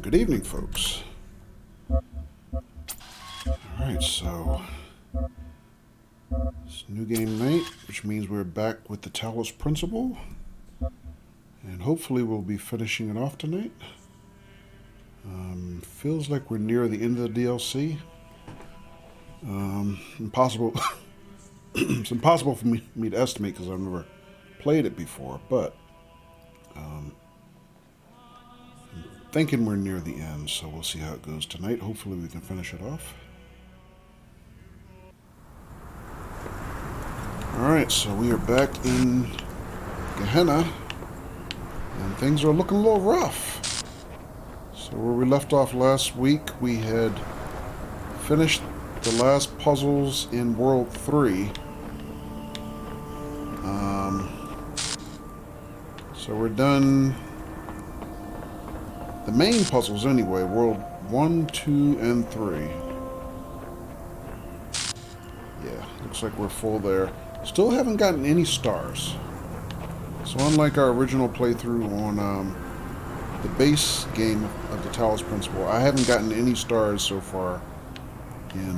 Good evening, folks. Alright, so it's new game night, which means we're back with the Talos Principle. And hopefully we'll be finishing it off tonight. Feels like we're near the end of the DLC. Impossible. It's impossible for me to estimate because I've never played it before, but I'm thinking we're near the end, so we'll see how it goes tonight. Hopefully we can finish it off. Alright, so we are back in Gehenna, and things are looking a little rough. So where we left off last week, we had finished the last puzzles in World 3. So we're done the main puzzles anyway, World 1, 2, and 3. Yeah, looks like we're full there. Still haven't gotten any stars. So unlike our original playthrough on the base game of the Talos Principle, I haven't gotten any stars so far in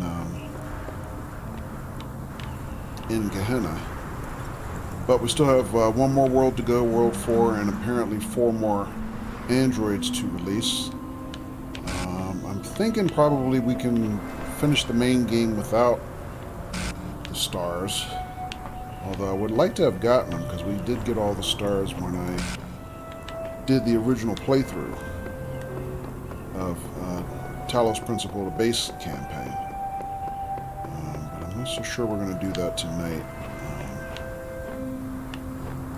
Gehenna. But we still have one more world to go, World 4, and apparently 4 more androids to release. I'm thinking probably we can finish the main game without the stars. Although I would like to have gotten them, because we did get all the stars when I did the original playthrough of Talos Principle, the base campaign. But I'm not so sure we're going to do that tonight.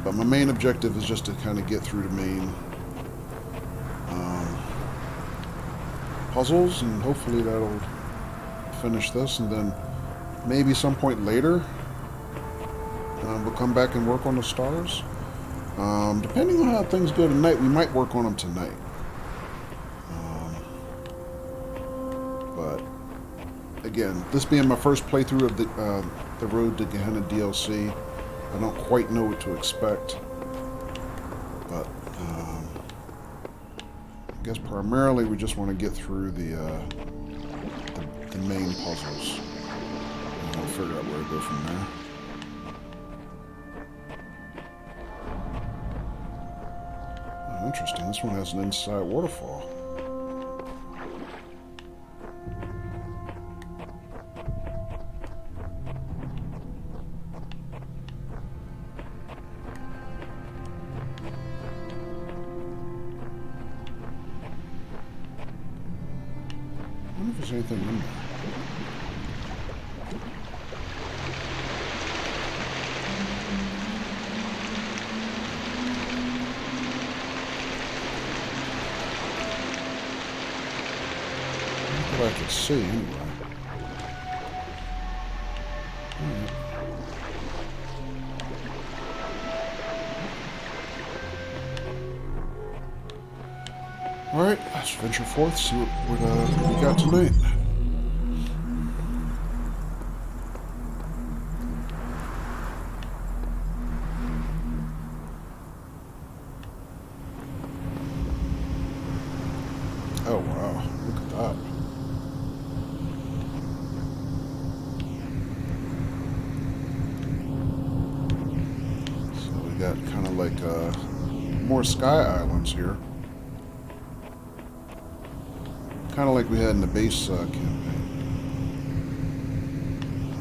But my main objective is just to kind of get through the main puzzles, and hopefully that'll finish this, and then maybe some point later we'll come back and work on the stars. Depending on how things go tonight, we might work on them tonight. But again, this being my first playthrough of the Road to Gehenna DLC, I don't quite know what to expect, but I guess primarily we just want to get through the main puzzles, and we'll figure out where to go from there. Oh, interesting. This one has an inside waterfall. I wonder if there's anything in there. Not that I could see anyway. Alright, let's venture forth, see what we got tonight. Oh wow, look at that. So we got kind of like more sky islands here. Kind of like we had in the base campaign.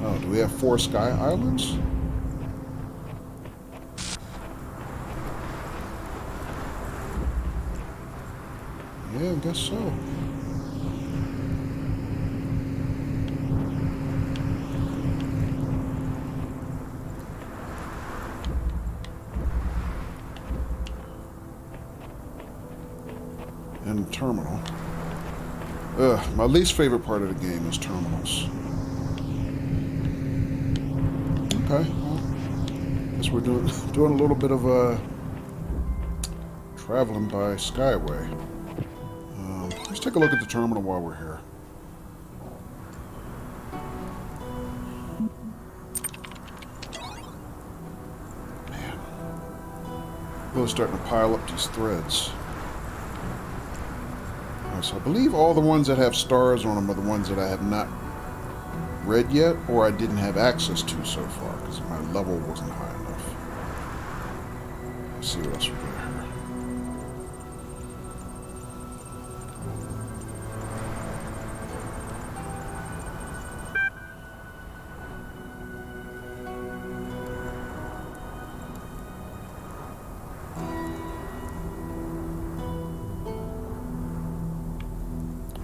Oh, do we have 4 sky islands? Yeah, I guess so. And terminal. My least favorite part of the game is terminals. Okay, well, guess we're doing a little bit of traveling by Skyway. Let's take a look at the terminal while we're here. Man, really starting to pile up these threads. So I believe all the ones that have stars on them are the ones that I have not read yet, or I didn't have access to so far, because my level wasn't high enough. Let's see what else we got here.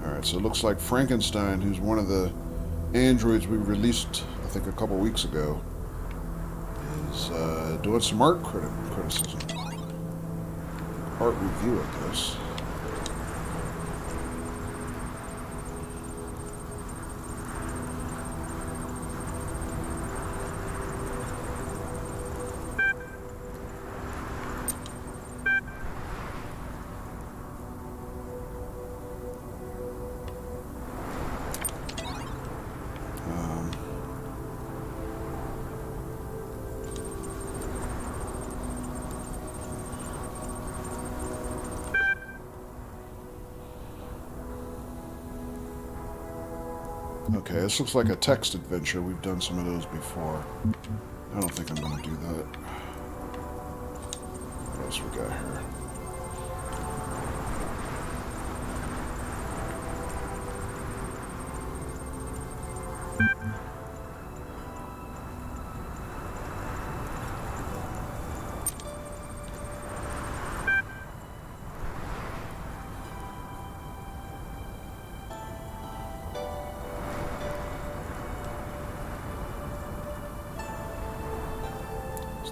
Alright, so it looks like Frankenstein, who's one of the androids we released, I think, a couple weeks ago, is doing some art criticism. Art review, I guess. Okay, this looks like a text adventure. We've done some of those before. I don't think I'm going to do that. What else we got here?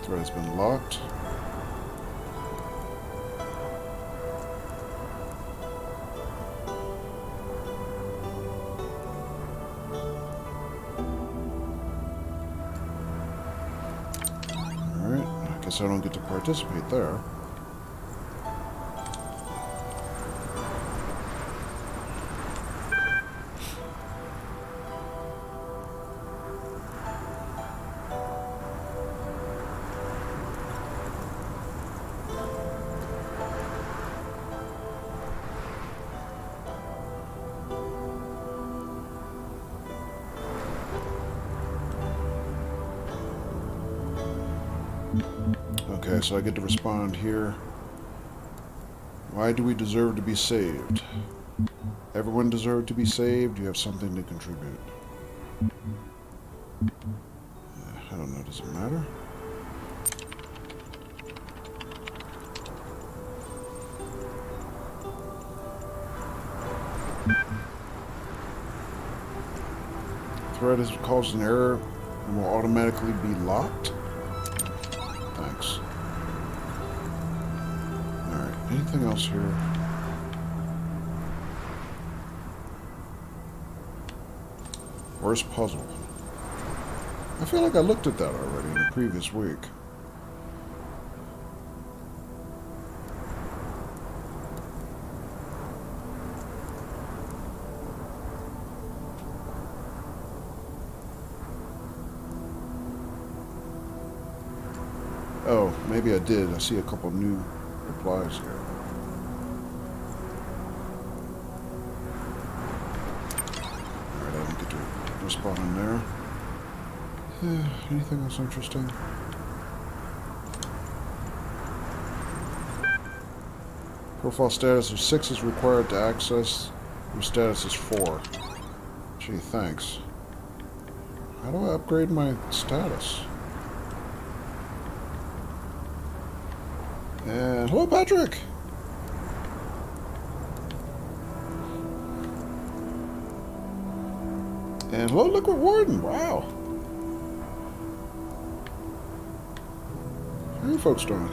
Thread has been locked. Alright, I guess I don't get to participate there. Okay, so I get to respond here. Why do we deserve to be saved? Everyone deserves to be saved. You have something to contribute. I don't know. Does it matter? Thread has caused an error and will automatically be locked. Thanks. Alright, anything else here? Where's puzzle? I feel like I looked at that already in the previous week. Oh, maybe I did. I see a couple new replies here. Alright, I didn't get to respond in there. Anything else interesting? Profile status of 6 is required to access. Your status is 4. Gee, thanks. How do I upgrade my status? And hello, Patrick! And hello, Liquid Warden! Wow! How are you folks doing?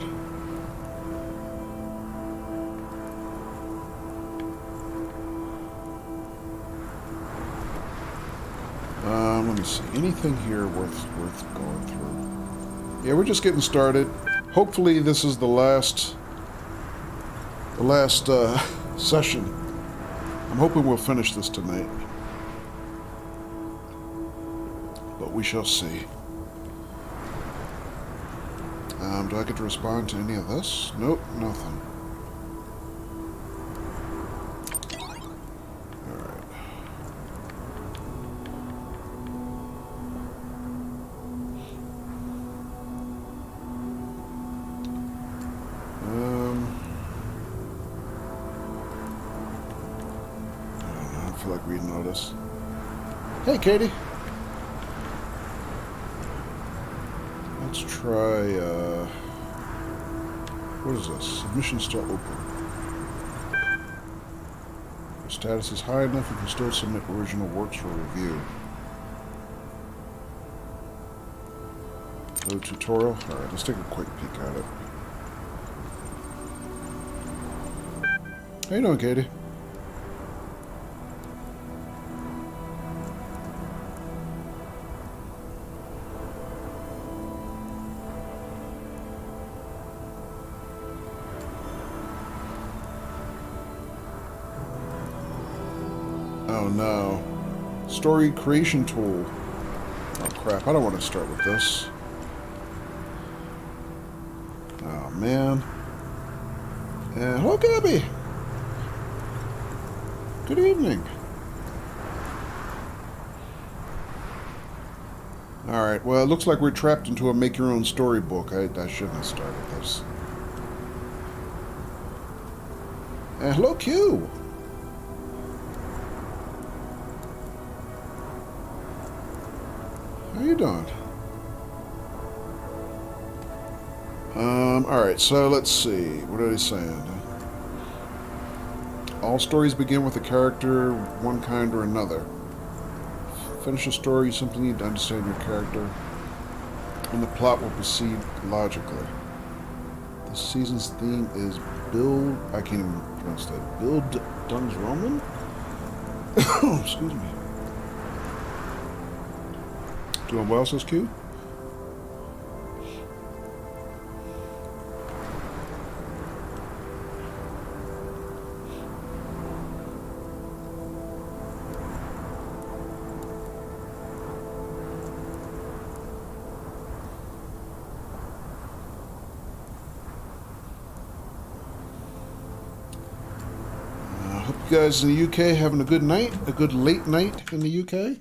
Let me see. Anything here worth going through? Yeah, we're just getting started. Hopefully this is the last session. I'm hoping we'll finish this tonight. But we shall see. Do I get to respond to any of this? Nope, nothing. this. Hey, Katie. Let's try, what is this? Submission still open. The status is high enough, you can still submit original works for review. Load tutorial. Alright, let's take a quick peek at it. How you doing, Katie? Oh no. Story creation tool. Oh crap, I don't want to start with this. Oh man. And hello, Gabby! Good evening. Alright, well it looks like we're trapped into a make your own storybook. I shouldn't have started this. And hello, Q! How you doing? Alright, so let's see. What are they saying? All stories begin with a character, one kind or another. Finish a story, you simply need to understand your character, and the plot will proceed logically. This season's theme is Build... I can't even pronounce that. Build Dungs Roman? Excuse me. Doing well, says Q? Hope you guys in the UK having a good night, a good late night in the UK.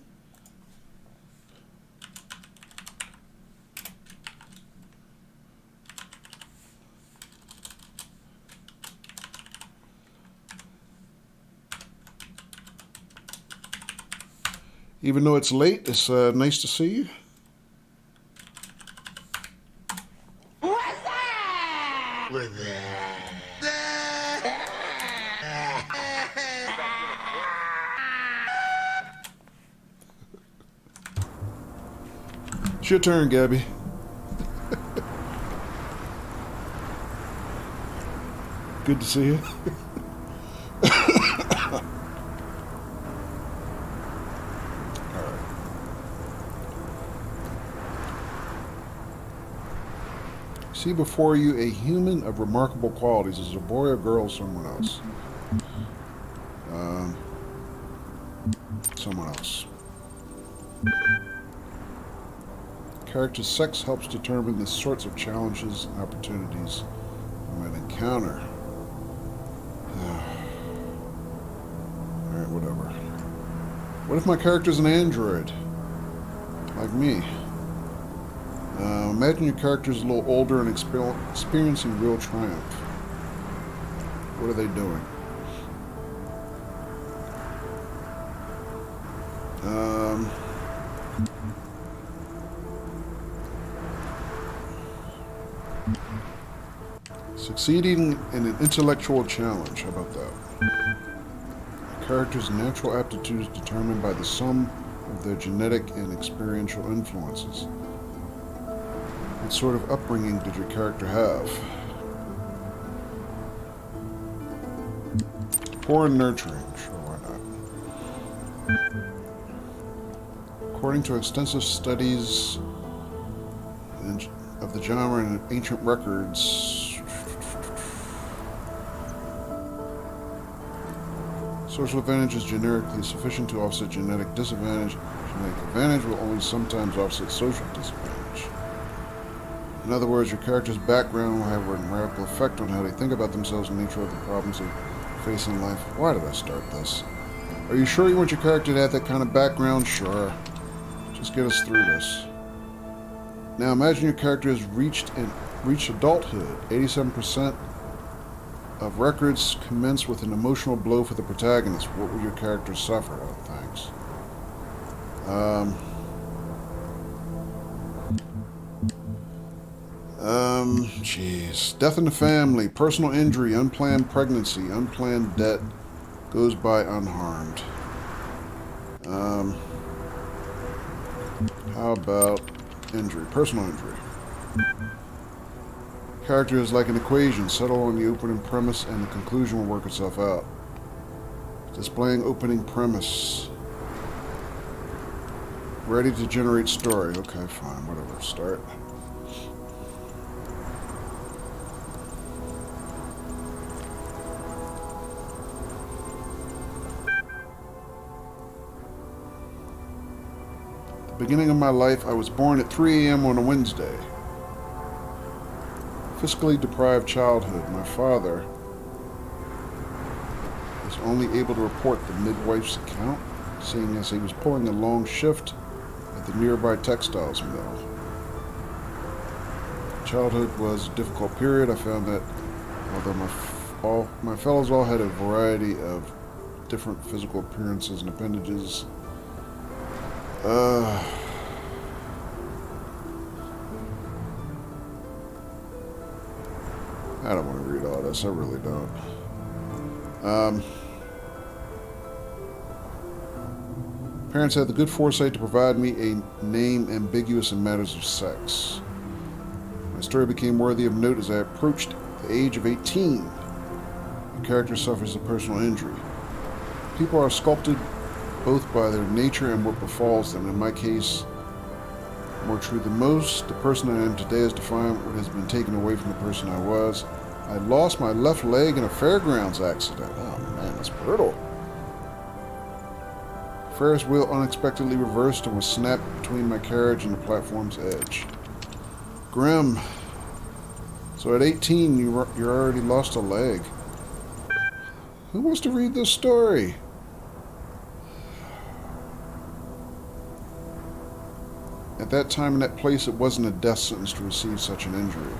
Even though it's late, it's nice to see you. What's that? What's that? It's your turn, Gabby. Good to see you. See before you a human of remarkable qualities. Is it a boy or girl or someone else? Someone else. Character's sex helps determine the sorts of challenges and opportunities you might encounter. Alright, whatever. What if my character's an android? Like me? Imagine your character's a little older and experiencing real triumph. What are they doing? Succeeding in an intellectual challenge. How about that? A character's natural aptitudes determined by the sum of their genetic and experiential influences. What sort of upbringing did your character have? Poor and nurturing. Sure, why not? According to extensive studies of the genre and ancient records, social advantage is generically sufficient to offset genetic disadvantage. Genetic advantage will only sometimes offset social disadvantage. In other words, your character's background will have a radical effect on how they think about themselves and the nature of the problems they face in life. Why did I start this? Are you sure you want your character to have that kind of background? Sure. Just get us through this. Now imagine your character has reached adulthood. 87% of records commence with an emotional blow for the protagonist. What will your character suffer? Oh, thanks. Jeez. Death in the family, personal injury, unplanned pregnancy, unplanned debt, goes by unharmed. How about injury, personal injury? Character is like an equation. Settle on the opening premise and the conclusion will work itself out. Displaying opening premise. Ready to generate story. Okay, fine, whatever. Start. Beginning of my life, I was born at 3 a.m. on a Wednesday. Fiscally deprived childhood. My father was only able to report the midwife's account, seeing as he was pulling a long shift at the nearby textiles mill. Childhood was a difficult period. I found that although my fellows all had a variety of different physical appearances and appendages, I don't want to read all this. I really don't. Parents had the good foresight to provide me a name ambiguous in matters of sex. My story became worthy of note as I approached the age of 18. The character suffers a personal injury. People are sculpted both by their nature and what befalls them. In my case, more true than most, the person I am today has defined what has been taken away from the person I was. I lost my left leg in a fairgrounds accident. Oh man, that's brutal. Ferris wheel unexpectedly reversed and was snapped between my carriage and the platform's edge. Grim. So at 18, you already lost a leg. Who wants to read this story? At that time and that place, it wasn't a death sentence to receive such an injury.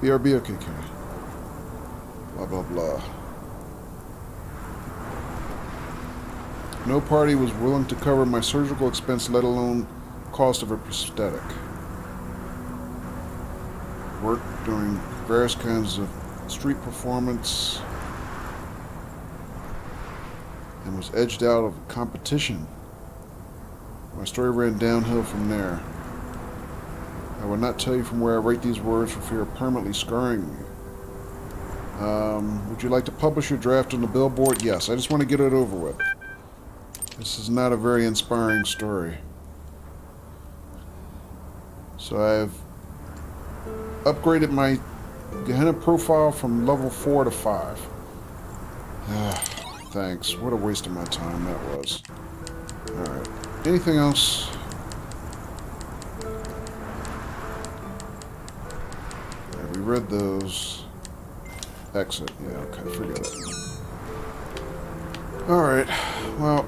BRB, okay. Blah, blah, blah. No party was willing to cover my surgical expense, let alone cost of a prosthetic. Worked during various kinds of street performance and was edged out of competition. My story ran downhill from there. I will not tell you from where I write these words for fear of permanently scarring you. Would you like to publish your draft on the billboard? Yes, I just want to get it over with. This is not a very inspiring story. So I've upgraded my Gehenna profile from level 4 to 5. Thanks. What a waste of my time that was. Alright. Anything else? Yeah, we read those. Exit. Yeah, okay, forget it. Alright. Well,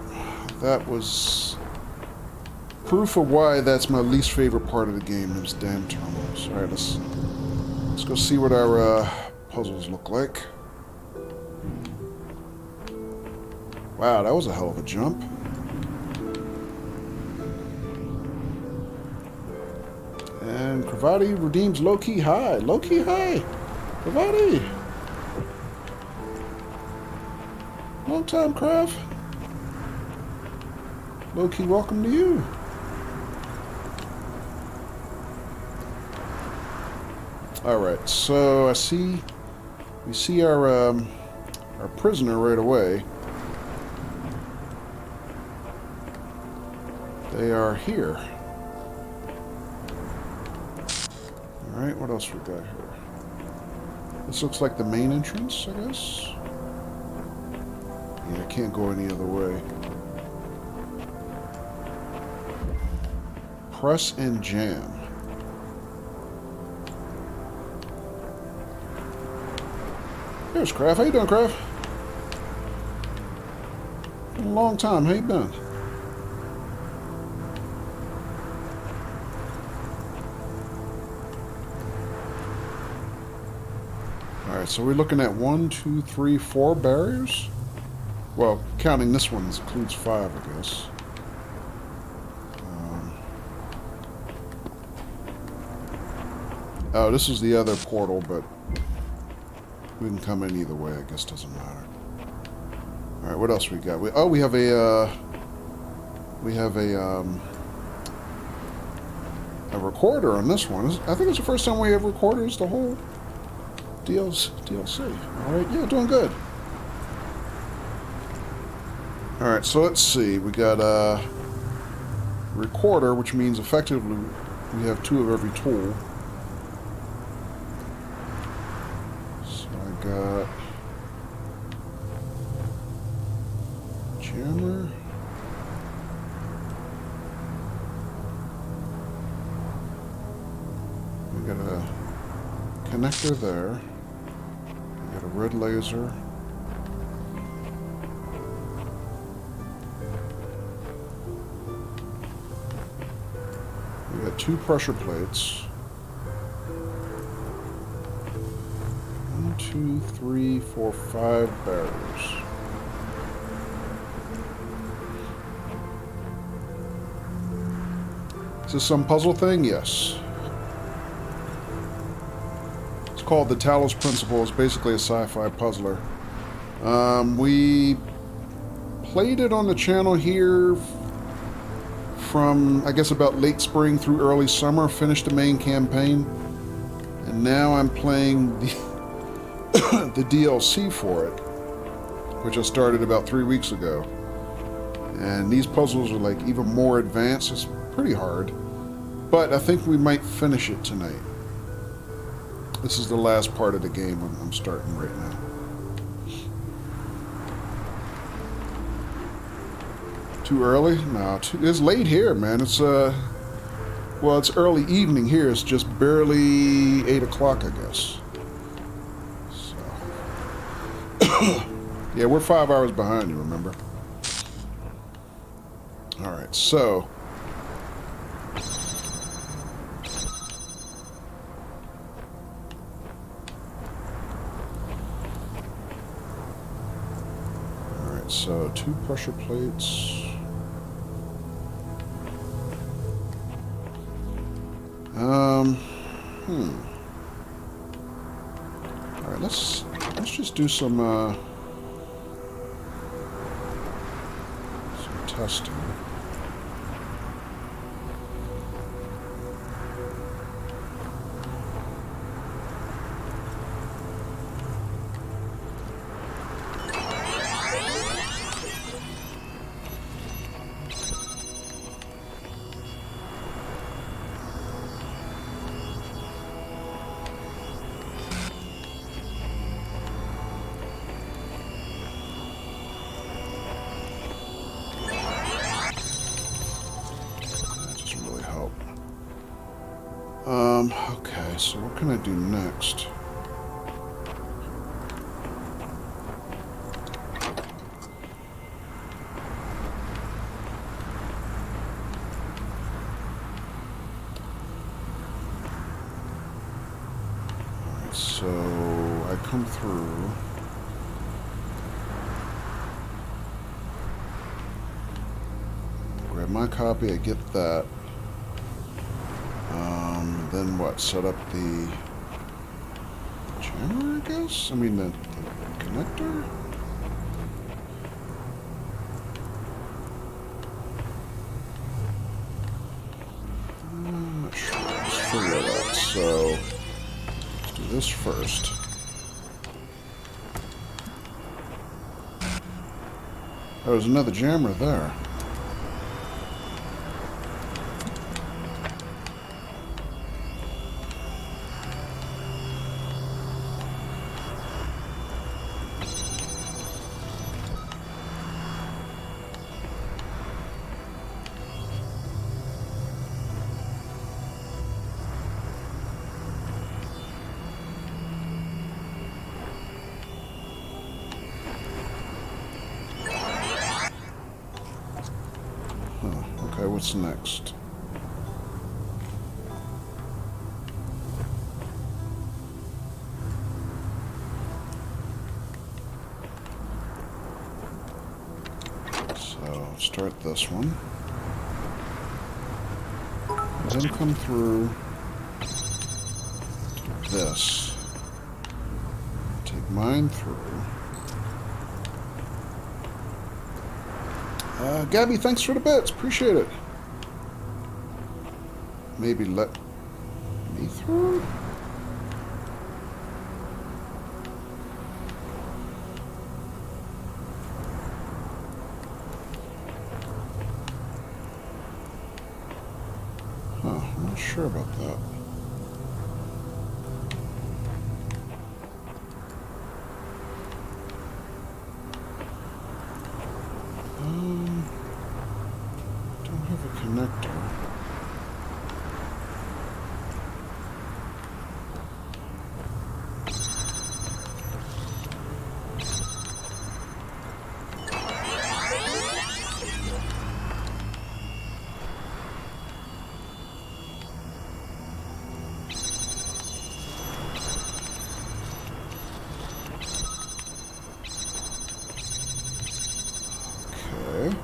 that was proof of why that's my least favorite part of the game, those damn terminals. Alright, let's go see what our puzzles look like. Wow, that was a hell of a jump. And Kravati redeems low-key high. Low-key high! Kravati! Long time, Krav. Low-key welcome to you. Alright, so we see our prisoner right away. They are here. Alright, what else we got here? This looks like the main entrance, I guess. Yeah, I can't go any other way. Press and jam. Here's Kraft. How you doing, Kraft? Been a long time. How you been? Alright, so we're looking at 1, 2, 3, 4 barriers? Well, counting this one includes 5, I guess. Oh, this is the other portal, but we can come in either way. I guess doesn't matter. All right, what else we got? We have a recorder on this one. I think it's the first time we have recorders the whole DLC. All right, yeah, doing good. All right, so let's see. We got a recorder, which means effectively we have 2 of every tool. Got jammer. We got a connector there. We got a red laser. We got 2 pressure plates. 2, 3, 4, 5 barriers. Is this some puzzle thing? Yes. It's called the Talos Principle. It's basically a sci-fi puzzler. We played it on the channel here from, I guess, about late spring through early summer. Finished the main campaign. And now I'm playing the DLC for it, which I started about 3 weeks ago. And these puzzles are like even more advanced. It's pretty hard, but I think we might finish it tonight. This is the last part of the game I'm starting right now. Too early? No, it's late here, man. It's well, it's early evening here. It's just barely 8 o'clock, I guess. Yeah, we're 5 hours behind you, remember? Alright, so... Alright, so 2 pressure plates. Alright, let's just do some testing. Okay, so what can I do next? Alright, so I come through. Grab my copy, I get that. Then what? Set up the jammer, I guess? I mean, the connector? I'm not sure. Let's figure it out. So, let's do this first. Oh, there's another jammer there. Okay, what's next? start this one. And then come through to this. Take mine through. Gabby, thanks for the bits. Appreciate it. Maybe let me through? Huh, I'm not sure about that. Don't have a connector. Okay.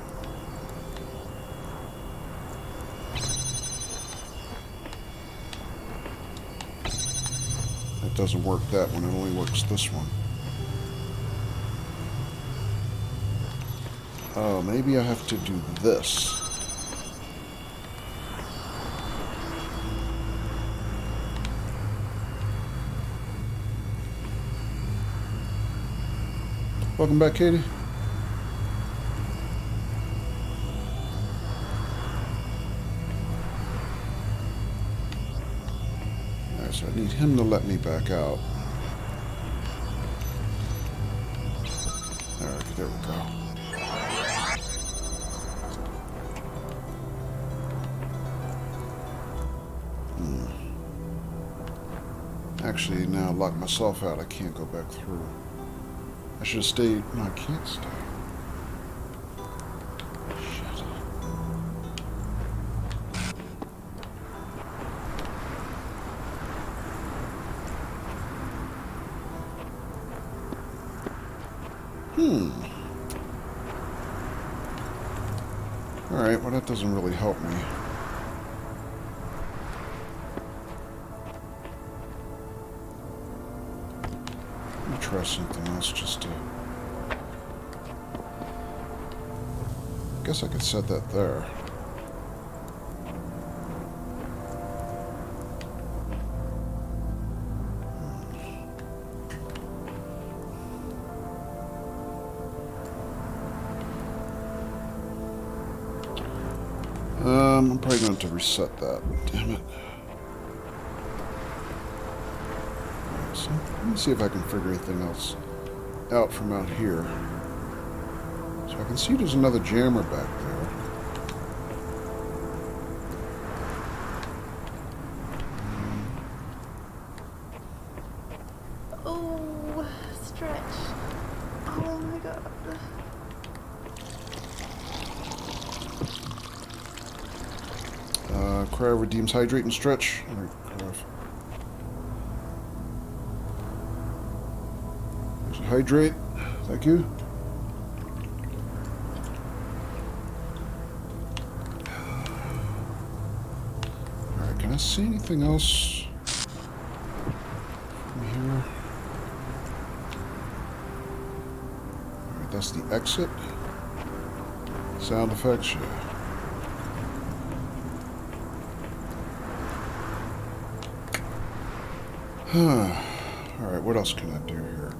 That doesn't work that one, it only works this one. Oh, maybe I have to do this. Welcome back, Katie. Alright, so I need him to let me back out. Alright, there we go. Actually, now I locked myself out. I can't go back through. I should have stayed. No, I can't stay. Shit. Alright, well that doesn't really help me. Let me try something else just to... I guess I could set that there. I'm probably going to reset that. Damn it. Right, so let me see if I can figure anything else out from out here. So I can see there's another jammer back there. Oh, stretch. Oh my god. Cryo redeems hydrate and stretch. Alright, there's a hydrate. Thank you. Alright, can I see anything else from here? Alright, that's the exit. Sound effects, yeah. Alright, what else can I do here?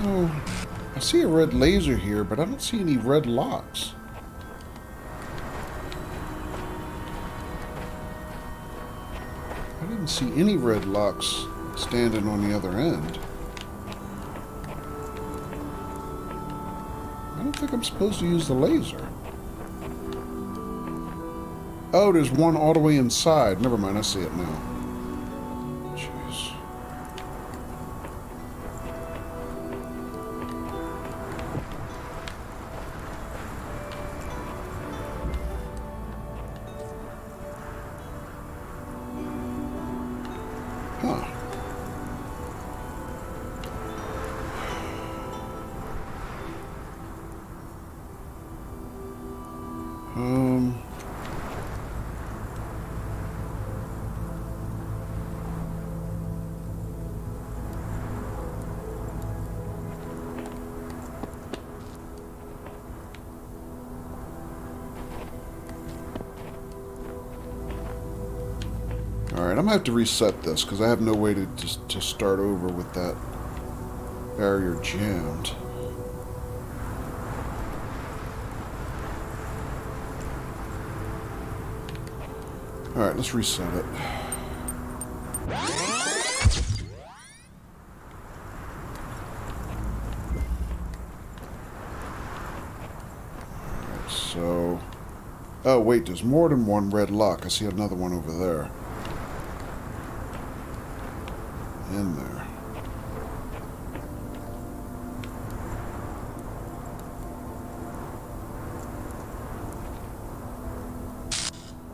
Oh, I see a red laser here, but I don't see any red locks. didn't see any red locks standing on the other end. I don't think I'm supposed to use the laser. Oh, there's one all the way inside. Never mind, I see it now. Jeez. Huh. Alright, I'm going to have to reset this because I have no way to start over with that barrier jammed. Alright, let's reset it. Alright, so... Oh, wait, there's more than one red lock. I see another one over there. In there.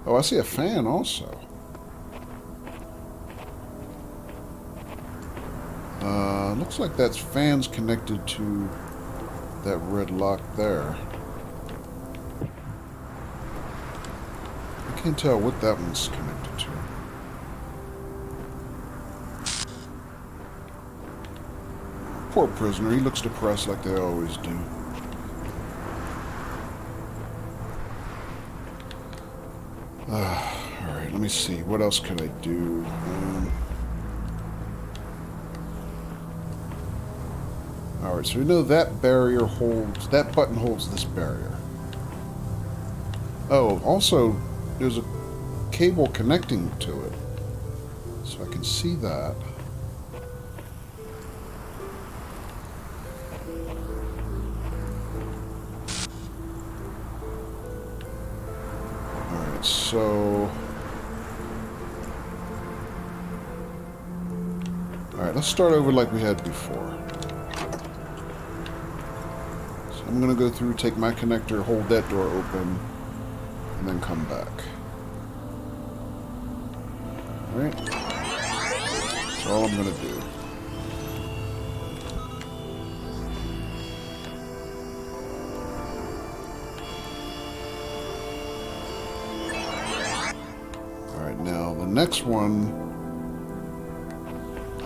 Oh, I see a fan also. Looks like that's fans connected to that red lock there. I can't tell what that one's connected to. Poor prisoner, he looks depressed like they always do. Alright, let me see. What else could I do? Alright, so we know that barrier holds... That button holds this barrier. Oh, also, there's a cable connecting to it. So I can see that. Alright, so... Alright, let's start over like we had before. So I'm going to go through, take my connector, hold that door open, and then come back. Alright. That's all I'm going to do. Alright, now the next one,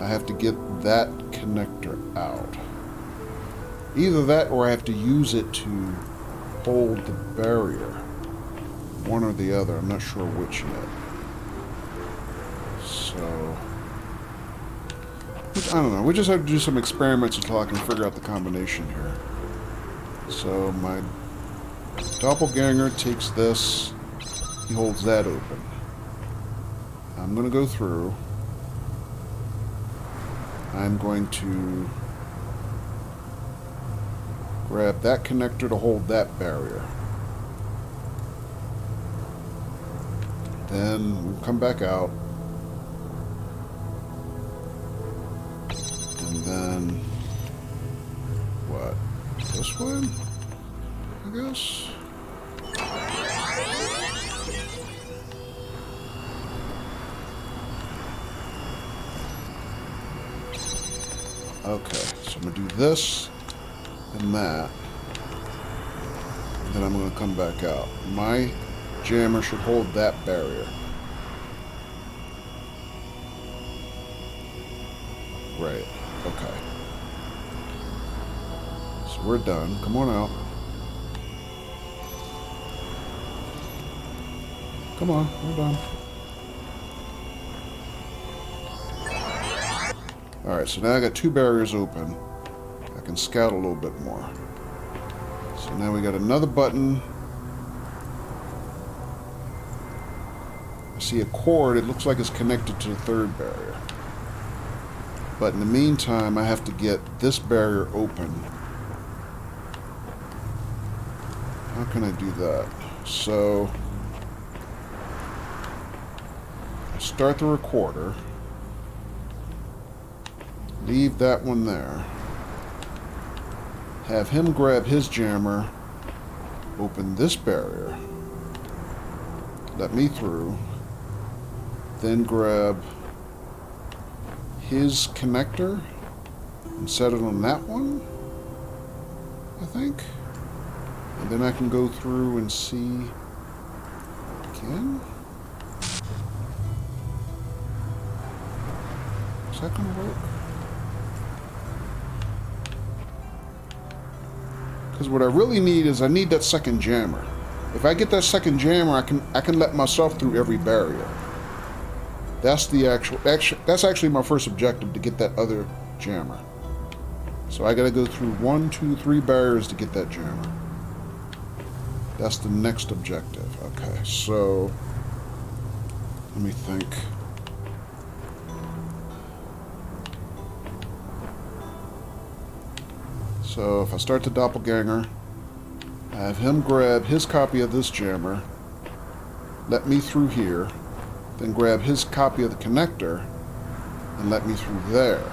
I have to get that connector out. Either that or I have to use it to hold the barrier. One or the other. I'm not sure which yet. So... I don't know. We just have to do some experiments until I can figure out the combination here. So my doppelganger takes this. He holds that open. I'm going to go through. I'm going to grab that connector to hold that barrier. Then we'll come back out. And then... what? This one? I guess? Okay, so I'm going to do this and that. And then I'm going to come back out. My jammer should hold that barrier. Right, okay. So we're done. Come on out. Come on, we're done. Alright, so now I got two barriers open. I can scout a little bit more. So now we got another button. I see a cord. It looks like it's connected to the third barrier. But in the meantime, I have to get this barrier open. How can I do that? So, I start the recorder. Leave that one there. Have him grab his jammer. Open this barrier. Let me through. Then grab his connector and set it on that one, I think. And then I can go through and see again. Is that going to work? Because what I really need is I need that second jammer. If I get that second jammer, I can let myself through every barrier. That's the that's actually my first objective, to get that other jammer. So I got to go through 1, 2, 3 barriers to get that jammer. That's the next objective. Okay, so let me think. So if I start the doppelganger, I have him grab his copy of this jammer, let me through here, then grab his copy of the connector and let me through there.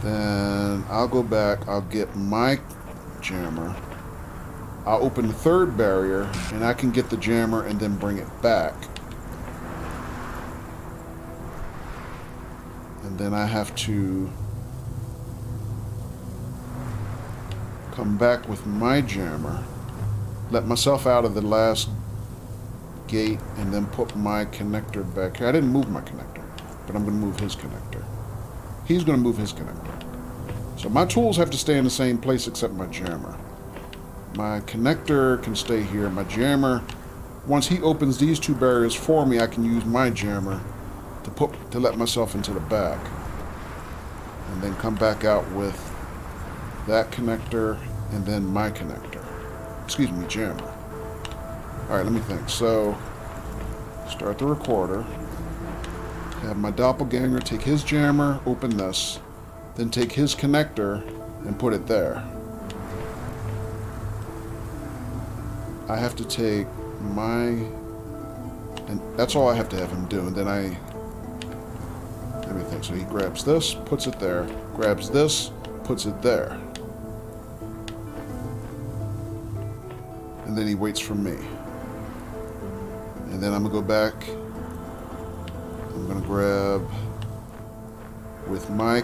Then I'll go back, I'll get my jammer, I'll open the third barrier, and I can get the jammer and then bring it back. And then I have to come back with my jammer, let myself out of the last gate, and then put my connector back here. I didn't move my connector, but I'm going to move his connector. He's going to move his connector. So my tools have to stay in the same place except my jammer. My connector can stay here. My jammer, once he opens these 2 barriers for me, I can use my jammer to let myself into the back. And then come back out with that connector and then my connector. Excuse me, jammer. Alright, let me think. So, start the recorder. Have my doppelganger take his jammer, open this, then take his connector and put it there. I have to take my... and that's all I have to have him do. And then let me think. So he grabs this, puts it there, grabs this, puts it there. And then he waits for me. And then I'm going to go back. I'm going to grab, with my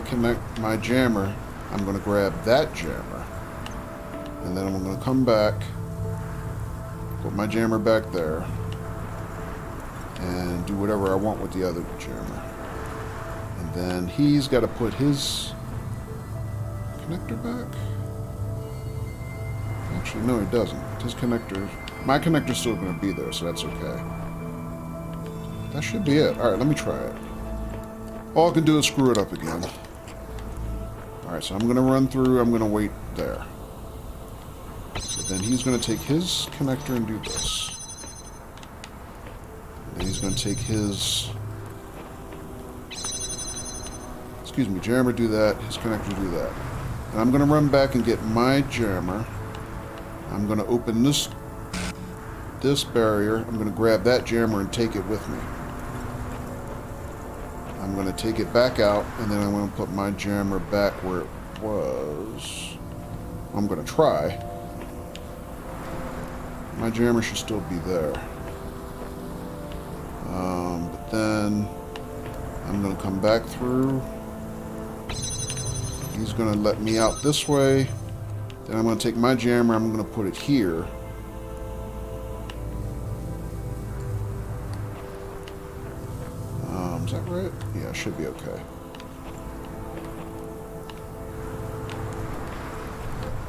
jammer, I'm going to grab that jammer. And then I'm going to come back, put my jammer back there, and do whatever I want with the other jammer. And then he's got to put his connector back. Actually, no, he doesn't. His connector, my connector's still going to be there, so that's okay. That should be it. Alright, let me try it. All I can do is screw it up again. Alright, so I'm going to run through, I'm going to wait there. So then he's going to take his connector and do this. And then he's going to take his... excuse me, jammer, do that. His connector, do that. And I'm going to run back and get my jammer. I'm going to open this barrier. I'm going to grab that jammer and take it with me. I'm going to take it back out, and then I'm going to put my jammer back where it was. I'm going to try. My jammer should still be there. But then I'm going to come back through. He's going to let me out this way. Then I'm going to take my jammer, I'm going to put it here. Is that right? Yeah, it should be okay.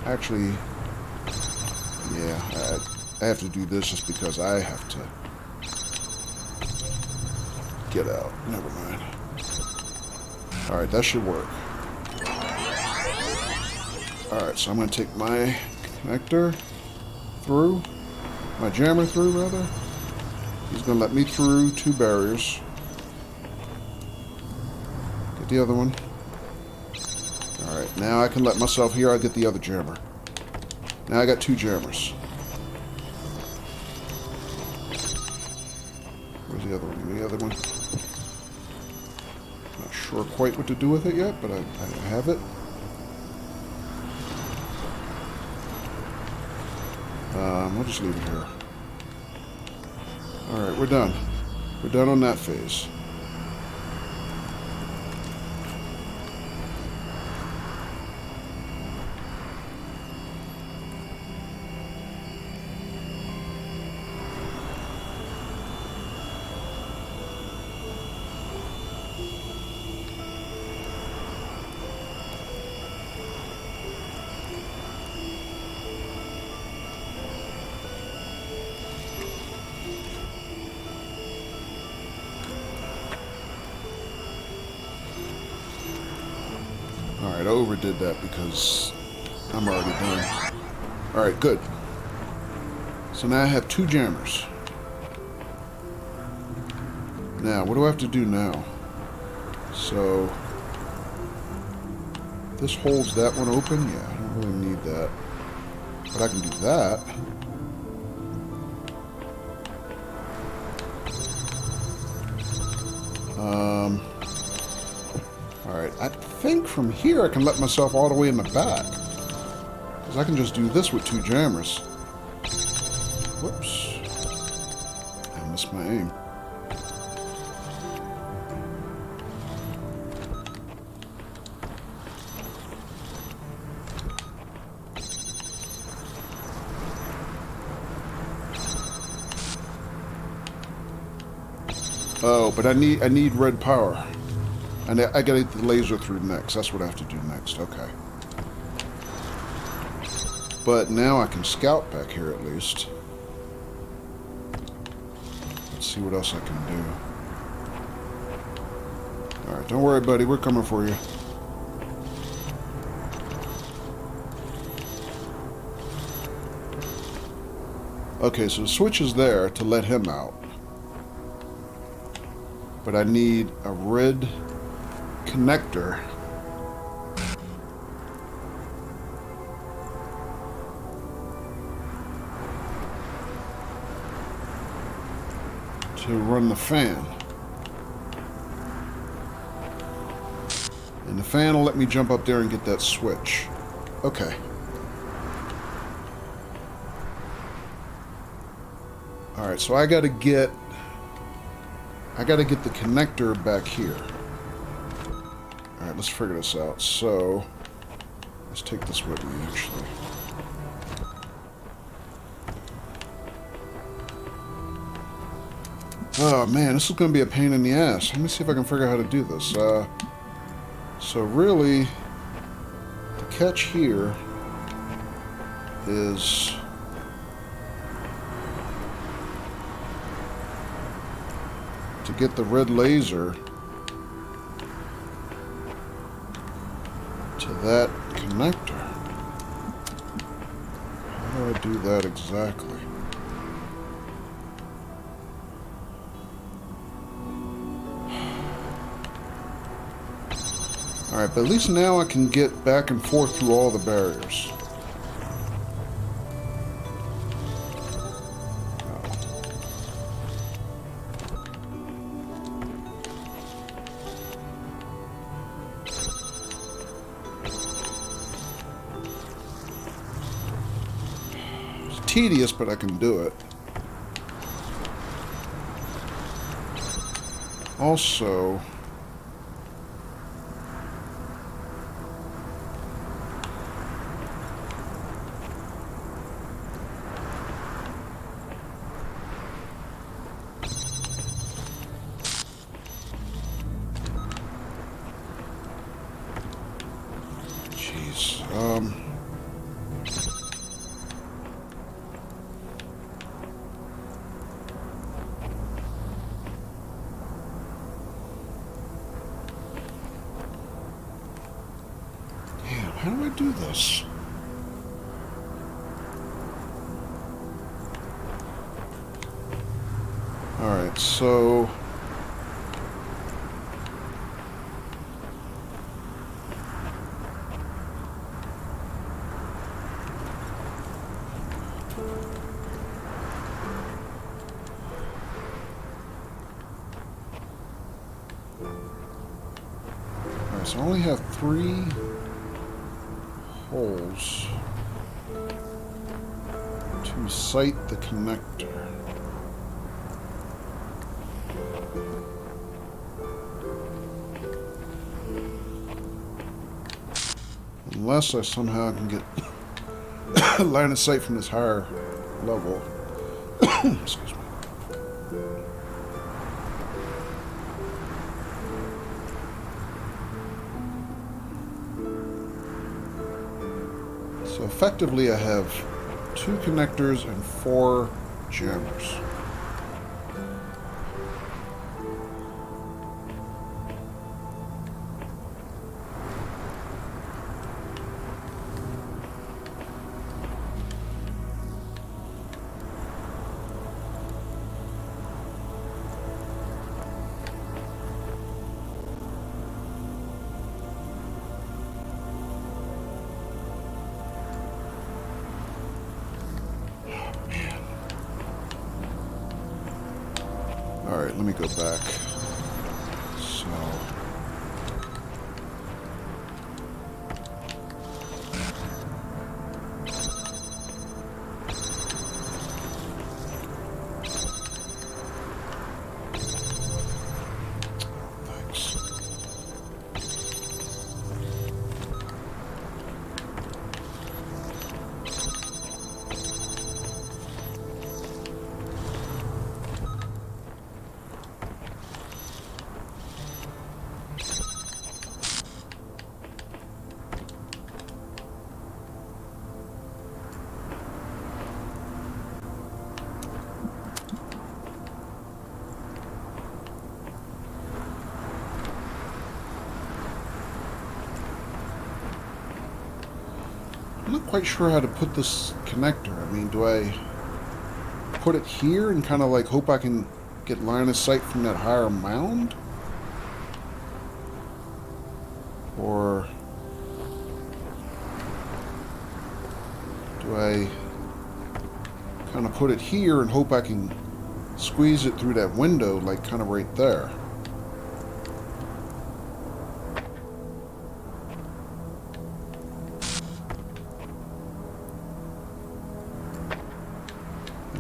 Actually, yeah, I have to do this just because I have to get out. Never mind. Alright, that should work. Alright, so I'm going to take my connector through, my jammer through, rather. He's going to let me through 2 barriers. Get the other one. Alright, now I can let myself here. I get the other jammer. Now I got 2 jammers. Where's the other one? The other one? Not sure quite what to do with it yet, but I have it. We'll just leave it here. Alright, we're done. We're done on that phase. Alright, I overdid that because I'm already done. Alright, good. So now I have 2 jammers. Now, what do I have to do now? So, this holds that one open? Yeah, I don't really need that. But I can do that. Alright, I think from here I can let myself all the way in the back. Because I can just do this with 2 jammers. Whoops. I missed my aim. Oh, but I need red power. And I gotta get the laser through next. That's what I have to do next. Okay. But now I can scout back here at least. Let's see what else I can do. Alright, don't worry, buddy. We're coming for you. Okay, so the switch is there to let him out. But I need a red connector to run the fan. And the fan will let me jump up there and get that switch. Okay. Alright, so I gotta get the connector back here. Alright, let's figure this out. So, let's take this with me, actually. Oh, man, this is going to be a pain in the ass. Let me see if I can figure out how to do this. So, really, the catch here is... to get the red laser to that connector. How do I do that exactly? Alright, but at least now I can get back and forth through all the barriers. Tedious, but I can do it. Also, jeez, how do I do this? Alright, so... Alright, so I only have 3 holes to sight the connector. Unless I somehow can get a line of sight from this higher level. Excuse me. So effectively I have 2 connectors and 4 jammers. Alright, let me go back. So... Thanks. I'm not quite sure how to put this connector. I mean, do I put it here and kind of like hope I can get line of sight from that higher mound? Or do I kind of put it here and hope I can squeeze it through that window, like kind of right there?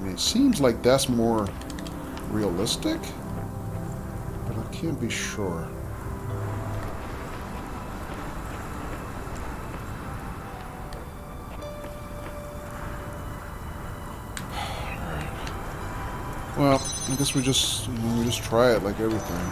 It seems like that's more realistic, but I can't be sure. Alright. Well, I guess we just try it like everything.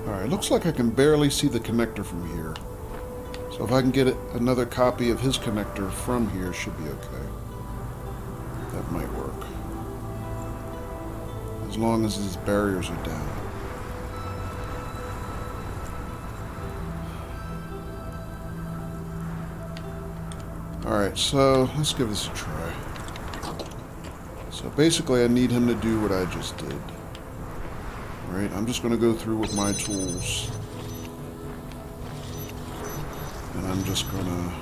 Alright, looks like I can barely see the connector from here. So if I can get another copy of his connector from here, should be okay. That might work. As long as his barriers are down. Alright, so let's give this a try. So basically I need him to do what I just did. Alright, I'm just going to go through with my tools. And I'm just going to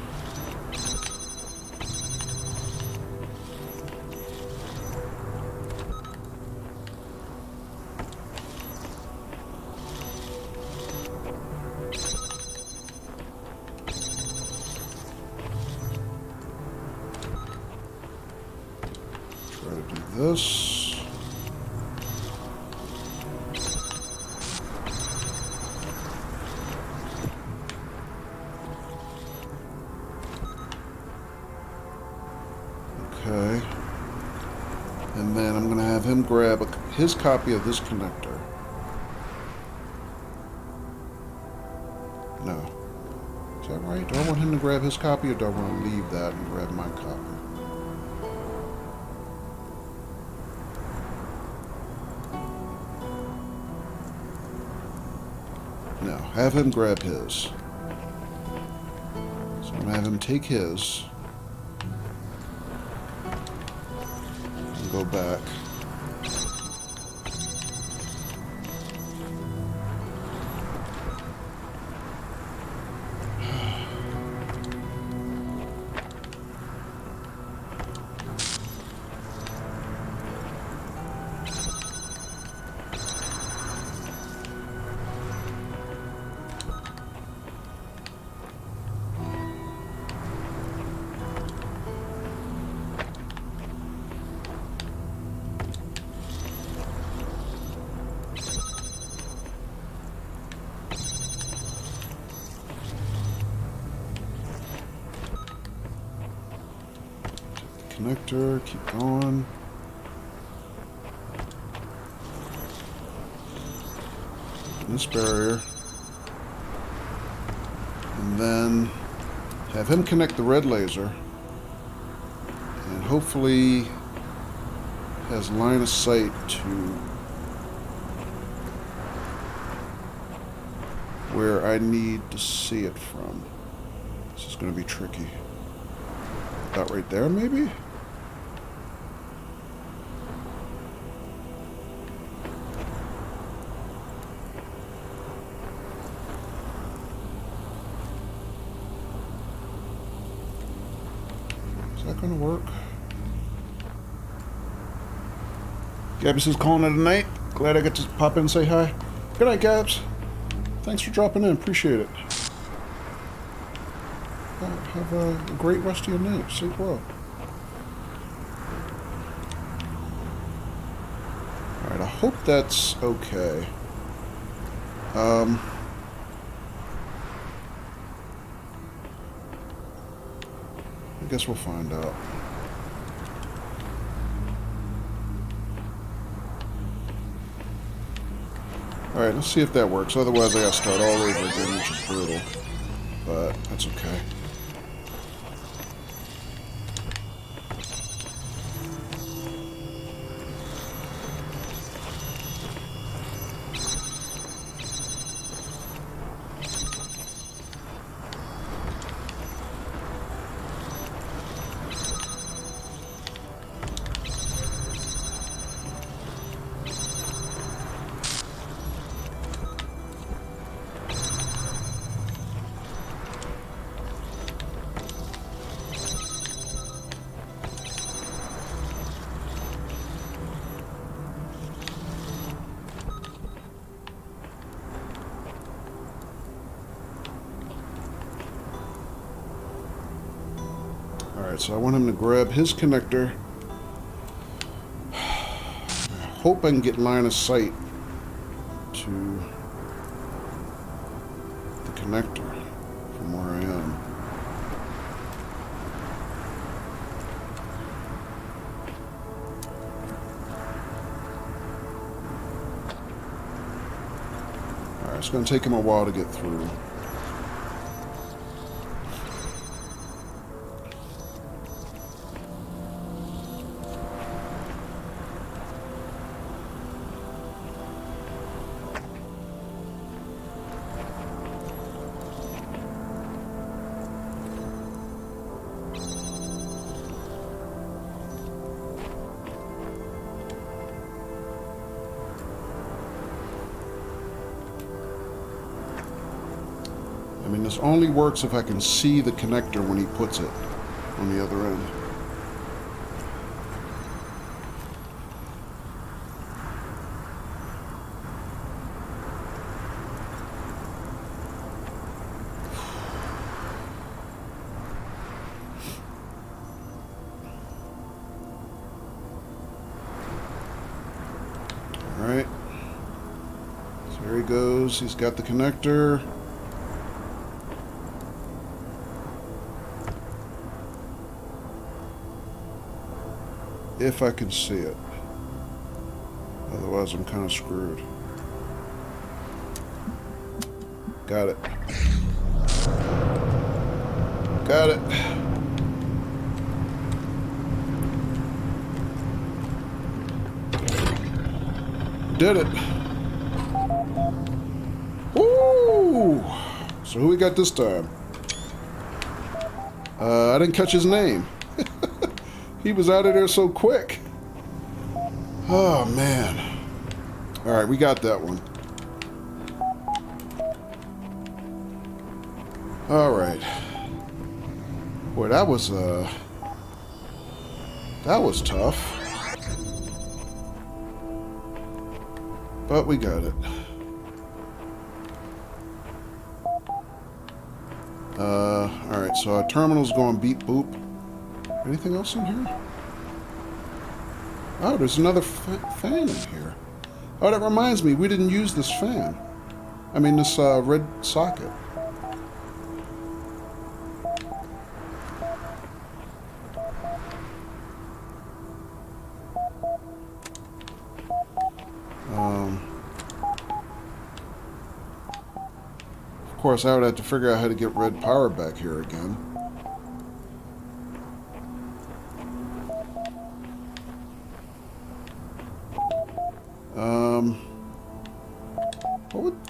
Try to do this. Okay. And then I'm going to have him grab his copy of this connector. No. Is that right? Do I want him to grab his copy, or do I want to leave that and grab my copy? No. Have him grab his. So I'm going to have him take his. And go back. Connector, keep going. Open this barrier. And then have him connect the red laser. And hopefully has line of sight to where I need to see it from. This is going to be tricky. About right there, maybe? Is that going to work? Gabby says calling it a night. Glad I get to pop in and say hi. Good night, Gabs. Thanks for dropping in. Appreciate it. Have a great rest of your night. Sleep well. Alright, I hope that's okay. I guess we'll find out. Alright, let's see if that works. Otherwise, I gotta start all over again, which is brutal. But that's okay. Alright, so I want him to grab his connector. I hope I can get line of sight to the connector from where I am. Alright, it's going to take him a while to get through. I mean, this only works if I can see the connector when he puts it on the other end. Alright. So here he goes. He's got the connector. If I can see it. Otherwise, I'm kind of screwed. Got it. Got it. Did it. Woo! So who we got this time? I didn't catch his name. He was out of there so quick. Oh, man. Alright, we got that one. Alright. Boy, that was tough. But we got it. Alright, so our terminal's going beep boop. Anything else in here? Oh, there's another fan in here. Oh, that reminds me, we didn't use this fan. I mean, this red socket. Of course, I would have to figure out how to get red power back here again.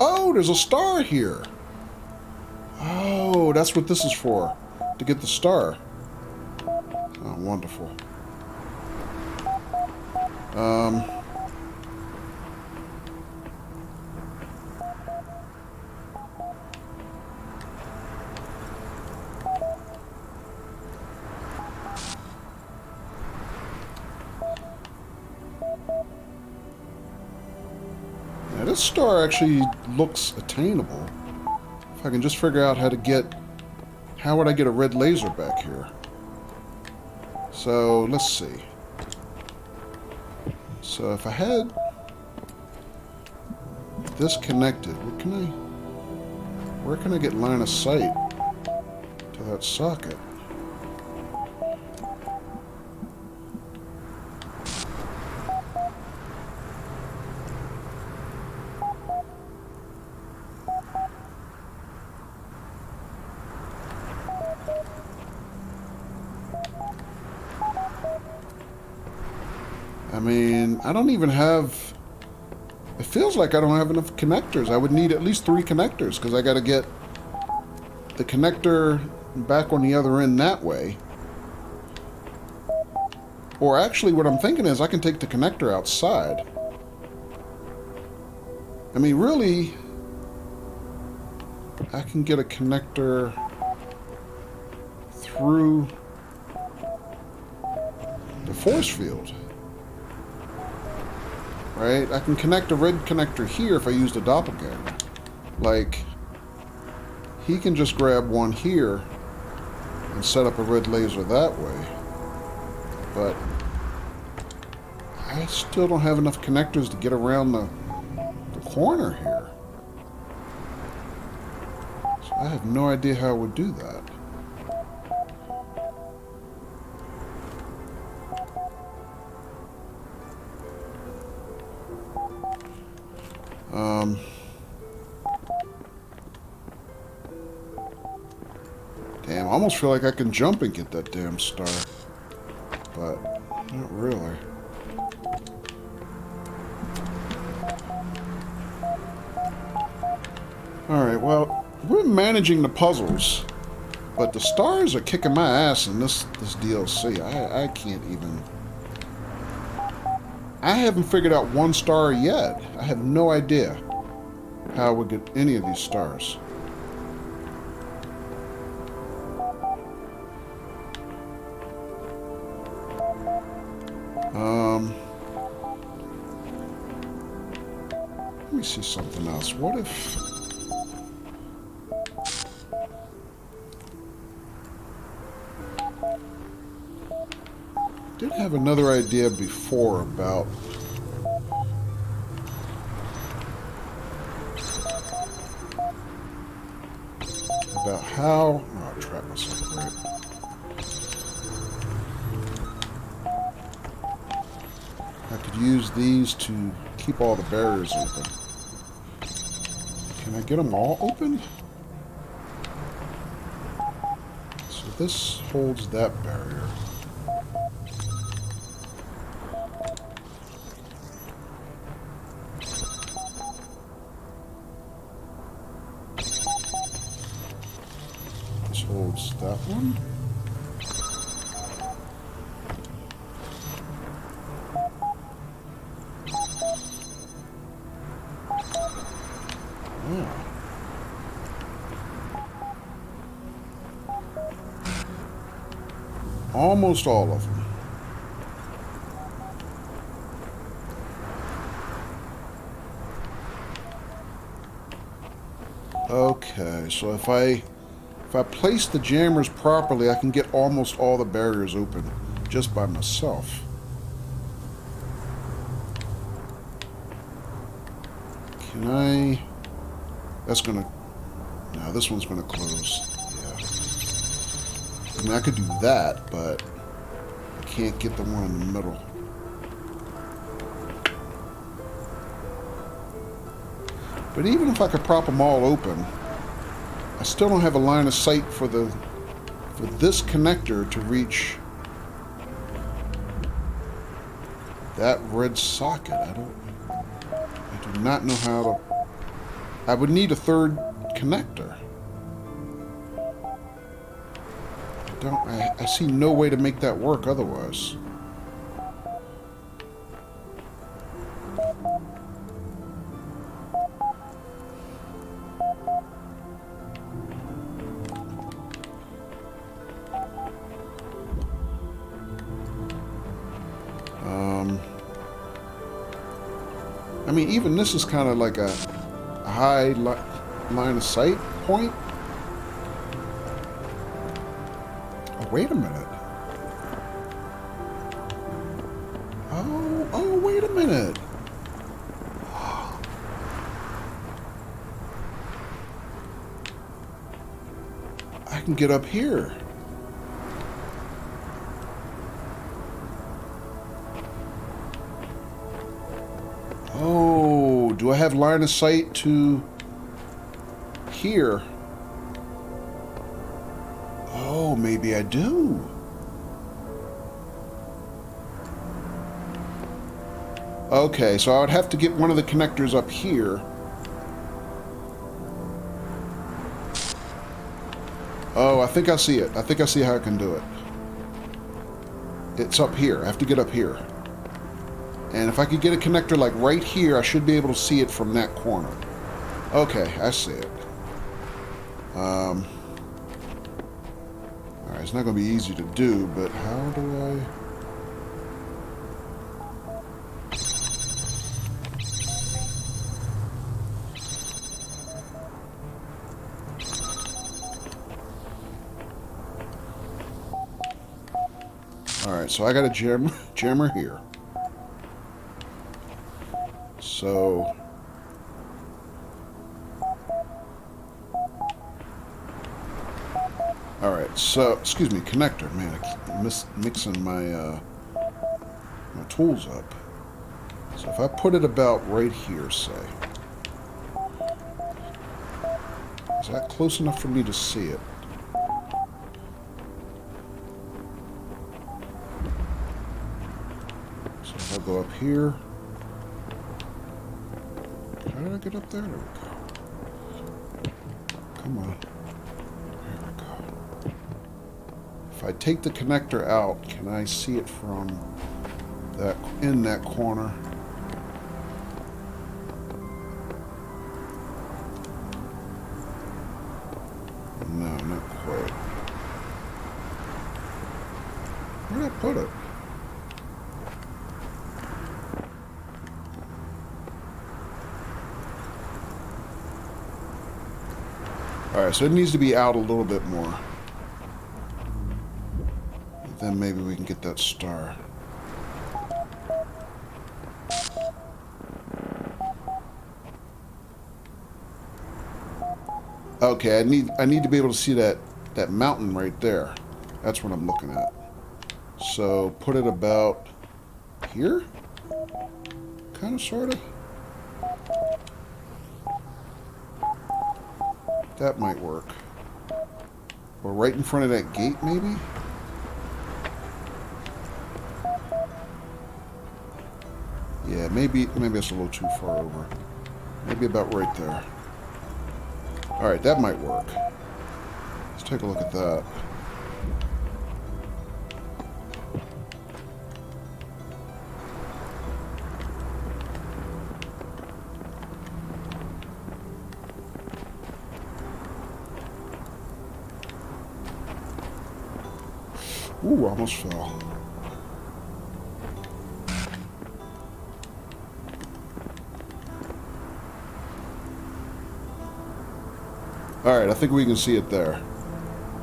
Oh, there's a star here. Oh, that's what this is for. To get the star. Oh, wonderful. Now, this star actually looks attainable. If I can just figure out how to get... How would I get a red laser back here? So, let's see. So, if I had this connected, where can I get line of sight to that socket? I mean, I don't even have... It feels like I don't have enough connectors. I would need at least 3 connectors, because I got to get the connector back on the other end that way. Or actually, what I'm thinking is I can take the connector outside. I mean, really, I can get a connector through the force field. Right? I can connect a red connector here if I use the doppelganger. Like, he can just grab one here and set up a red laser that way. But I still don't have enough connectors to get around the corner here. So I have no idea how I would do that. Damn, I almost feel like I can jump and get that damn star. But, not really. Alright, well, we're managing the puzzles. But the stars are kicking my ass in this DLC. I can't even... I haven't figured out one star yet. I have no idea how I would get any of these stars. Let me see something else. What if... I did have another idea before about out how... Oh, I trapped myself, right. I could use these to keep all the barriers open. Can I get them all open? So this holds that barrier. This holds that one. Yeah. Almost all of them. Okay, so if I place the jammers properly, I can get almost all the barriers open just by myself. Can I... That's gonna... No, this one's gonna close. Yeah. I mean, I could do that, but I can't get the one in the middle. But even if I could prop them all open, I still don't have a line of sight for this connector to reach that red socket. I do not know how to... I would need a third connector. I see no way to make that work otherwise. I mean, even this is kind of like a high line of sight point. Oh, wait a minute. Oh, wait a minute. I can get up here. Oh, do I have line of sight to here? Oh, maybe I do. Okay, so I would have to get one of the connectors up here. Oh, I think I see it. I think I see how I can do it. It's up here. I have to get up here. And if I could get a connector like right here, I should be able to see it from that corner. Okay, I see it. Alright, it's not going to be easy to do, but how do I... Alright, so I got a jammer here. So... Alright, so... Excuse me, connector. Man, I keep mixing my, my tools up. So if I put it about right here, say... Is that close enough for me to see it? So if I go up here... How did I get up there? There we go. Come on. There we go. If I take the connector out, can I see it from that in that corner? No, not quite. Where did I put it? Alright, so it needs to be out a little bit more. Then maybe we can get that star. Okay, I need to be able to see that mountain right there. That's what I'm looking at. So put it about here? Kind of, sort of. That might work. Or right in front of that gate, maybe? Yeah, maybe it's a little too far over. Maybe about right there. Alright, that might work. Let's take a look at that. Ooh, almost fell. Alright, I think we can see it there.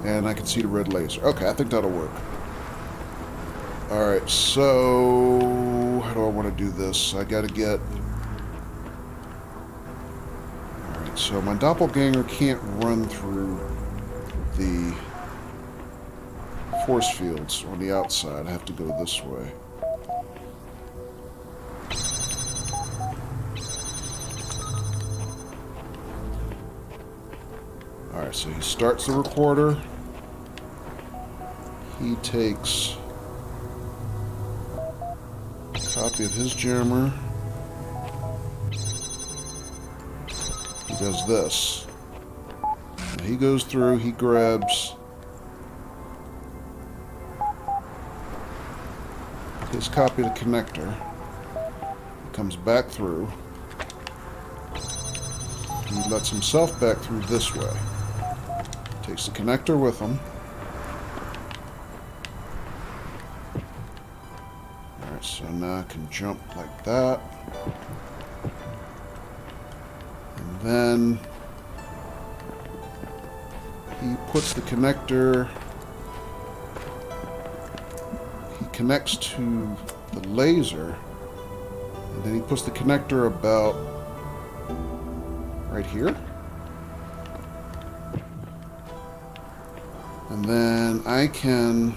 And I can see the red laser. Okay, I think that'll work. Alright, so... how do I want to do this? I gotta get... Alright, so my doppelganger can't run through the force fields on the outside. I have to go this way. Alright, so he starts the recorder. He takes a copy of his jammer. He does this. And he goes through, he grabs his copy of the connector. He comes back through. He lets himself back through this way. Takes the connector with him. Alright, so now I can jump like that. And then he puts the connector, he connects to the laser, and then he puts the connector about right here. And then I can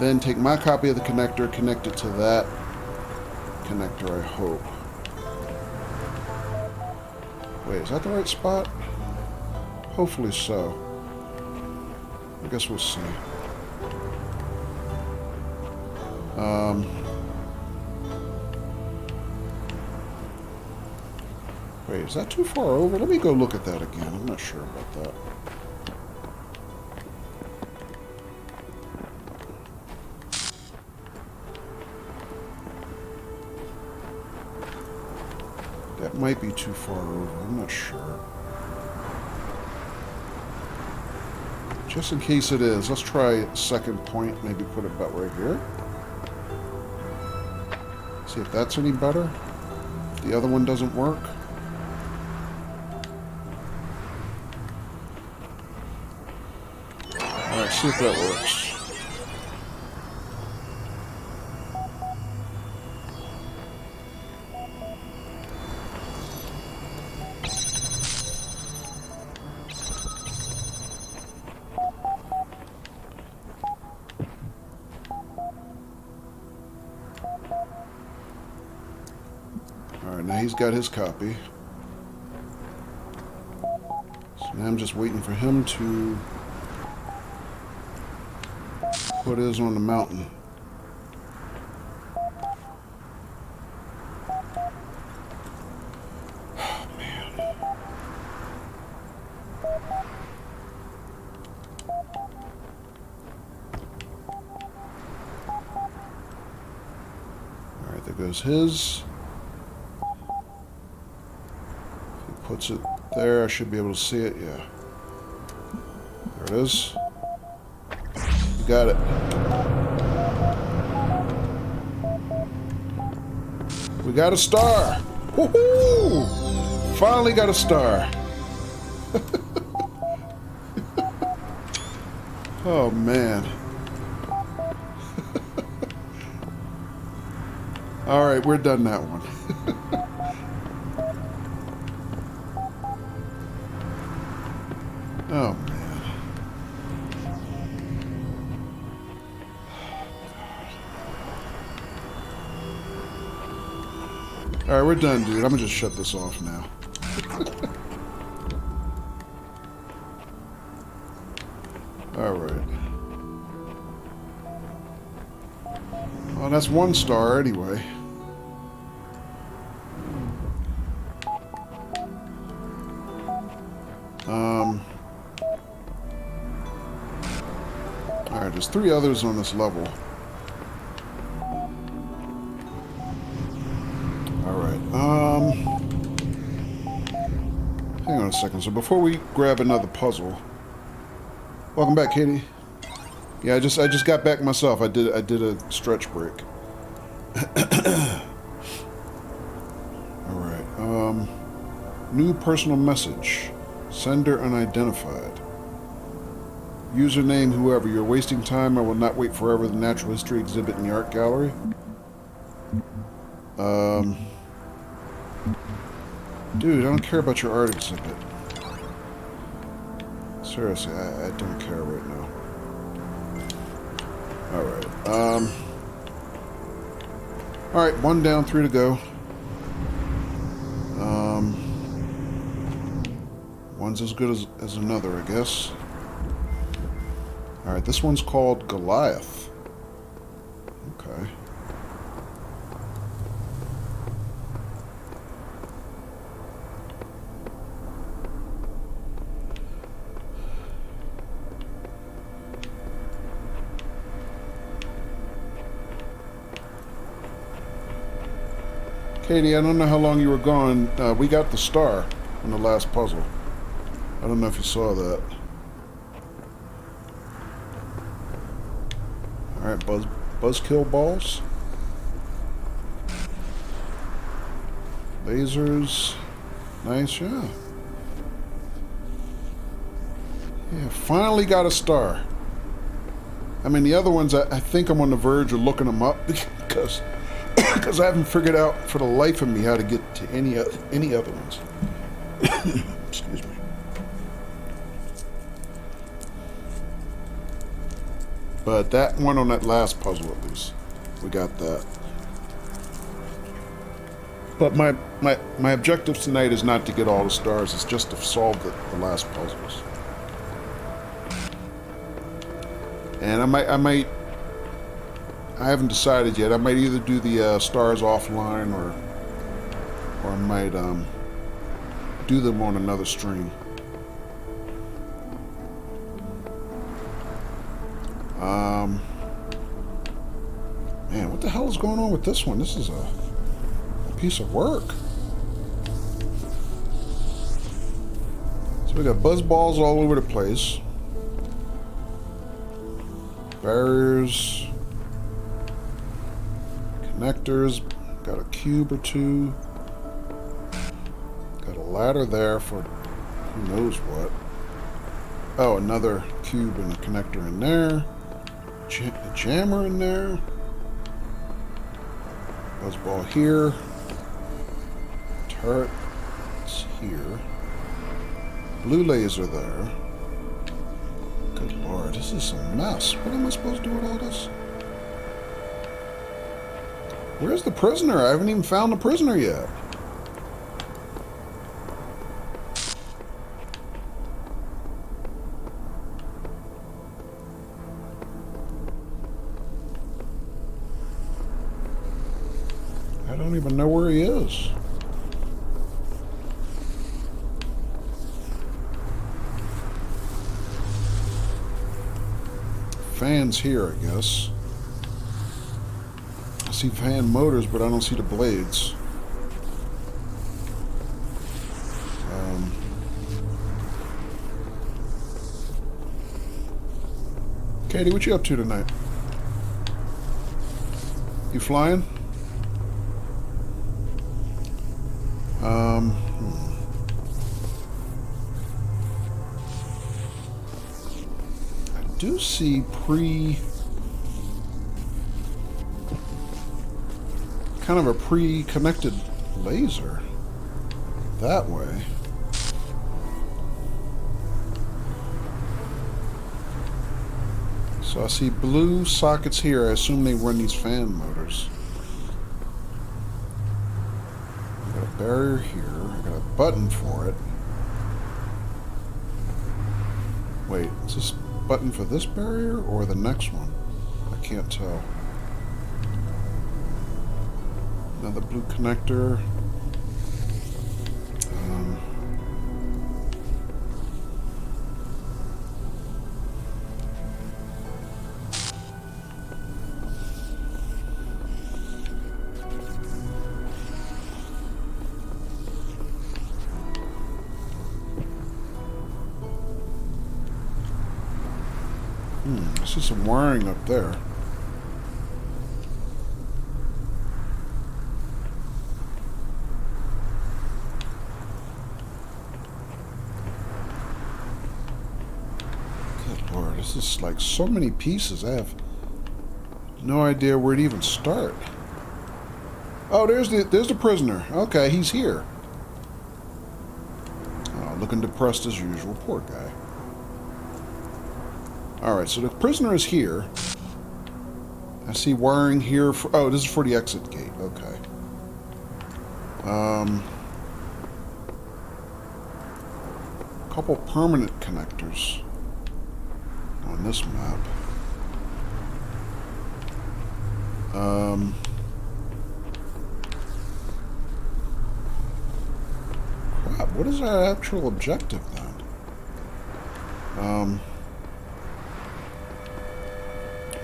then take my copy of the connector, connect it to that connector, I hope. Wait, is that the right spot? Hopefully so. I guess we'll see. Wait, is that too far over? Let me go look at that again. I'm not sure about that. That might be too far over. I'm not sure. Just in case it is, let's try second point. Maybe put it about right here. See if that's any better. If the other one doesn't work. Alright, see if that works. Alright, now he's got his copy. So now I'm just waiting for him to put his on the mountain. Oh, man. Alright, there goes his. Puts it there. I should be able to see it. Yeah. There it is. You got it. We got a star. Woohoo! Finally got a star. Oh, man. All right, we're done that one. Oh, man. All right, we're done, dude. I'm gonna just shut this off now. All right. Well, that's 1 star anyway. All right, there's 3 others on this level. All right. Hang on a second. So before we grab another puzzle, welcome back, Katie. Yeah, I just got back myself. I did a stretch break. All right. New personal message. Sender unidentified. Username whoever. You're wasting time. I will not wait forever. The natural history exhibit in the art gallery. Dude, I don't care about your art exhibit. Seriously, I don't care right now. Alright, alright, 1 down, 3 to go. One's as good as another, I guess. Alright, this one's called Goliath. Okay. Katie, I don't know how long you were gone. We got the star on the last puzzle. I don't know if you saw that. Alright, buzzkill balls. Lasers. Nice, yeah. Yeah, finally got a star. I mean, the other ones, I think I'm on the verge of looking them up because I haven't figured out for the life of me how to get to any other ones. Excuse me. But that one on that last puzzle, at least, we got that. But my objective tonight is not to get all the stars. It's just to solve the last puzzles. And I haven't decided yet. I might either do the stars offline or I might do them on another stream. Man, what the hell is going on with this one? This is a piece of work. So we got buzz balls all over the place. Barriers. Connectors. Got a cube or 2. Got a ladder there for who knows what. Oh, another cube and a connector in there. A jammer in there. Buzzball here. Turret is here. Blue laser there. Good lord, this is a mess. What am I supposed to do with all this? Where's the prisoner? I haven't even found the prisoner yet. I don't even know where he is. Fans here, I guess. I see fan motors, but I don't see the blades. Katie, what you up to tonight? You flying? I do see kind of a pre-connected laser that way. So I see blue sockets here. I assume they run these fan motors. I got a barrier here. I got a button for it. Wait, is this button for this barrier or the next one? I can't tell. Another blue connector. I see some wiring up there. Good Lord, this is like so many pieces. I have no idea where to even start. Oh, there's the prisoner. Okay, he's here. Oh, looking depressed as usual. Poor guy. Alright, so the prisoner is here. I see wiring here for... Oh, this is for the exit gate. Okay. Couple permanent connectors on this map. Crap, what is our actual objective then?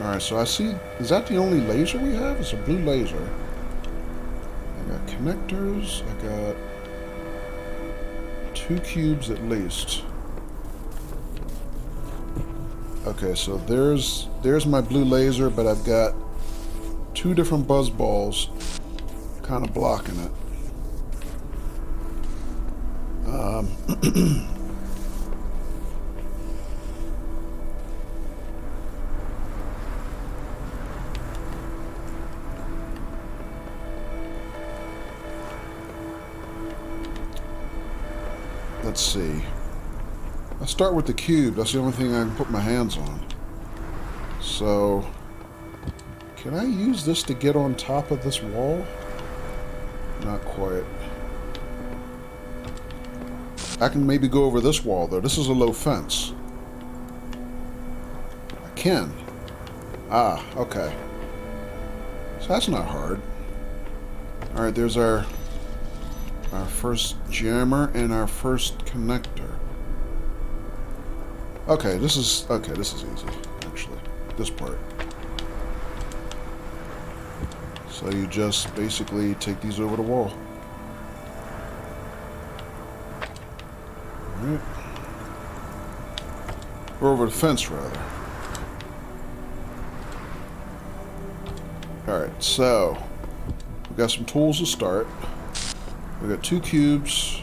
Alright, so I see... Is that the only laser we have? It's a blue laser. I got connectors. I got 2 cubes at least. Okay, so there's my blue laser, but I've got 2 different buzz balls kind of blocking it. Let's see. Let's start with the cube. That's the only thing I can put my hands on. So, can I use this to get on top of this wall? Not quite. I can maybe go over this wall, though. This is a low fence. I can. Ah, okay. So that's not hard. Alright, there's our first jammer and our first connector. Okay, this is easy, actually. This part. So you just basically take these over the wall. Alright. Or over the fence, rather. Alright, so we got some tools to start. We got 2 cubes.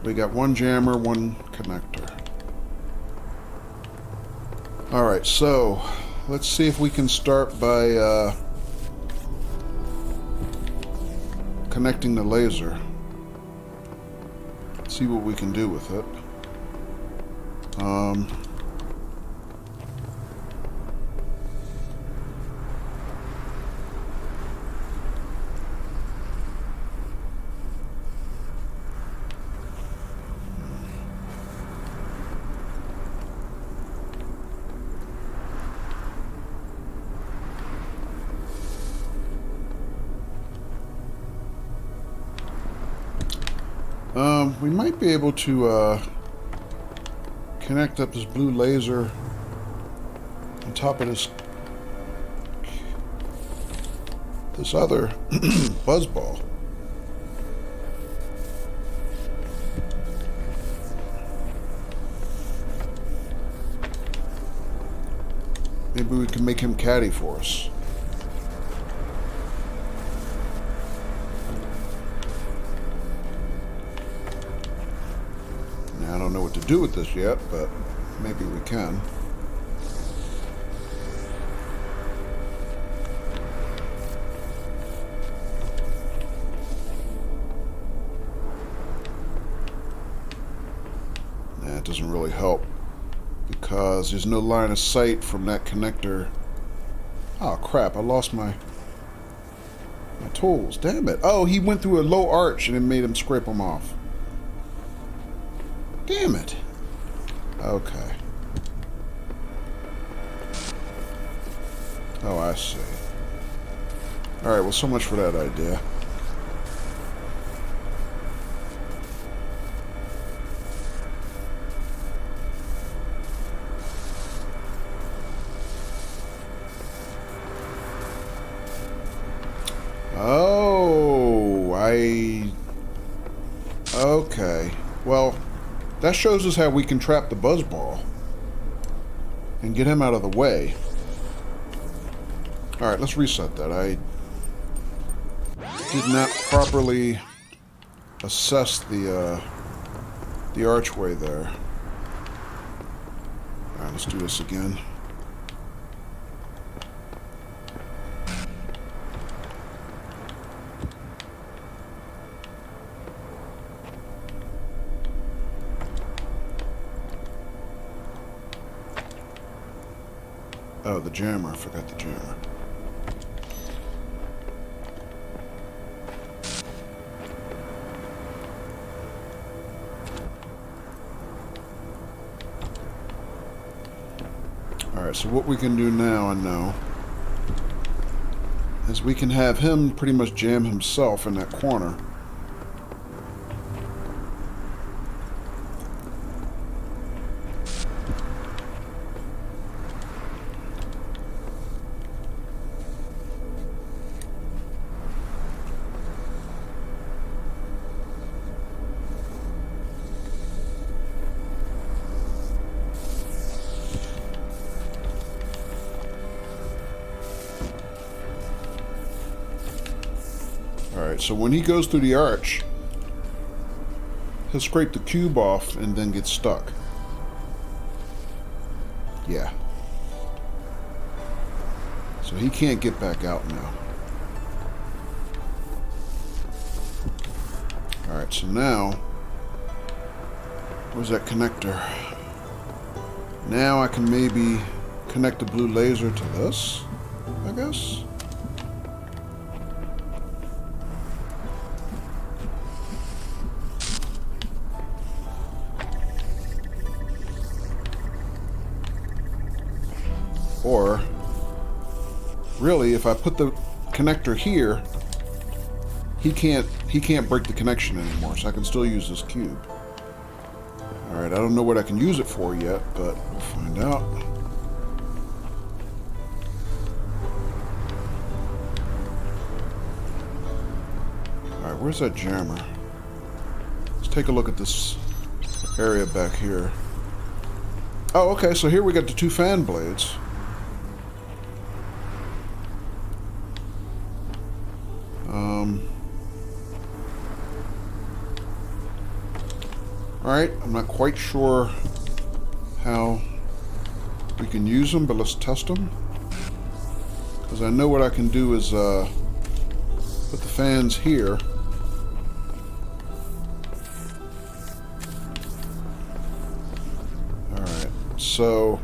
We got 1 jammer, 1 connector. Alright, so let's see if we can start by connecting the laser. See what we can do with it. We might be able to connect up this blue laser on top of this other buzz ball. Maybe we can make him caddy for us. I don't know what to do with this yet, but maybe we can. that doesn't really help because there's no line of sight from that connector. Oh crap, I lost my tools. Damn it. Oh, he went through a low arch and it made him scrape them off. Damn it. Okay. Oh, I see. Alright, well, so much for that idea. Oh, okay. Well, that shows us how we can trap the buzzball and get him out of the way. Alright, let's reset that. I did not properly assess the archway there. Alright, let's do this again. Oh, the jammer. I forgot the jammer. Alright, so what we can do now, I know, is we can have him pretty much jam himself in that corner. Alright, so when he goes through the arch, he'll scrape the cube off and then get stuck. Yeah. So he can't get back out now. Alright, so now, where's that connector? Now I can maybe connect the blue laser to this, I guess? Or, really, if I put the connector here, he can't break the connection anymore, so I can still use this cube. Alright, I don't know what I can use it for yet, but we'll find out. Alright, where's that jammer? Let's take a look at this area back here. Oh, okay, so here we got the two fan blades. Alright, I'm not quite sure how we can use them, but let's test them. Because I know what I can do is put the fans here. Alright, so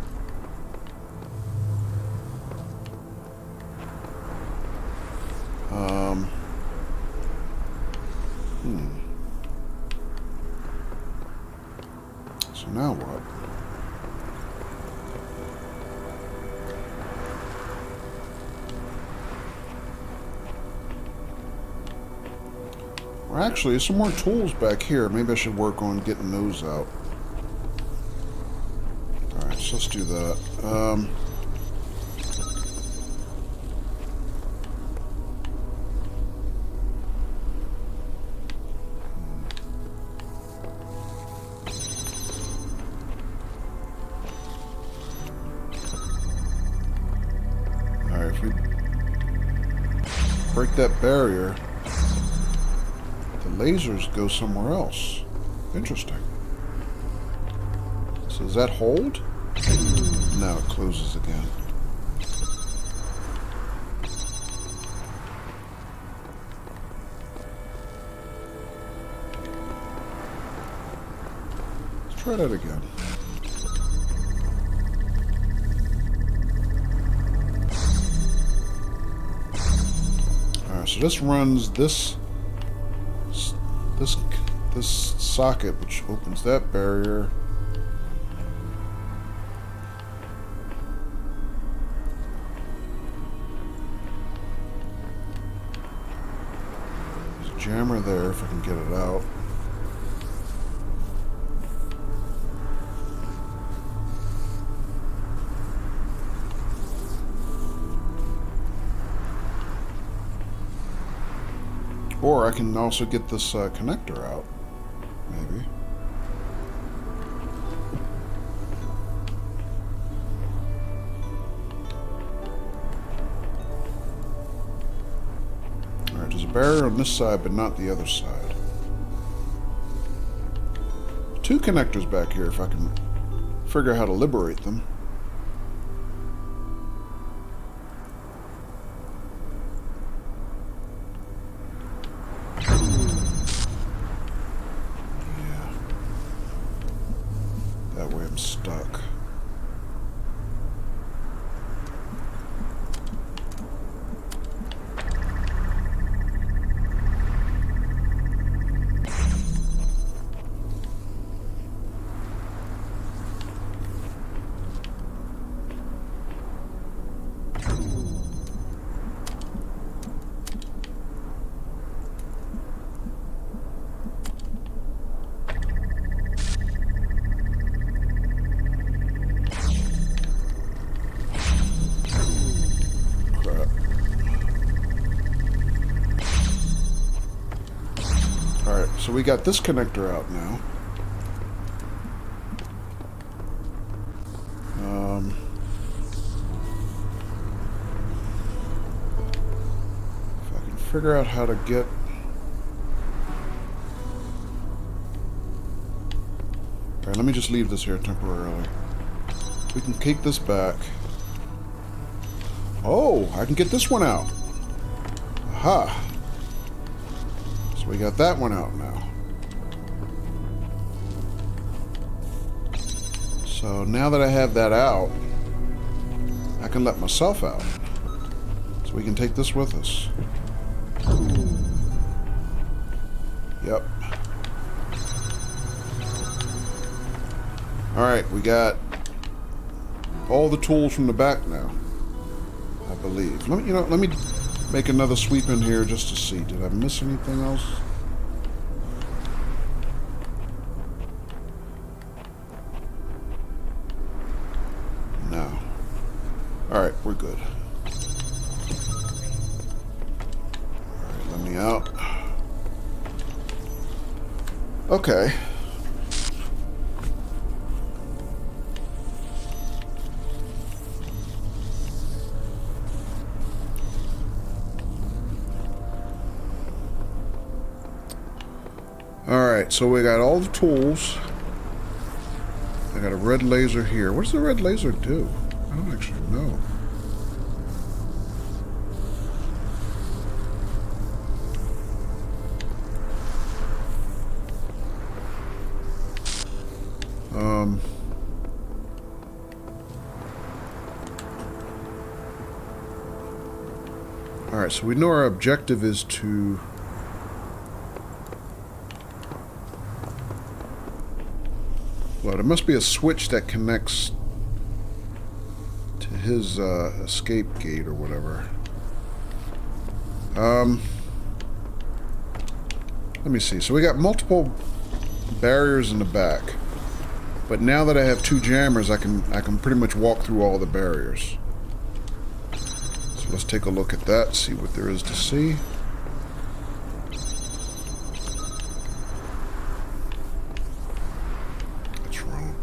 so now what? Well, actually, there's some more tools back here. Maybe I should work on getting those out. Alright, so let's do that. If we break that barrier, the lasers go somewhere else. Interesting. So does that hold? Now it closes again. Let's try that again. Alright, so this runs this socket, which opens that barrier. There's a jammer there if I can get it out. Or I can also get this connector out, maybe. Alright, there's a barrier on this side, but not the other side. Two connectors back here, if I can figure out how to liberate them. Stuck. So we got this connector out now. If I can figure out how to get... Alright, let me just leave this here temporarily. We can kick this back. Oh, I can get this one out. Aha. So we got that one out now. So now that I have that out, I can let myself out. So we can take this with us. Yep. Alright, we got all the tools from the back now, I believe. Let me make another sweep in here just to see. Did I miss anything else? No. Alright, we're good. Alright, let me out. Okay. Alright, so we got all the tools. I got a red laser here. What does the red laser do? I don't actually know. Alright, so we know our objective is to... Well, there must be a switch that connects to his escape gate or whatever. Let me see. So we got multiple barriers in the back. But now that I have two jammers, I can pretty much walk through all the barriers. So let's take a look at that, see what there is to see. That's wrong.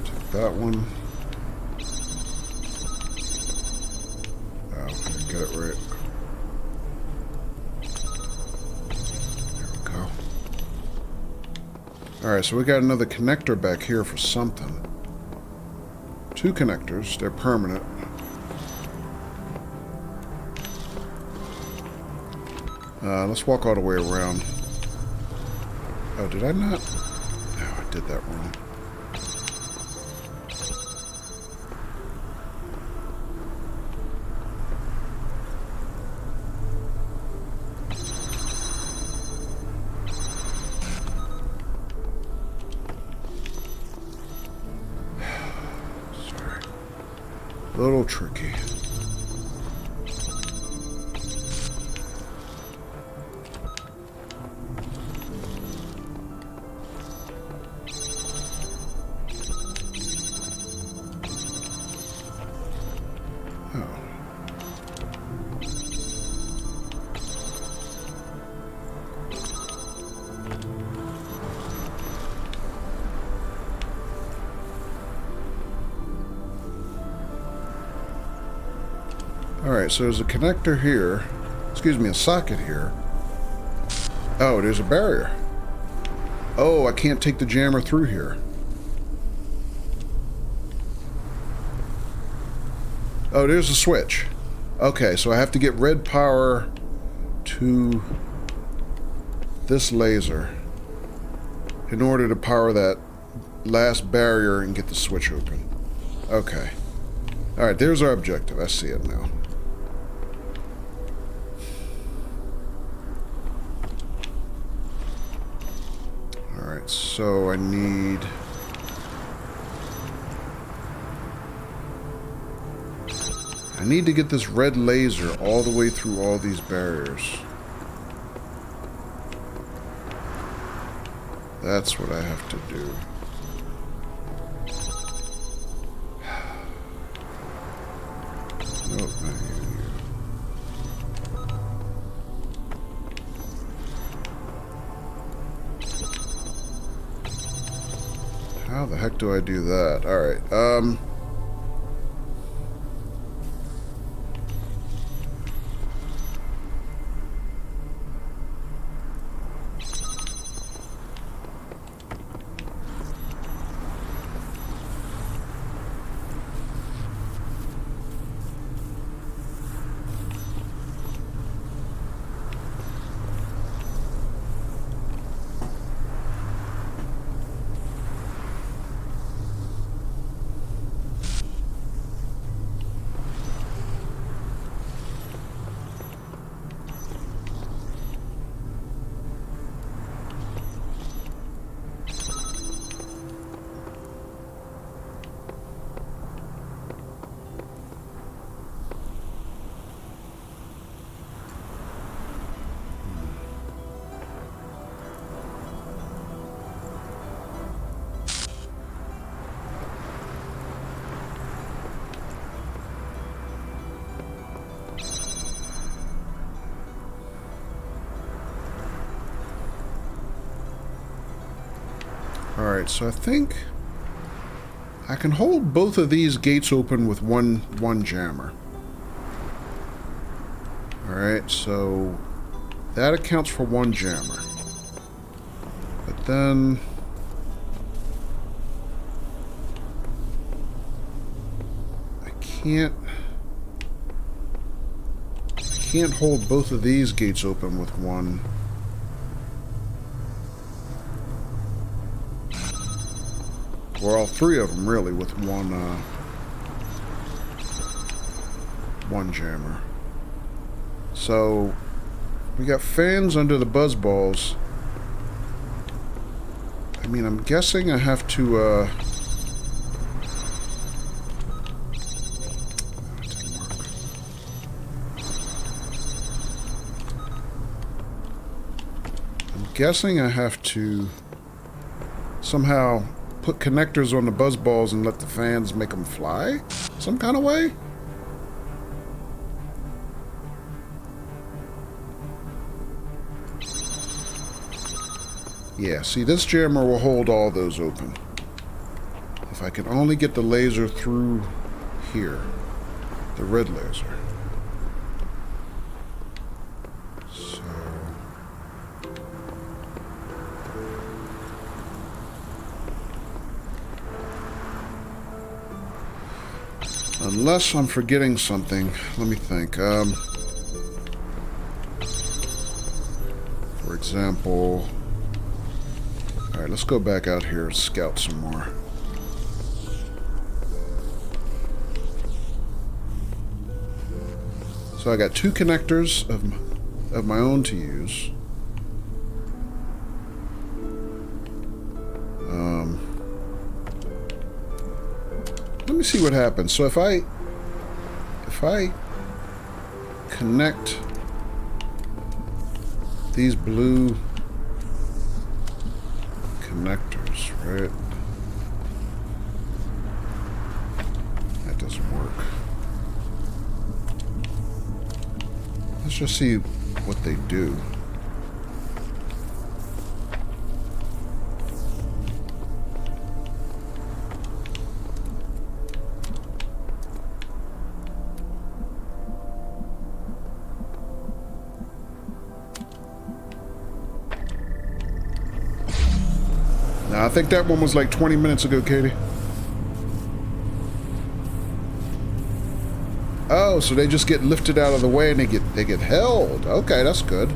Take that one. Oh, I didn't get it right. Alright, so we got another connector back here for something. Two connectors, they're permanent. Let's walk all the way around. Oh, did I not? No, I did that wrong. Sorry. A little tricky. Alright, so there's a connector here. Excuse me, a socket here. Oh, there's a barrier. Oh, I can't take the jammer through here. Oh, there's a switch. Okay, so I have to get red power to this laser in order to power that last barrier and get the switch open. Okay. Alright, there's our objective. I see it now. Alright, so I need... I need to get this red laser all the way through all these barriers. That's what I have to do. Nope, not you. How the heck do I do that? Alright, alright, so I think I can hold both of these gates open with one jammer. Alright, so that accounts for one jammer. But then I can't hold both of these gates open with one. Or all three of them, really, with one jammer. So, we got fans under the buzz balls. I mean, I'm guessing I have to, it didn't work. I'm guessing I have to somehow put connectors on the buzz balls and let the fans make them fly? Some kind of way? Yeah, see, this jammer will hold all those open. If I can only get the laser through here. The red laser. So... unless I'm forgetting something. Let me think. For example... Alright, let's go back out here and scout some more. So I got 2 connectors of my own to use. Let me see what happens. So if I connect these blue connectors, right? That doesn't work. Let's just see what they do. Now, I think that one was like 20 minutes ago, Katie. Oh, so they just get lifted out of the way and they get held. Okay, that's good.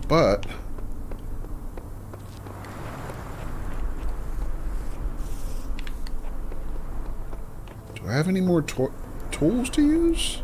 But do I have any more tools to use?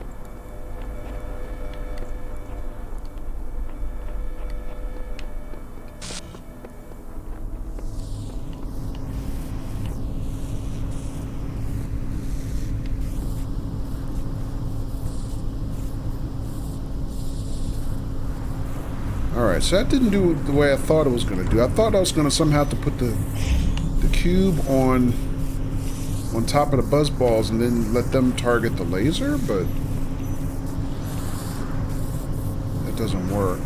Alright, so that didn't do it the way I thought it was going to do. I thought I was going to somehow have to put the cube on top of the buzz balls and then let them target the laser, but that doesn't work.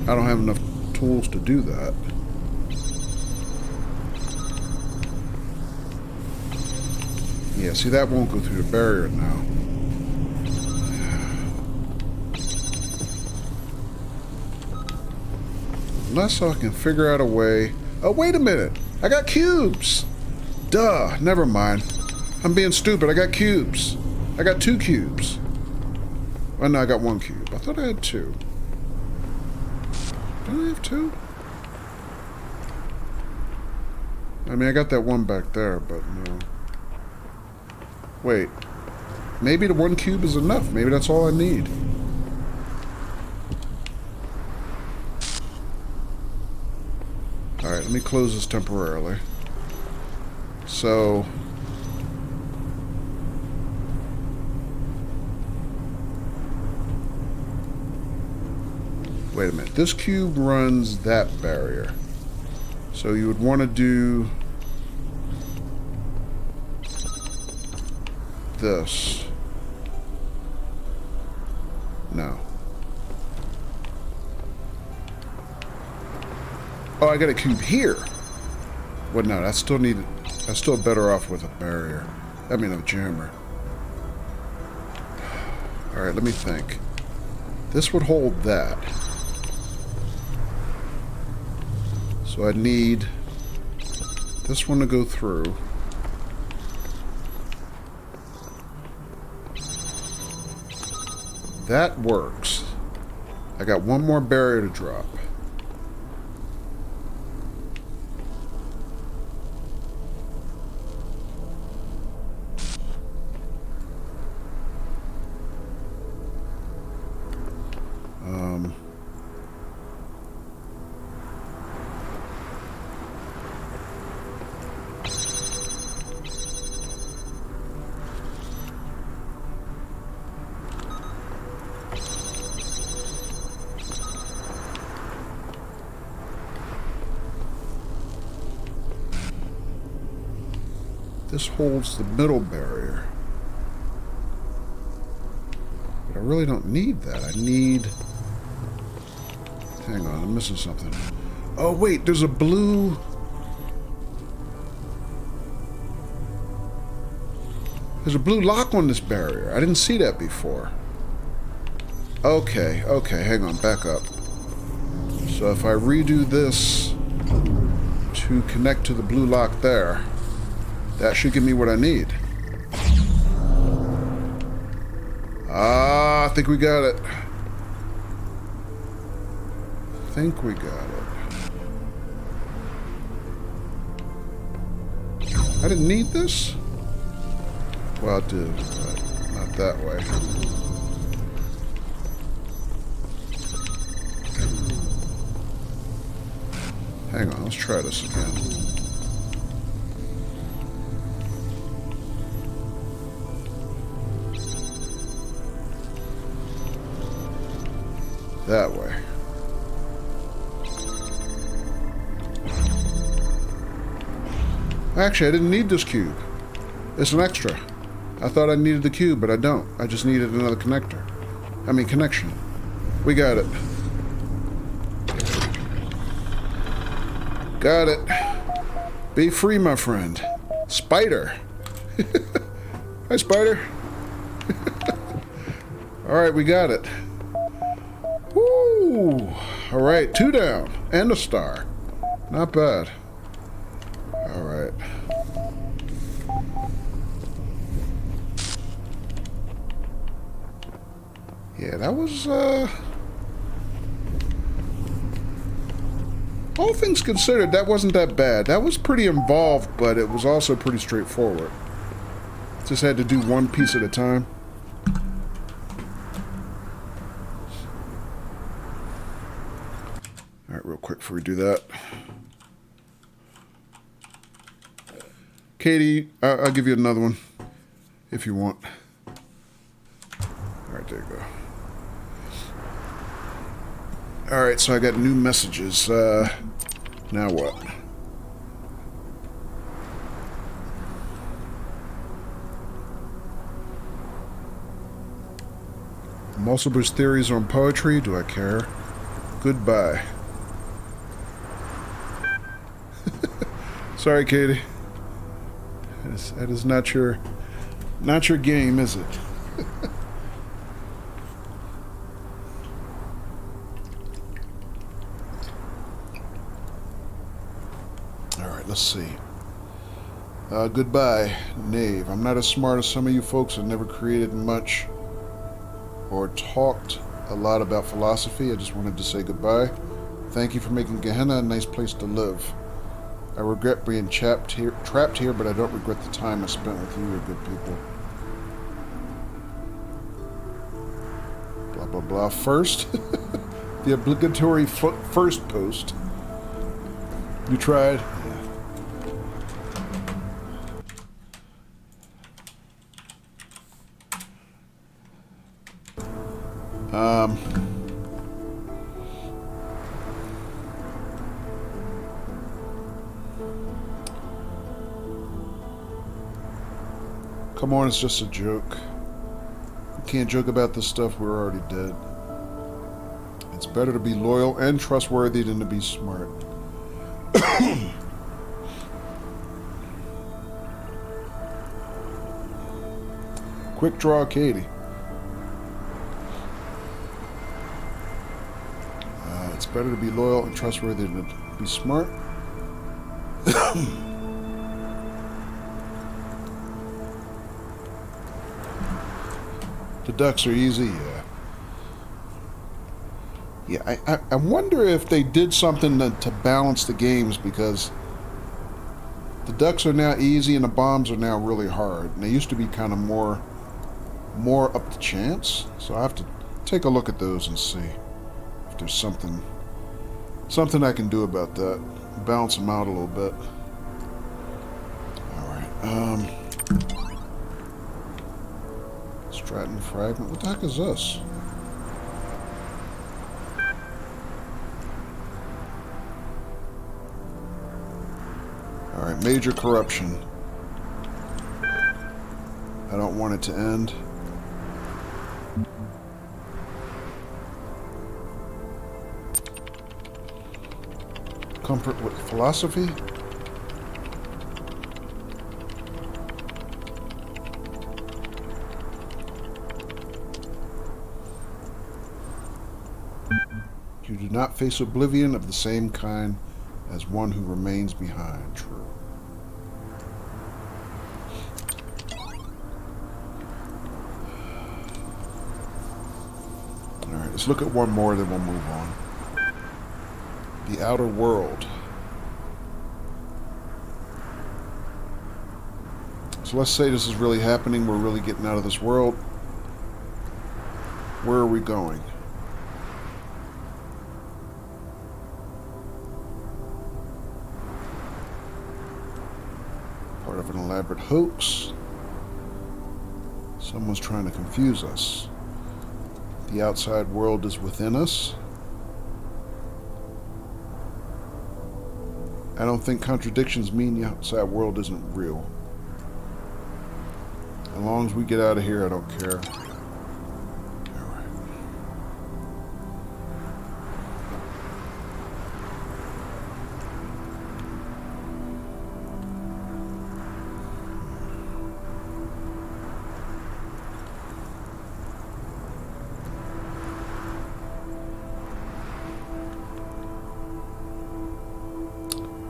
I don't have enough tools to do that. Yeah, see, that won't go through the barrier now. Unless I can figure out a way... Oh, wait a minute! I got cubes! Duh, never mind. I'm being stupid. I got cubes. I got 2 cubes. Oh, no, I got 1 cube. I thought I had 2. Do I have 2? I mean, I got that 1 back there, but no. Wait. Maybe the 1 cube is enough. Maybe that's all I need. Alright, let me close this temporarily. So... wait a minute. This cube runs that barrier. So you would want to do... this. No. Oh, I got a cube here. Well, no, that's still needed. I'm still better off with a barrier. I mean, a jammer. All right, let me think. This would hold that. So I need this one to go through. That works. I got 1 more barrier to drop. This holds the middle barrier. But I really don't need that. I need... hang on, I'm missing something. Oh, wait, there's a blue... there's a blue lock on this barrier. I didn't see that before. Okay, okay, hang on, back up. So if I redo this to connect to the blue lock there, That should give me what I need. Ah, I think we got it. I think we got it. I didn't need this? Well, I did, but not that way. Hang on, let's try this again. That way. Actually, I didn't need this cube. It's an extra. I thought I needed the cube, but I don't. I just needed another connector. I mean, connection. We got it. Got it. Be free, my friend. Spider. Hi, Spider. Alright, we got it. Woo! Alright, 2 down. And a star. Not bad. Alright. Yeah, that was, all things considered, that wasn't that bad. That was pretty involved, but it was also pretty straightforward. Just had to do one piece at a time. Alright, real quick before we do that. Katie, I'll give you another one, if you want. Alright, there you go. Alright, so I got new messages. Now what? Multiple's theories on poetry? Do I care? Goodbye. Sorry, Katie. That is not your game, is it? Alright, let's see. Goodbye, Knave. I'm not as smart as some of you folks. I've never created much or talked a lot about philosophy. I just wanted to say goodbye. Thank you for making Gehenna a nice place to live. I regret being trapped here, but I don't regret the time I spent with you, good people. Blah, blah, blah. First, the obligatory first post. You tried? Yeah. Come on, it's just a joke. We can't joke about this stuff, we're already dead. It's better to be loyal and trustworthy than to be smart. Quick draw, Katie. It's better to be loyal and trustworthy than to be smart. The ducks are easy, yeah. Yeah, I wonder if they did something to balance the games, because the ducks are now easy and the bombs are now really hard. And they used to be kind of more up to chance. So I have to take a look at those and see if there's something I can do about that. Balance them out a little bit. Alright, Stratton fragment. What the heck is this? Alright, major corruption. I don't want it to end. Comfort with philosophy? You do not face oblivion of the same kind as one who remains behind. True. Let's look at one more, then we'll move on. The outer world. So let's say this is really happening. We're really getting out of this world. Where are we going? Part of an elaborate hoax. Someone's trying to confuse us. The outside world is within us. I don't think contradictions mean the outside world isn't real. As long as we get out of here, I don't care.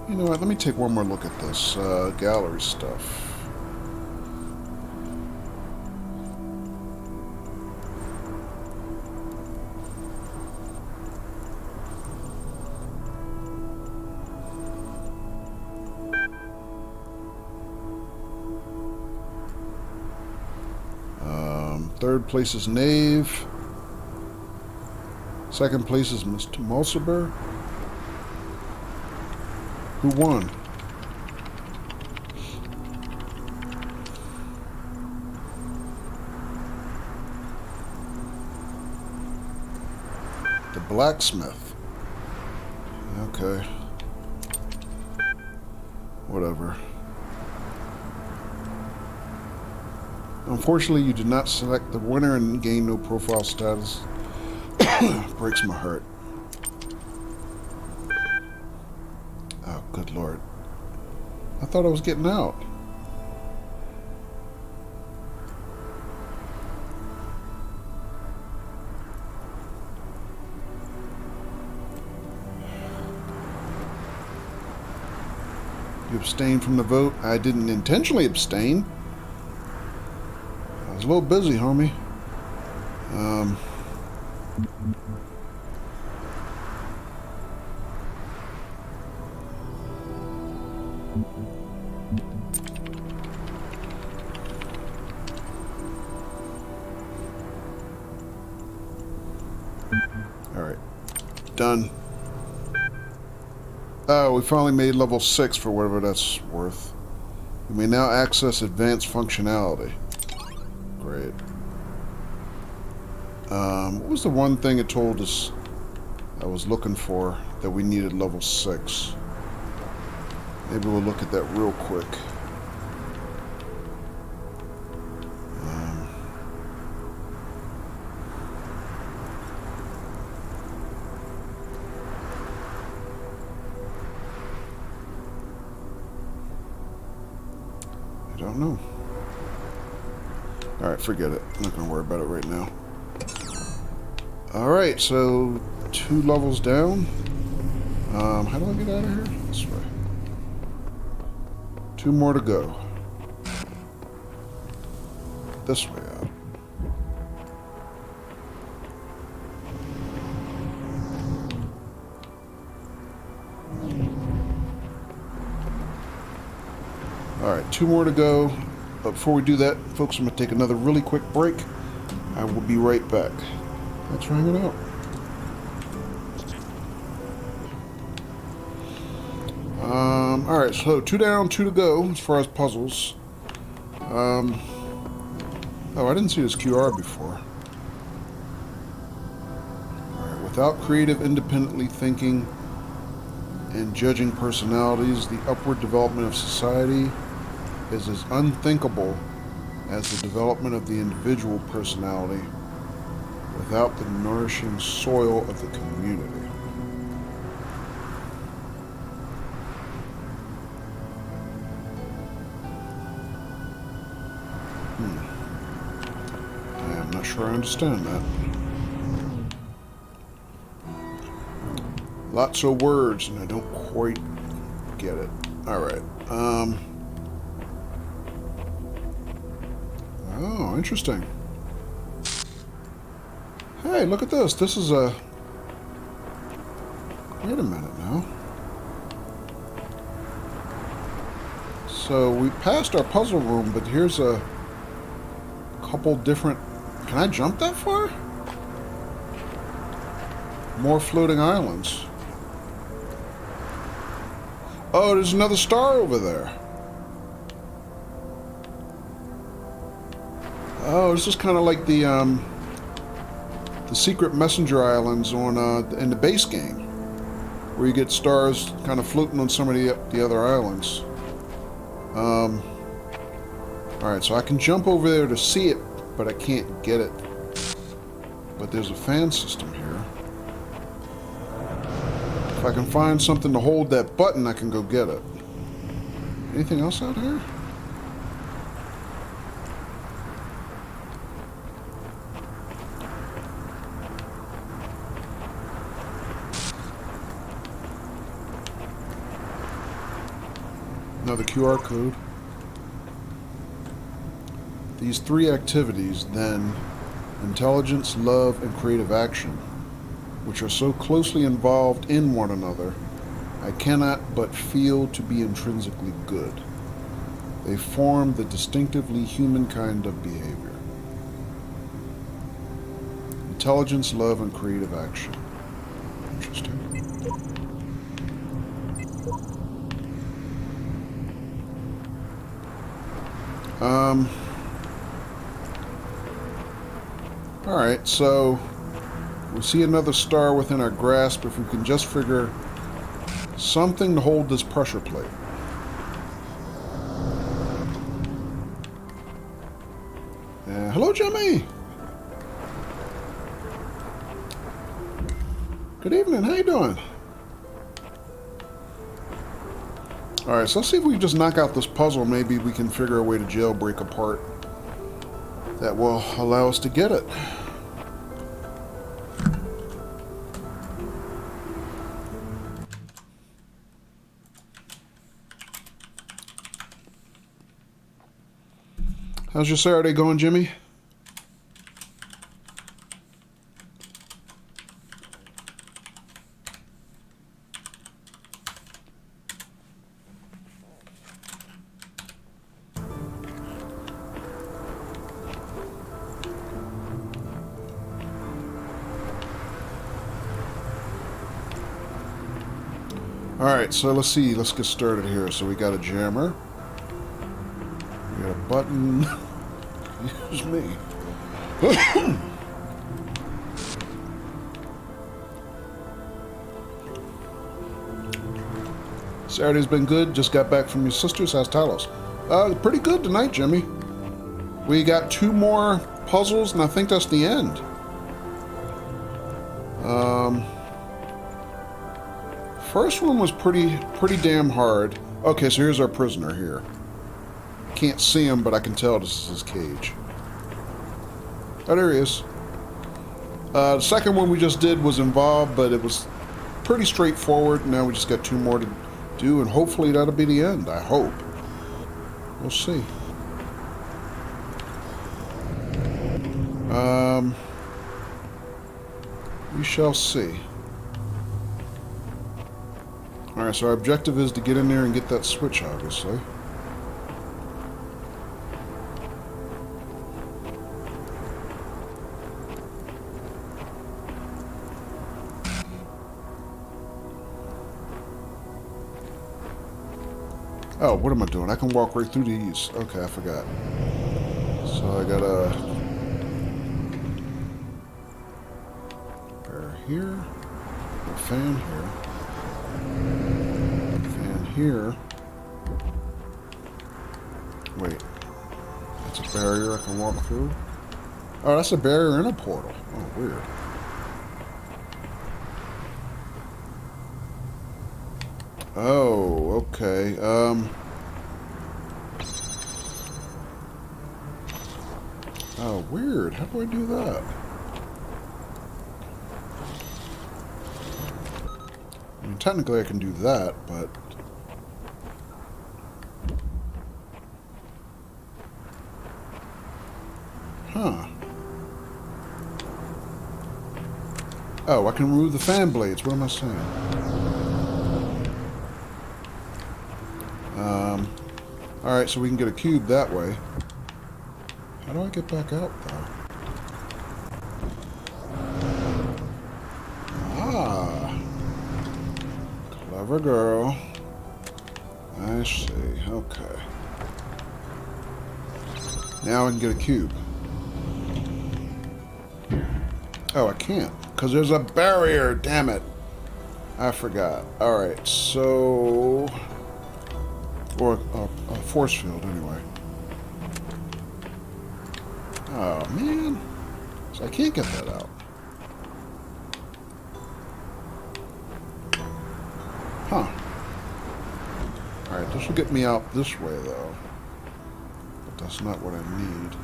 You know what, let me take one more look at this gallery stuff. Third place is Knave. Second place is Mr. Mulciber. Who won? The blacksmith. Okay. Whatever. Unfortunately, you did not select the winner and gain no profile status. Breaks my heart. Oh, good lord. I thought I was getting out. You abstained from the vote? I didn't intentionally abstain. I was a little busy, homie. Alright. Done. Oh, we finally made level 6 for whatever that's worth. We may now access advanced functionality. Great. What was the one thing it told us I was looking for that we needed level 6? Maybe we'll look at that real quick. I don't know. Alright, forget it. I'm not going to worry about it right now. Alright, so 2 levels down. How do I get out of here? This way. 2 more to go. This way out. Alright, 2 more to go. But before we do that, folks, I'm going to take another really quick break. I will be right back. Let's hang it out. Alright, so 2 down, 2 to go as far as puzzles. Oh, I didn't see this QR before. Alright, without creative, independently thinking and judging personalities, the upward development of society is as unthinkable as the development of the individual personality without the nourishing soil of the community. I'm not sure I understand that. Lots of words, and I don't quite get it. Alright. Oh, interesting. Huh. Hey, look at this. This is a... Wait a minute now. So we passed our puzzle room, but here's a couple different... Can I jump that far? More floating islands. Oh, there's another star over there. Oh, this is kind of like the secret messenger islands on in the base game, where you get stars kind of floating on some of the other islands. All right, so I can jump over there to see it, but I can't get it. But there's a fan system here. If I can find something to hold that button, I can go get it. Anything else out here? Another QR code. These 3 activities, then, intelligence, love, and creative action, which are so closely involved in one another, I cannot but feel to be intrinsically good. They form the distinctively human kind of behavior. Intelligence, love, and creative action. Interesting. Alright, so we see another star within our grasp if we can just figure something to hold this pressure plate. Hello, Jimmy! Good evening, how you doing? Alright, so let's see if we can just knock out this puzzle. Maybe we can figure a way to jailbreak a part that will allow us to get it. How's your Saturday going, Jimmy? Alright, so let's see. Let's get started here. So we got a jammer. We got a button. Excuse me. Saturday's been good. Just got back from your sister's. How's Talos? Pretty good tonight, Jimmy. We got 2 more puzzles, and I think that's the end. First one was pretty damn hard. Okay, so here's our prisoner here. Can't see him, but I can tell this is his cage. Oh, there he is. The second one we just did was involved, but it was pretty straightforward. Now we just got 2 more to do, and hopefully that'll be the end. I hope. We'll see. We shall see. Alright, so our objective is to get in there and get that switch, obviously. Oh, what am I doing? I can walk right through these. Okay, I forgot. So I got a... Bear here. A fan here. Fan here. Wait. That's a barrier I can walk through? Oh, that's a barrier and a portal. Oh, weird. Oh, okay. Oh, weird. How do I do that? I mean, technically I can do that, but... Huh. Oh, I can remove the fan blades. What am I saying? Alright, so we can get a cube that way. How do I get back out, though? Ah. Clever girl. I see. Okay. Now I can get a cube. Oh, I can't. Because there's a barrier. Damn it. I forgot. Alright, so... Or a force field, anyway. Oh, man. So I can't get that out. Huh. Alright, this will get me out this way, though. But that's not what I need.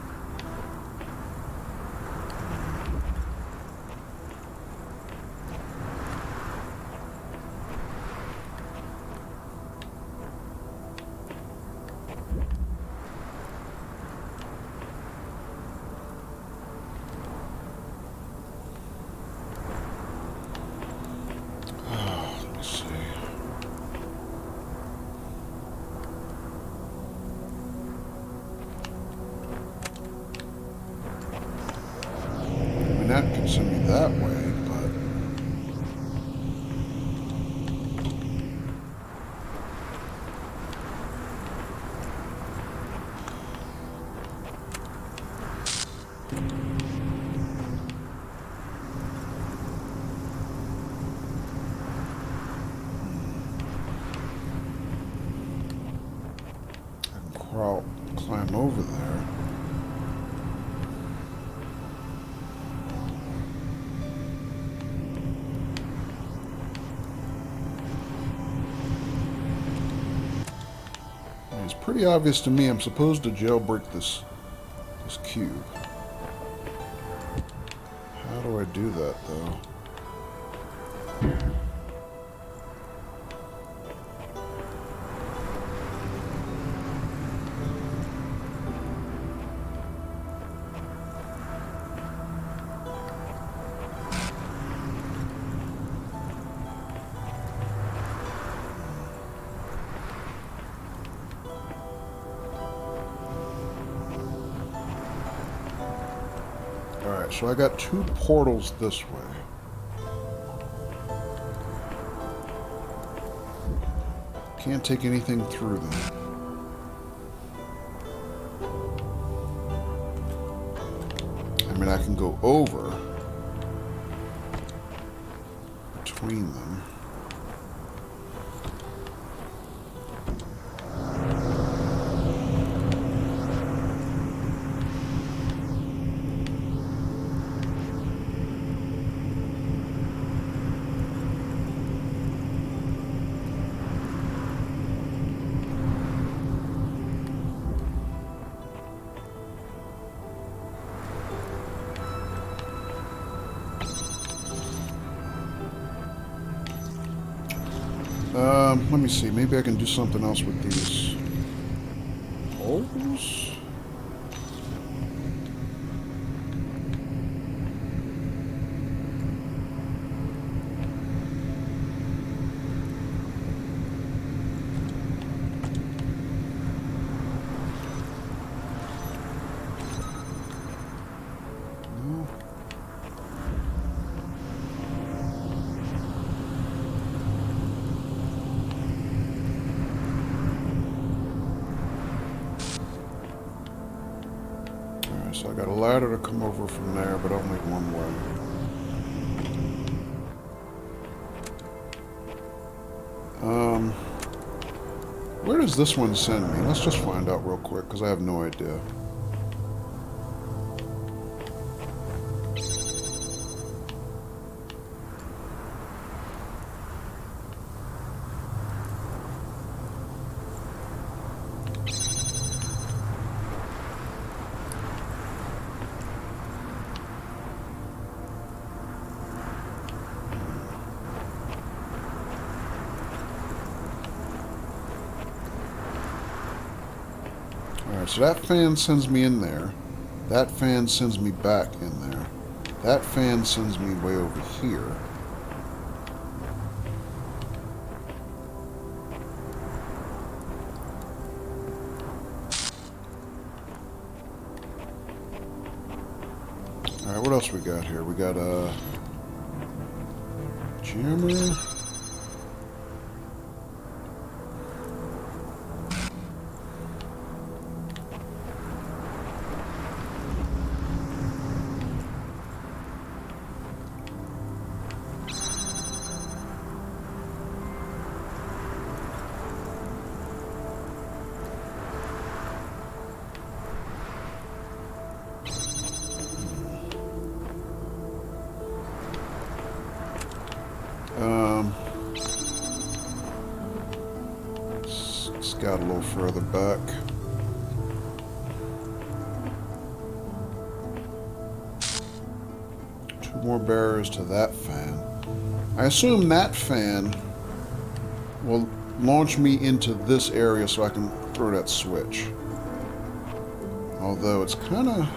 That could send me that way, but... I can climb over there. It's pretty obvious to me I'm supposed to jailbreak this cube. How do I do that, though? Alright, so I got 2 portals this way. Can't take anything through them. I mean, I can go over between them. Let me see. Maybe I can do something else with these holes. No. So I got a ladder to come over from there, but only one way. Where does this one send me? Let's just find out real quick, because I have no idea. Alright, so that fan sends me in there. That fan sends me back in there. That fan sends me way over here. Alright, what else we got here? We got a jammer. Scout a little further back. Two more barriers to that fan. I assume that fan will launch me into this area so I can throw that switch. Although it's kind of...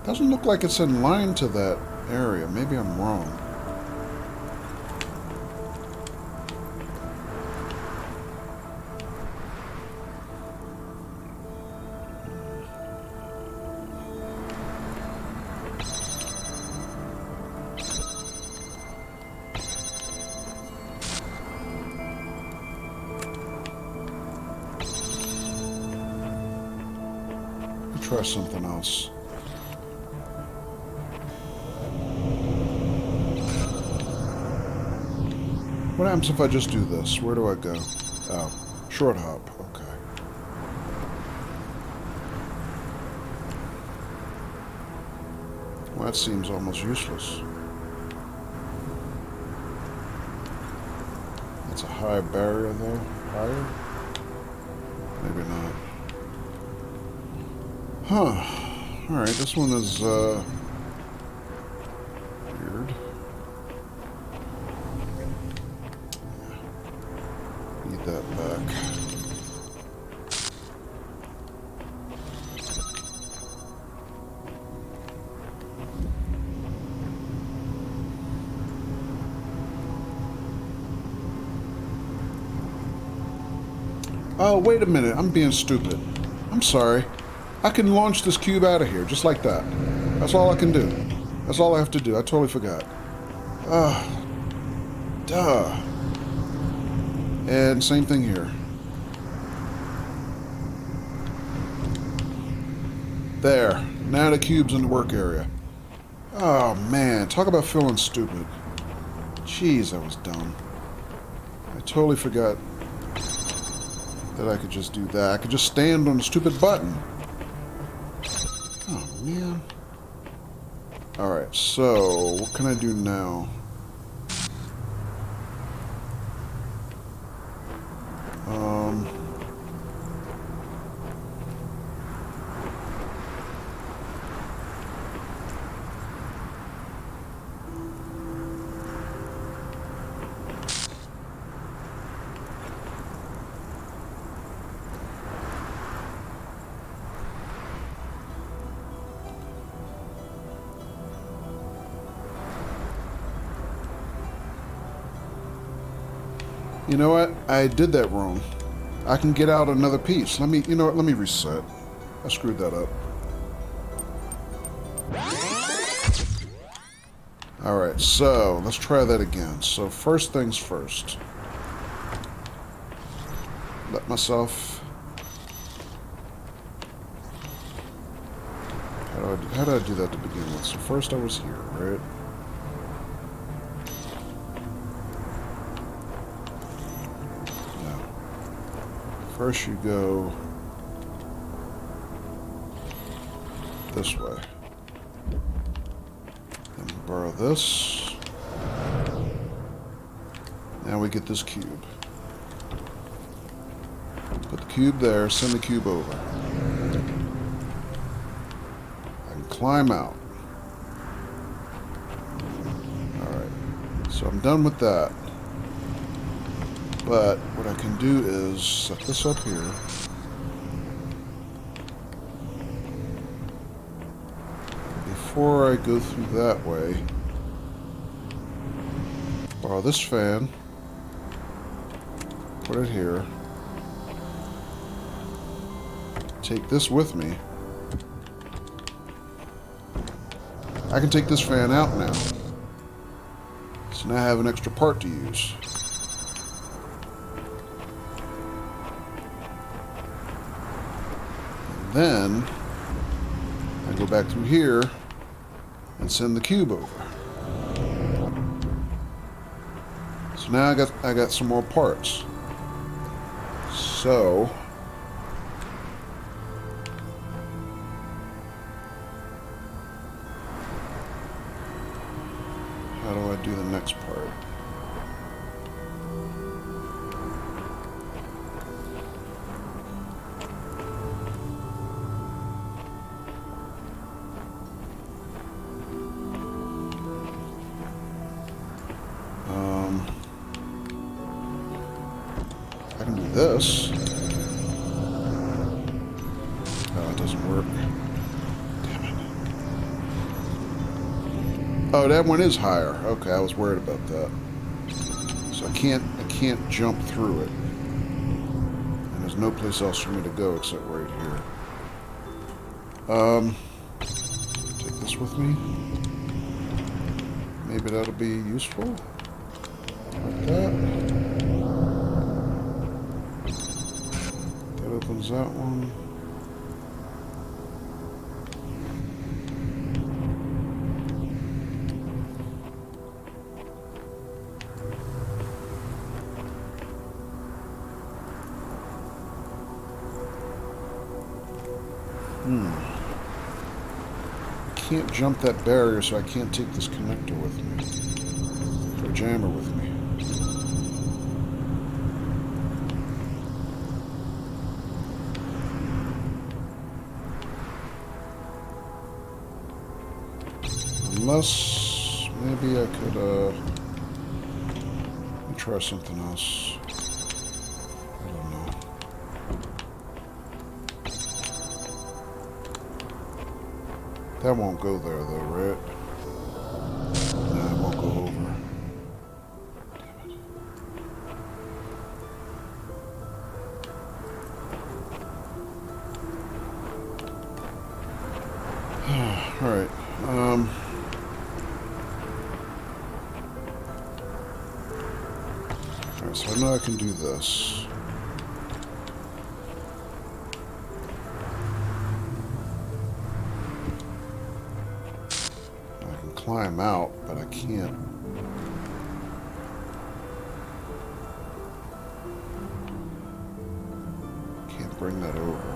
doesn't look like it's in line to that area. Maybe I'm wrong. Try something else. What happens if I just do this? Where do I go? Oh, short hop. Okay. Well, that seems almost useless. That's a high barrier, though. Higher? Maybe not. Huh. Alright, this one is, weird. Need that back. Oh, wait a minute. I'm being stupid. I'm sorry. I can launch this cube out of here, just like that. That's all I can do. That's all I have to do. I totally forgot. Duh. And same thing here. There. Now the cube's in the work area. Oh, man. Talk about feeling stupid. Jeez, that was dumb. I totally forgot that I could just do that. I could just stand on the stupid button. Oh, man. Alright, so what can I do now? You know what? I did that wrong. I can get out another piece. Let me, you know what? Let me reset. I screwed that up. Alright, so let's try that again. So first things first. Let myself... How did I do that to begin with? So first I was here, right? First you go this way. Then borrow this. Now we get this cube. Put the cube there, send the cube over. I can climb out. Alright, so I'm done with that. But what I can do is set this up here. before I go through that way, borrow this fan, put it here, take this with me. I can take this fan out now. So now I have an extra part to use. And then I go back through here and send the cube over. So now I got some more parts. So how do I do the next part? I can do this. Oh, it doesn't work. Damn it. Oh, that one is higher. Okay, I was worried about that. So I can't jump through it. And there's no place else for me to go except right here. Take this with me. Maybe that'll be useful. Like that. That opens that one. Can't jump that barrier, so I can't take this connector with me. Or jammer with me. Unless maybe I could let me try something else. I don't know. That won't go there, though, right? No, it won't go over. Damn it. Alright. Alright, so I know I can do this. Climb out, but I can't. Can't bring that over.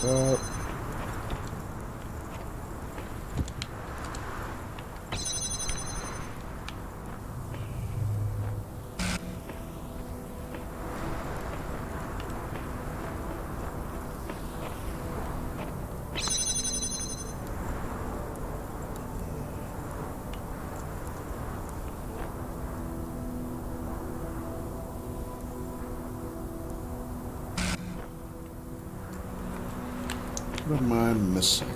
That. What am I missing?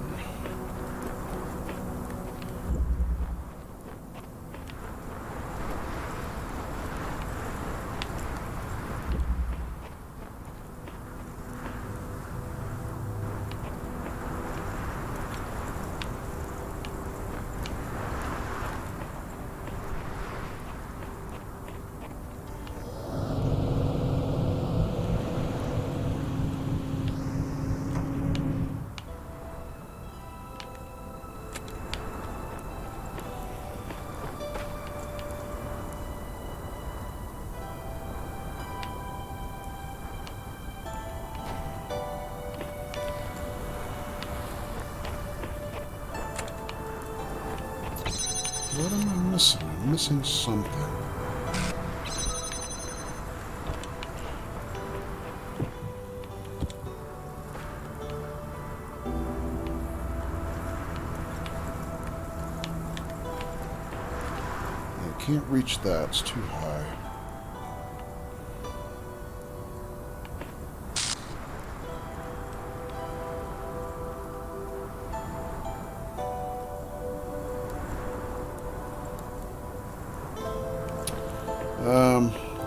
What am I missing? I'm missing something. I can't reach that. It's too high.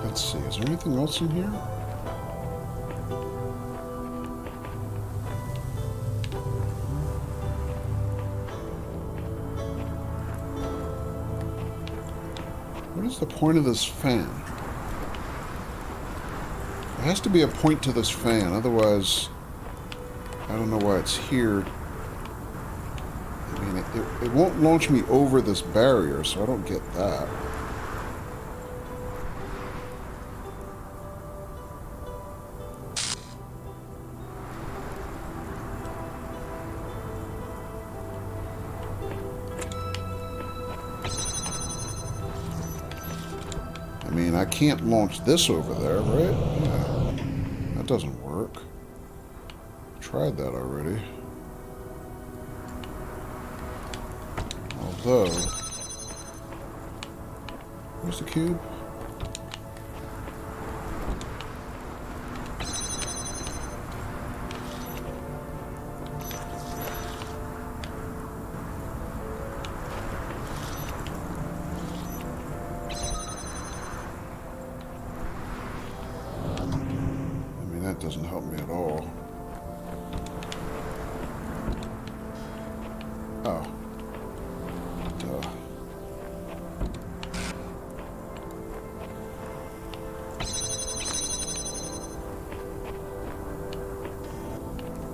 Let's see. Is there anything else in here? What is the point of this fan? There has to be a point to this fan, otherwise I don't know why it's here. I mean, it won't launch me over this barrier, so I don't get that. I mean, I can't launch this over there, right? Yeah. That doesn't work. Tried that already. Although... Where's the cube? Doesn't help me at all. Oh. Duh.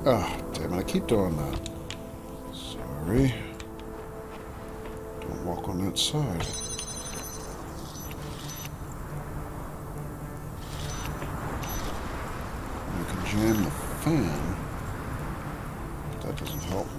Oh, damn it, I keep doing that. Sorry. Don't walk on that side. Jam the fan, but that doesn't help me.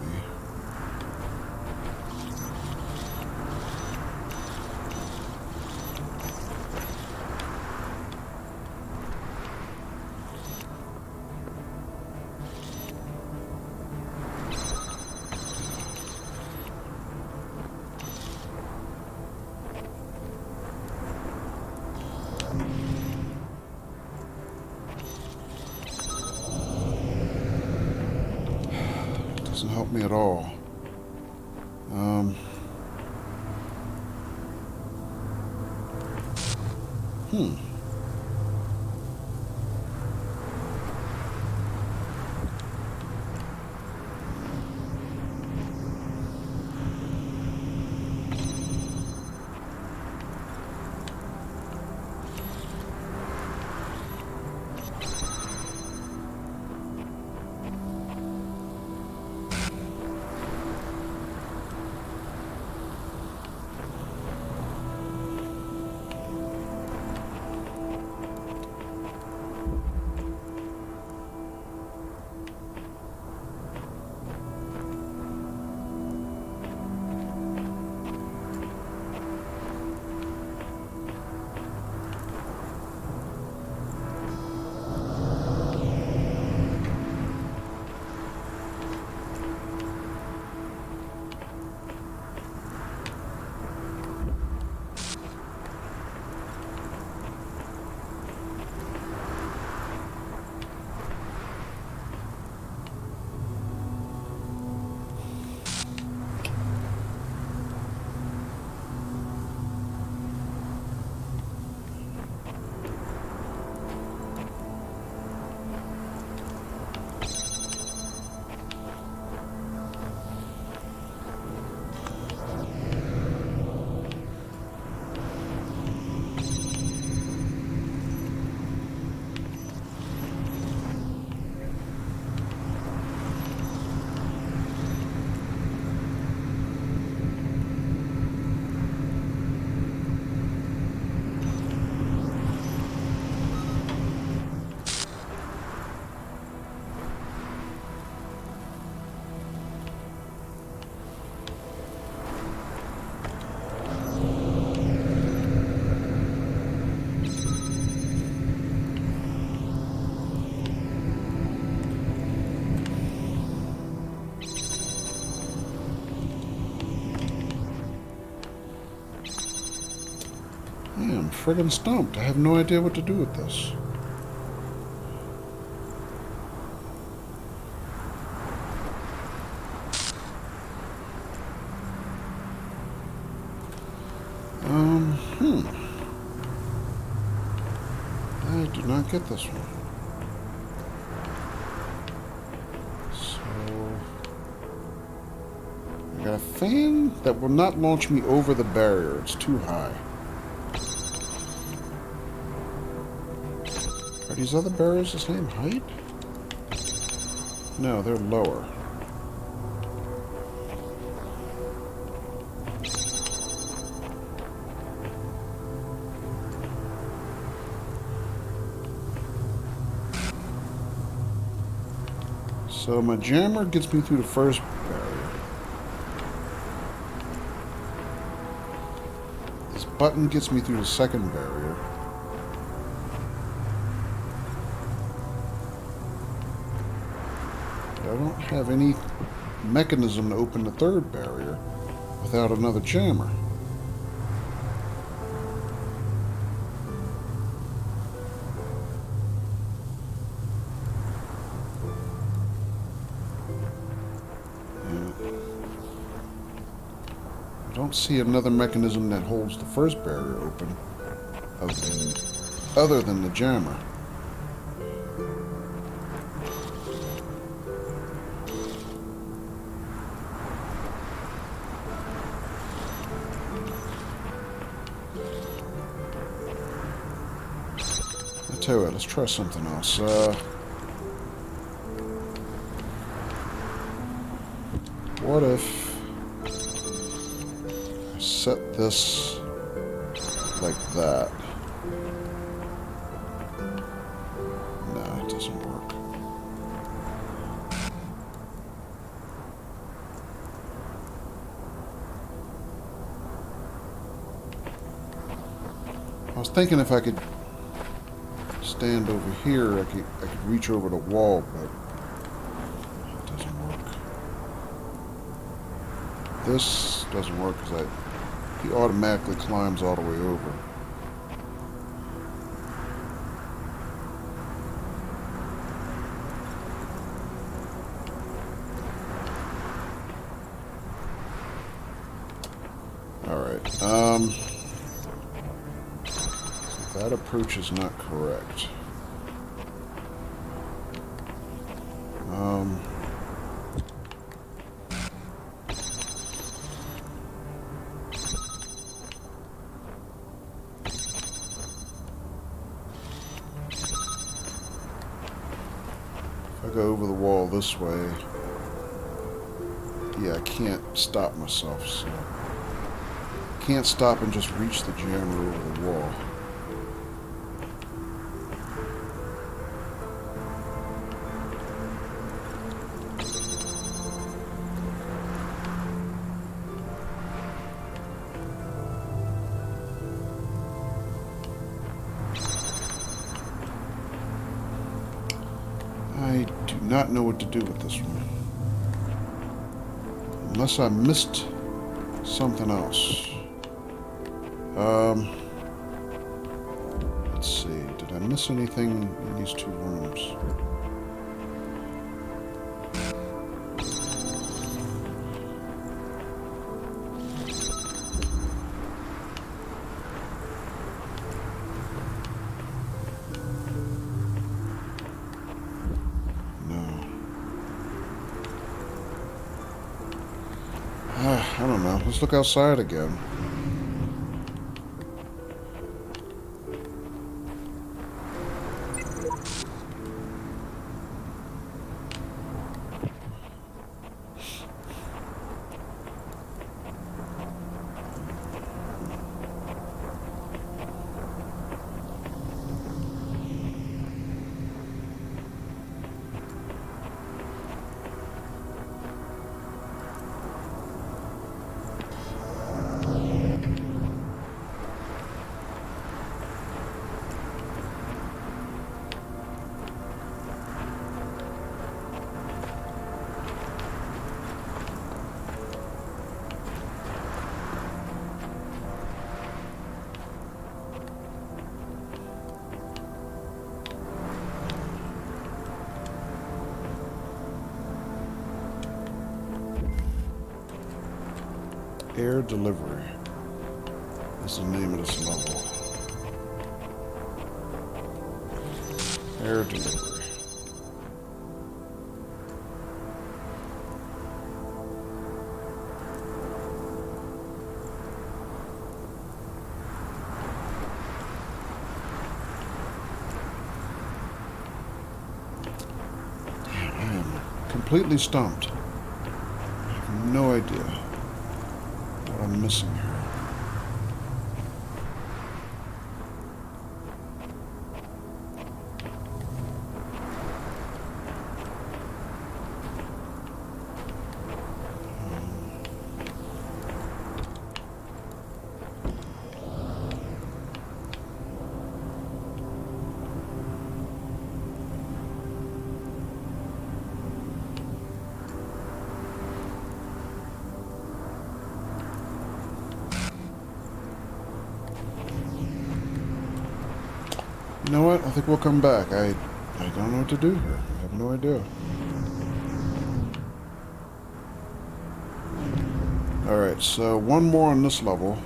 Doesn't help me at all. friggin' stumped. I have no idea what to do with this. I do not get this one. So, I got a fan that will not launch me over the barrier. It's too high. Are these other barriers the same height? No, they're lower. So my jammer gets me through the first barrier. This button gets me through the second barrier. But I don't have any mechanism to open the third barrier without another jammer. I don't see another mechanism that holds the first barrier open other than the jammer. I tell you what, let's try something else. What if I set this like that? No, it doesn't work. I was thinking if I could stand over here, I could reach over the wall, but it doesn't work. This doesn't work because he automatically climbs all the way over. Alright, so that approach is not correct. If I go over the wall this way, yeah, I can't stop myself, so I can't stop and just reach the jammer over the wall. I do not know what to do with this one. Unless I missed something else. Let's see. Did I miss anything in these two rooms? I don't know. Let's look outside again. Air delivery. That's the name of this level. Air delivery. Damn, I am completely stumped. I have no idea what I'm missing here. You know what? I think we'll come back. I don't know what to do here. I have no idea. Alright, so one more on this level.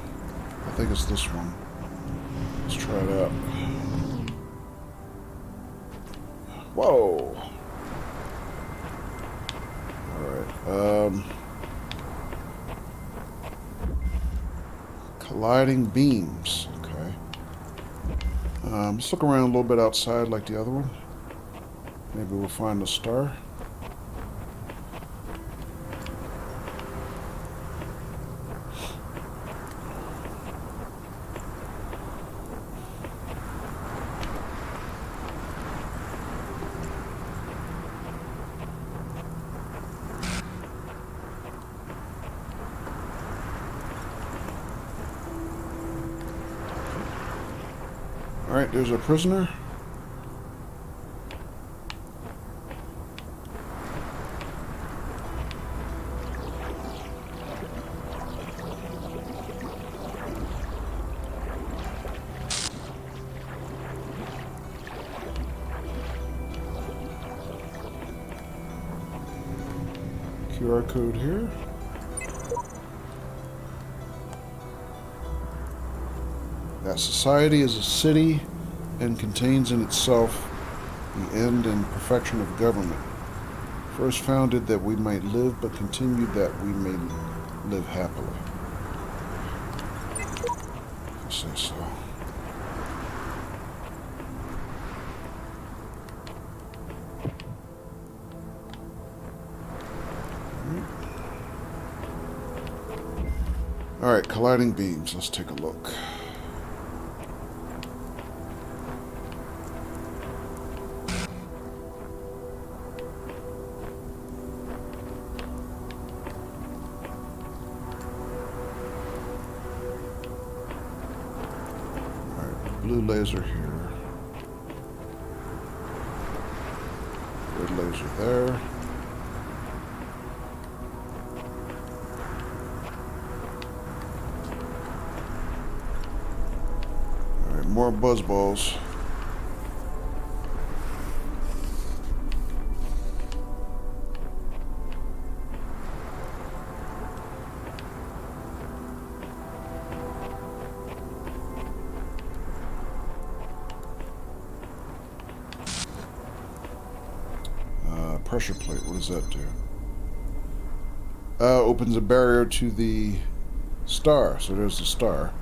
I think it's this one. Let's try it out. Whoa! Alright, colliding beams. Okay. Let's look around a little bit outside like the other one. Maybe we'll find a star. Alright, there's a prisoner. QR code here. That society is a city and contains in itself the end and perfection of government. First founded that we might live, but continued that we may live happily. I say so. Alright, colliding beams. Let's take a look. Blue laser here. Red laser there. Alright, more buzz balls. Pressure plate, what does that do? Opens a barrier to the star. So there's the star.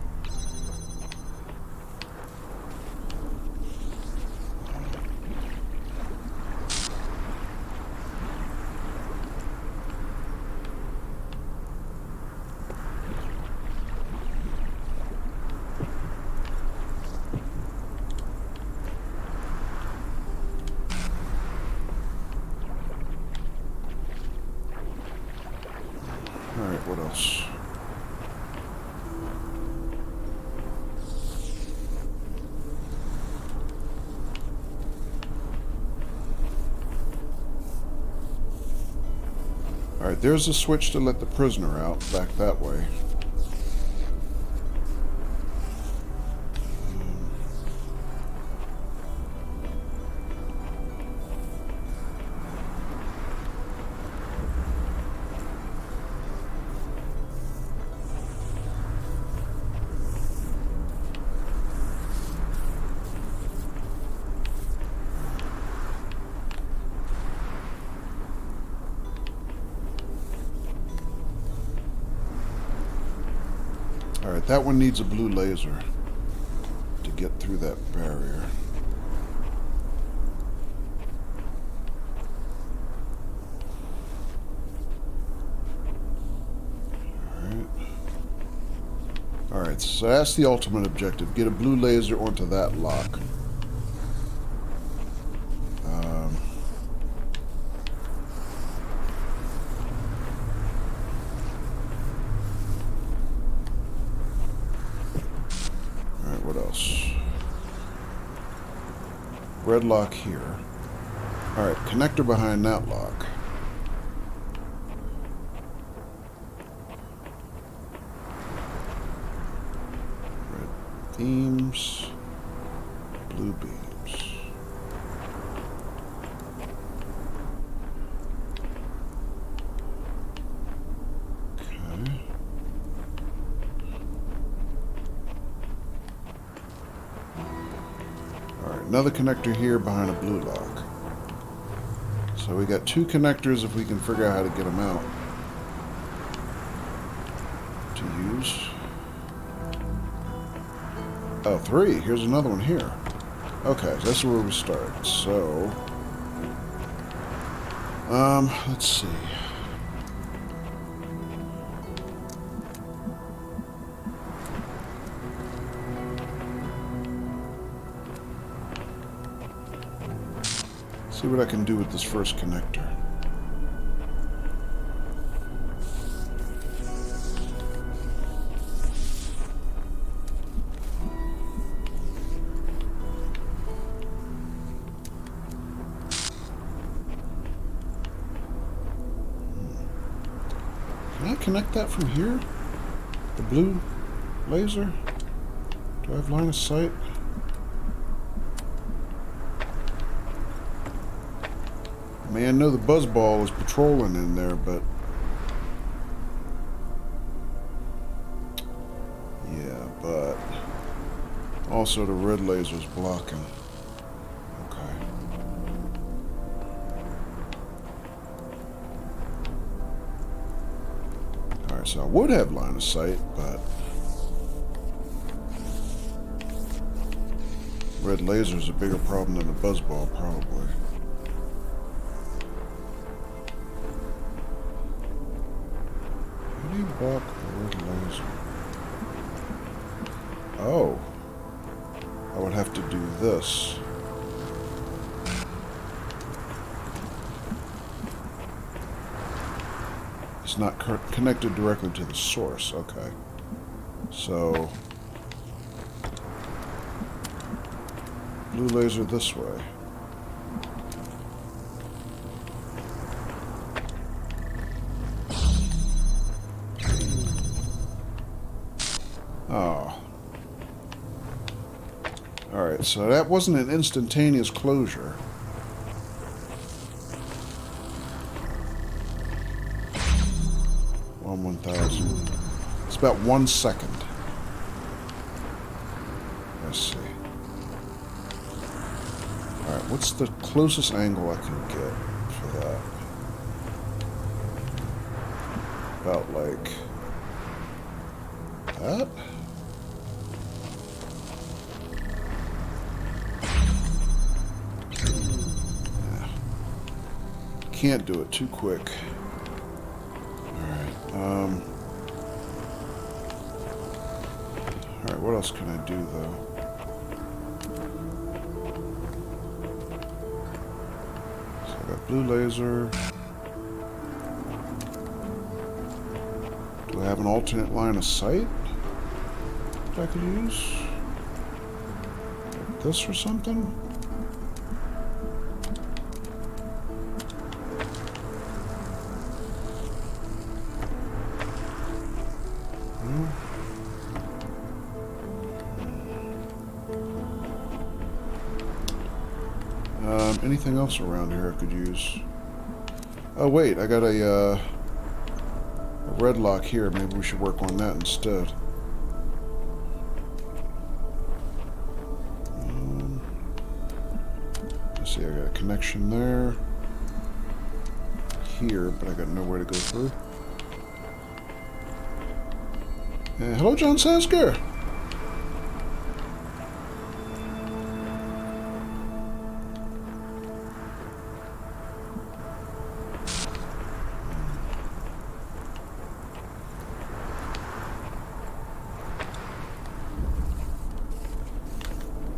Alright, what else? Alright, there's a switch to let the prisoner out, back that way. Alright, that one needs a blue laser to get through that barrier. Alright, so that's the ultimate objective. Get a blue laser onto that lock. Alright, what else? Red lock here. Alright, connector behind that lock. Beams, blue beams. Okay. Alright, another connector here behind a blue lock. So we got 2 connectors if we can figure out how to get them out to use. Oh, 3. Here's another one here. Okay, so that's where we start. So, let's see. See what I can do with this first connector. Can I connect that from here? The blue laser? Do I have line of sight? I mean, I know the buzzball is patrolling in there, but... yeah, but... also the red laser's blocking. Okay. Alright, so I would have line of sight, but... red laser's a bigger problem than the buzzball, probably. How do you block a red laser? Oh. I would have to do this. It's not connected directly to the source. Okay. So... blue laser this way. Oh. Alright, so that wasn't an instantaneous closure. On 1,000. It's about 1 second. Let's see. Alright, what's the closest angle I can get for that? About like that? Yeah. Can't do it too quick. Alright, alright, what else can I do though? Blue laser. Do I have an alternate line of sight that I could use? Like this or something? No? Anything else around here I could use? Oh wait, I got a red lock here. Maybe we should work on that instead. Let's see, I got a connection there. Here, but I got nowhere to go through. Hello, John Sasker.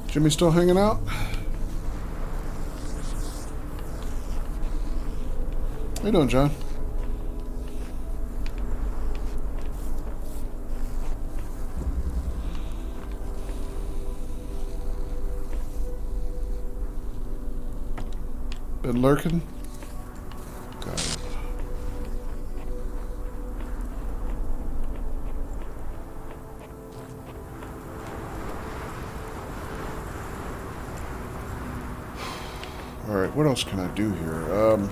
Jimmy still hanging out? How you doing, John? Been lurking? Got it. Alright, what else can I do here?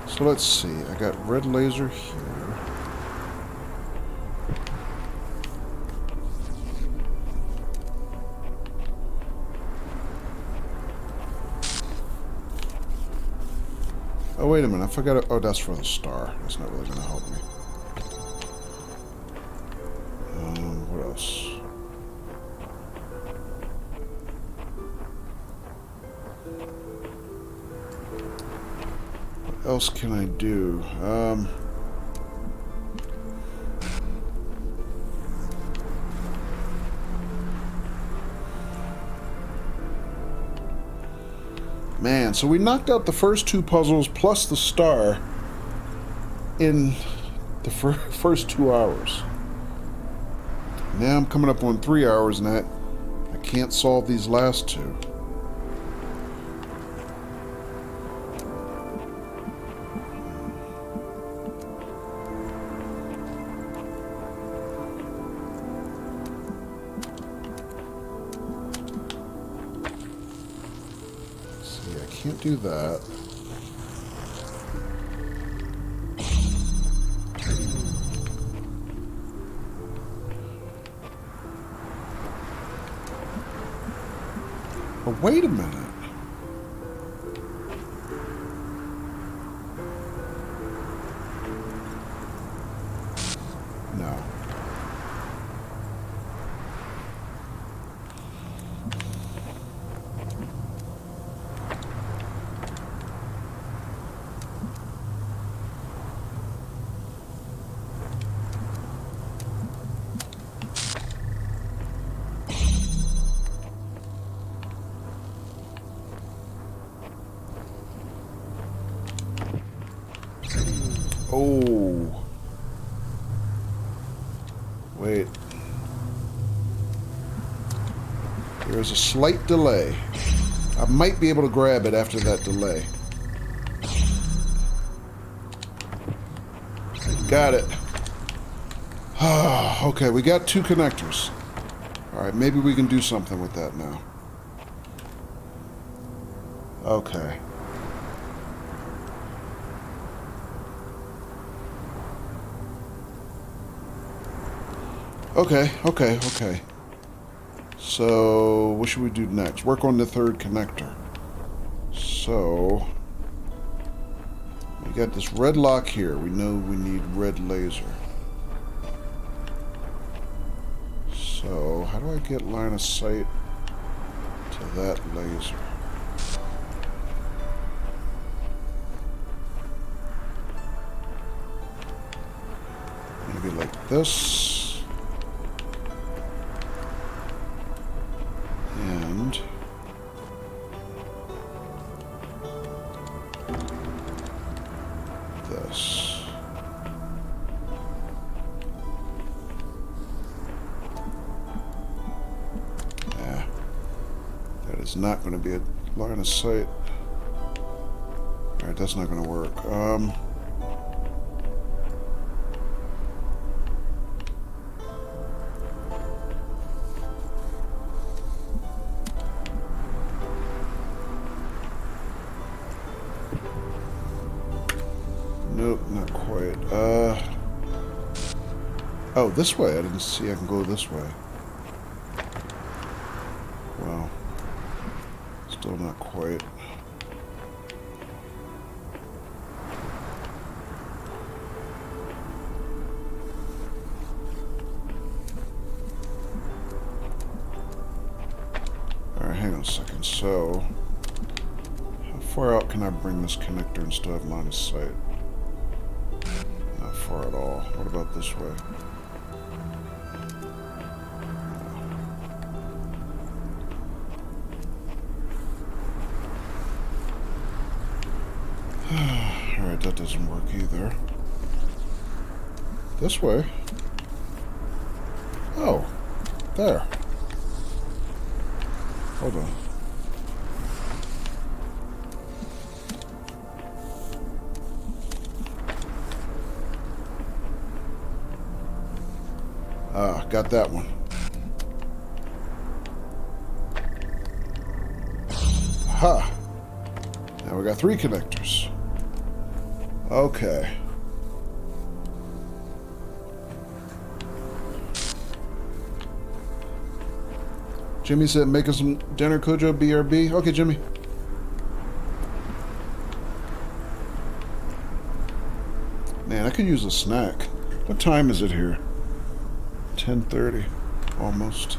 So let's see. I got red laser here. Oh, wait a minute. I forgot it. Oh, that's for the star. That's not really going to help me. What else? What else can I do? Man, so we knocked out the first two puzzles plus the star in the first 2 hours. Now I'm coming up on 3 hours and I can't solve these last two. Can't do that. Oh, wait a minute. No. Oh. Wait. There's a slight delay. I might be able to grab it after that delay. Got it. Okay, we got two connectors. Alright, maybe we can do something with that now. Okay. Okay. So, what should we do next? Work on the third connector. So, we got this red lock here. We know we need red laser. So, how do I get line of sight to that laser? Maybe like this. And this. Yeah. That is not going to be a line of sight. Alright, that's not going to work. Nope, not quite. Oh, this way. I didn't see I can go this way. Well, still not quite. second. So, how far out can I bring this connector and still have line of sight? Not far at all. What about this way? Alright, that doesn't work either. This way. Oh, there. Hold on. Ah, got that one. Ha! Now we got 3 connectors. Okay. Jimmy said making some dinner, Kojo, BRB. Okay, Jimmy. Man, I could use a snack. What time is it here? 10:30. Almost.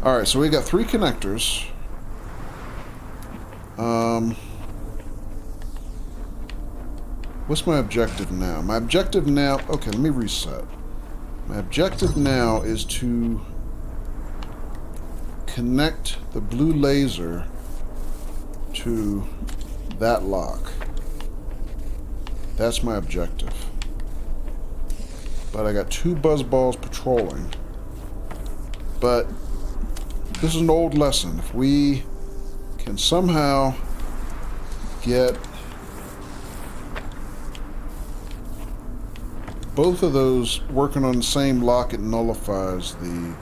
Alright, so we got 3 connectors. What's my objective now? My objective now... Okay, let me reset. My objective now is to connect the blue laser to that lock. That's my objective. But I got 2 buzz balls patrolling. But this is an old lesson. If we can somehow get both of those working on the same lock, it nullifies the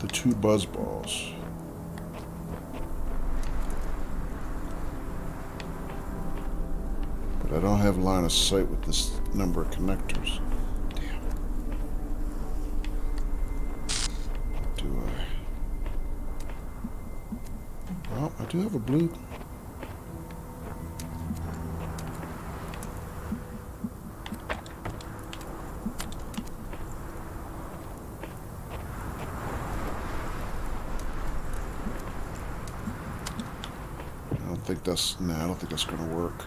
two buzz balls. But I don't have line of sight with this number of connectors. Damn. What do I... Well, I do have a blue... I don't think that's going to work.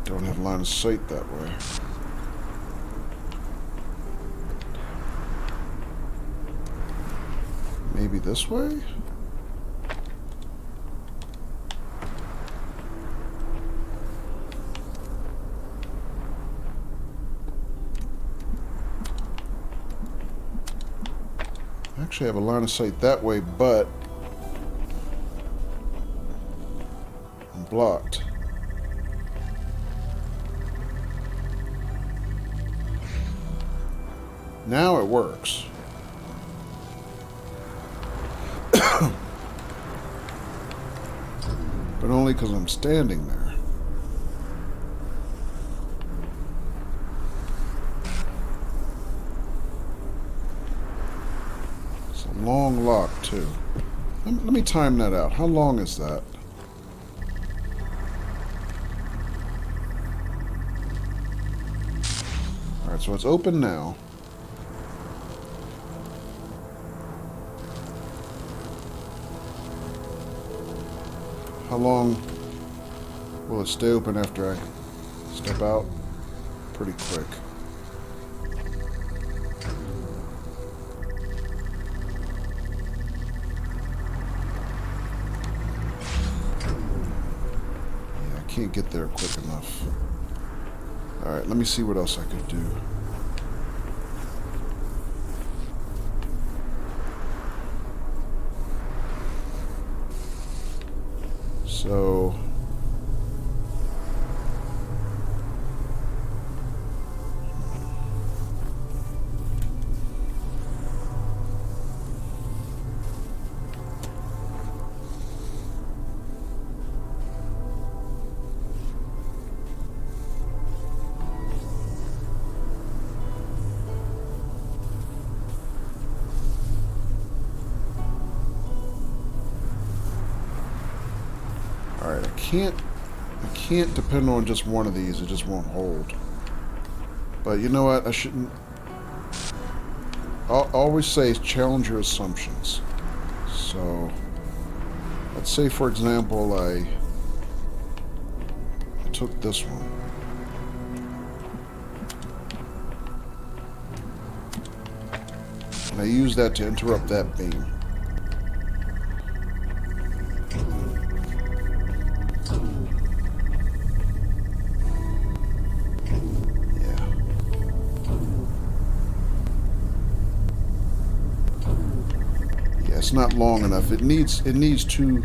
Don't have line of sight that way. Maybe this way? Actually, I have a line of sight that way, but blocked. Now it works. But only because I'm standing there. It's a long lock, too. Let me time that out. How long is that? So it's open now. How long will it stay open after I step out? Pretty quick. Yeah, I can't get there quick enough. Alright, let me see what else I could do. So... I can't depend on just one of these. It just won't hold. But you know what? I shouldn't... I'll always say challenge your assumptions. So, let's say, for example, I took this one. And I used that to interrupt that beam. It's not long enough. It needs two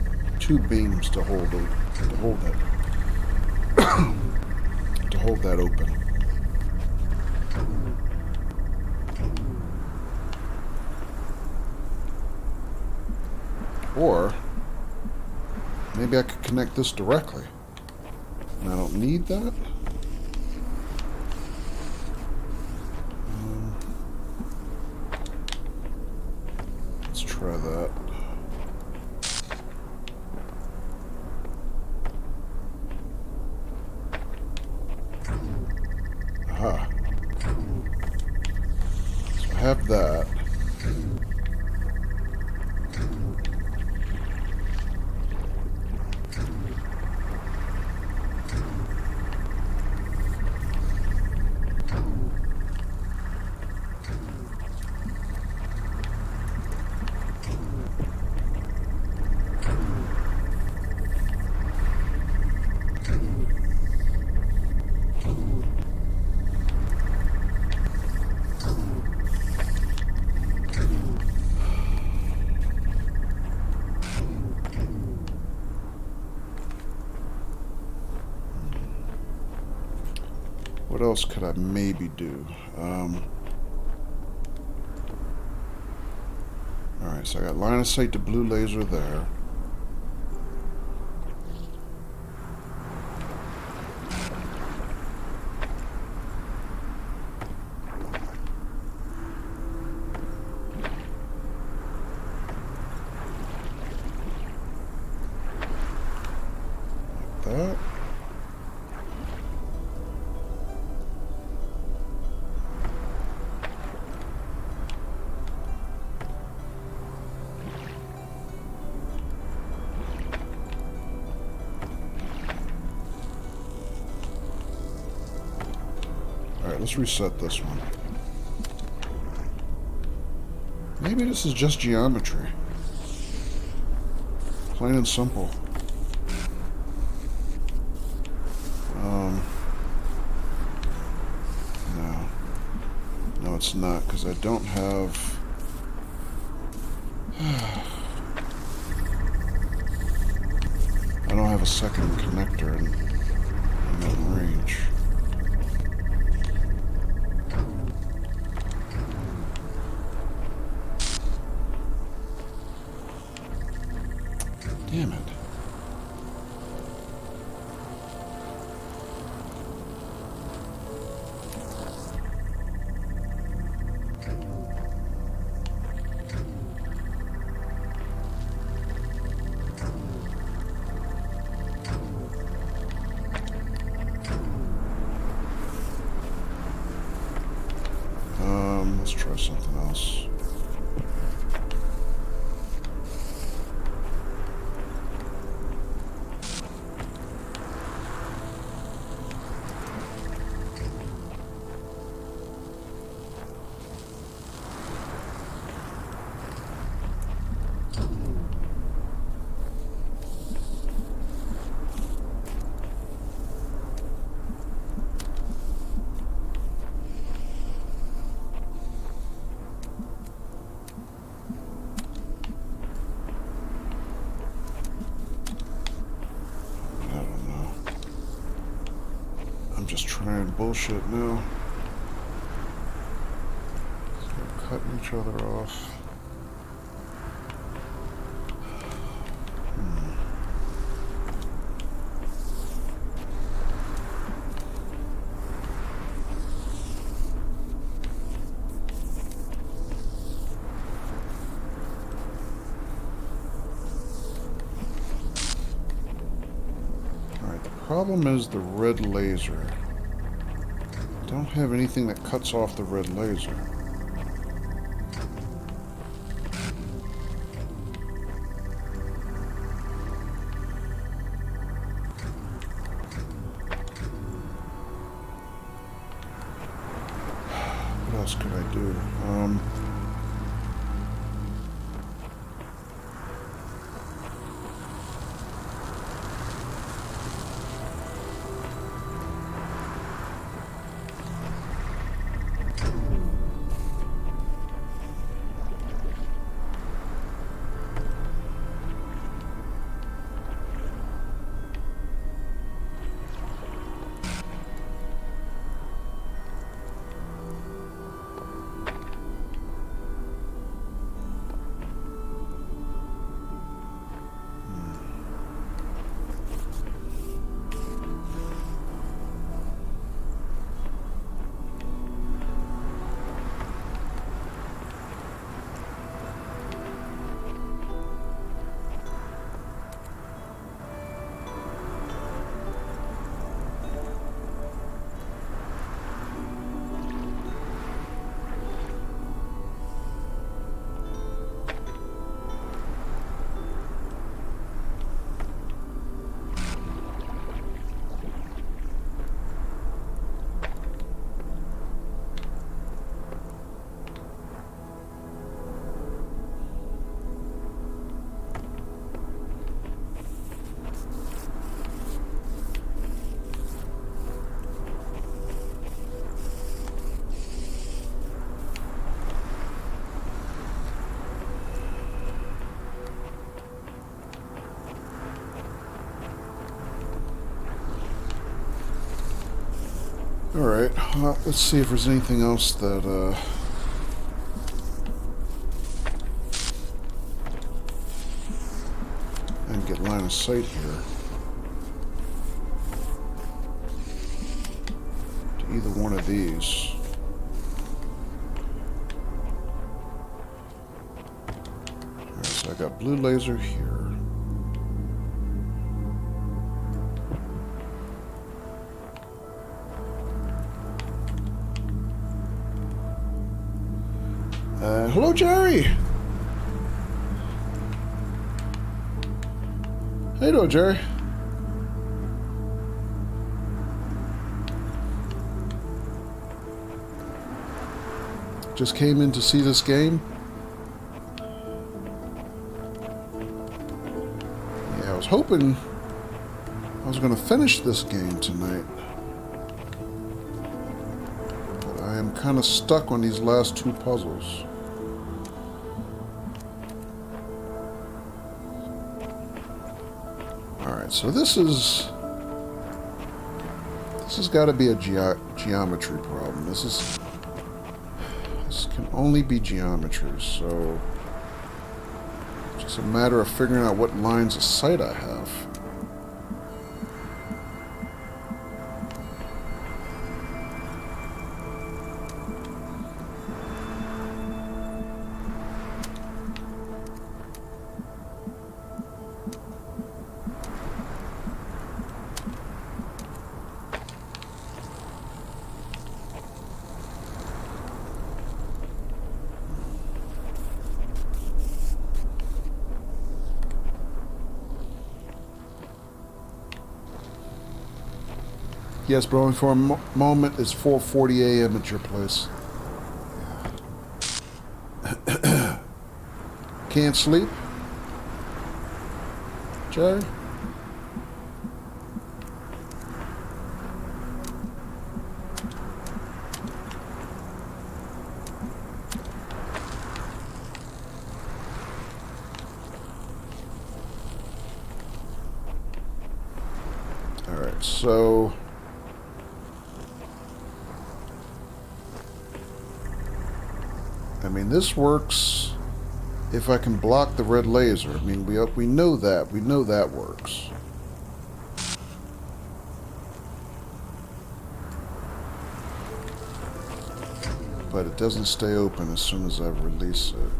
beams to hold it, to hold that open. Or maybe I could connect this directly. And I don't need that. Let's try that. Aha. So I have that. What else could I maybe do? Alright, so I got line of sight to blue laser there. Like that. Let's reset this one. Maybe this is just geometry. Plain and simple. No. No, it's not, because I don't have... I don't have a second connector in that range. Damn it. Let's try something else. Just trying bullshit now. They're cutting each other off. Alright, the problem is the red laser Don't have anything that cuts off the red laser. What else could I do? Alright, let's see if there's anything else that, I can get line of sight here. To either one of these. Alright, so I got blue laser here. Hello, Jerry. How you doing, Jerry? Just came in to see this game. Yeah, I was hoping I was going to finish this game tonight. But I am kind of stuck on these last two puzzles. So this has got to be a geometry problem. This can only be geometry, so it's just a matter of figuring out what lines of sight I have. Yes, bro, for a moment it's 4:40 a.m. at your place. Can't sleep? Jerry? Alright, so I mean, this works if I can block the red laser. I mean, we know that. We know that works. But it doesn't stay open as soon as I release it.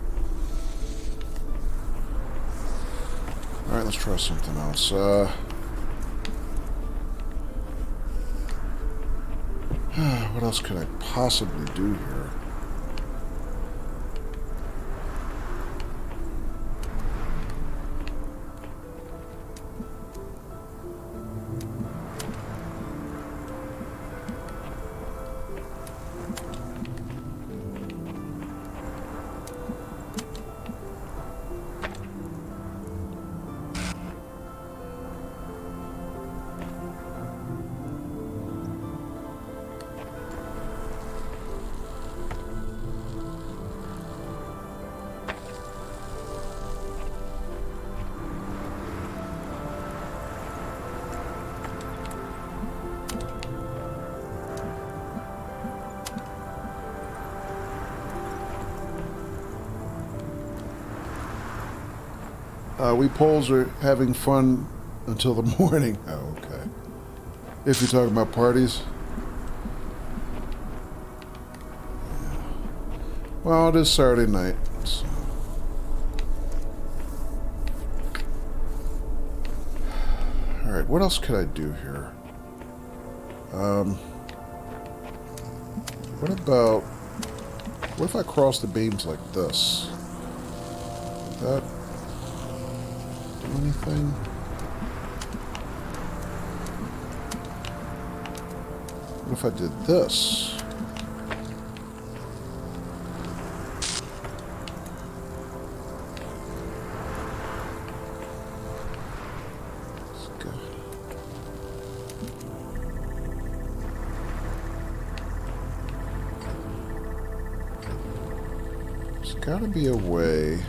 Alright, let's try something else. What What else could I possibly do here? We Poles are having fun until the morning. Oh, okay. If you're talking about parties. Well, it is Saturday night, so. Alright, what else could I do here? What if I cross the beams like this? Would that do anything? What if I did this? There's gotta be a way.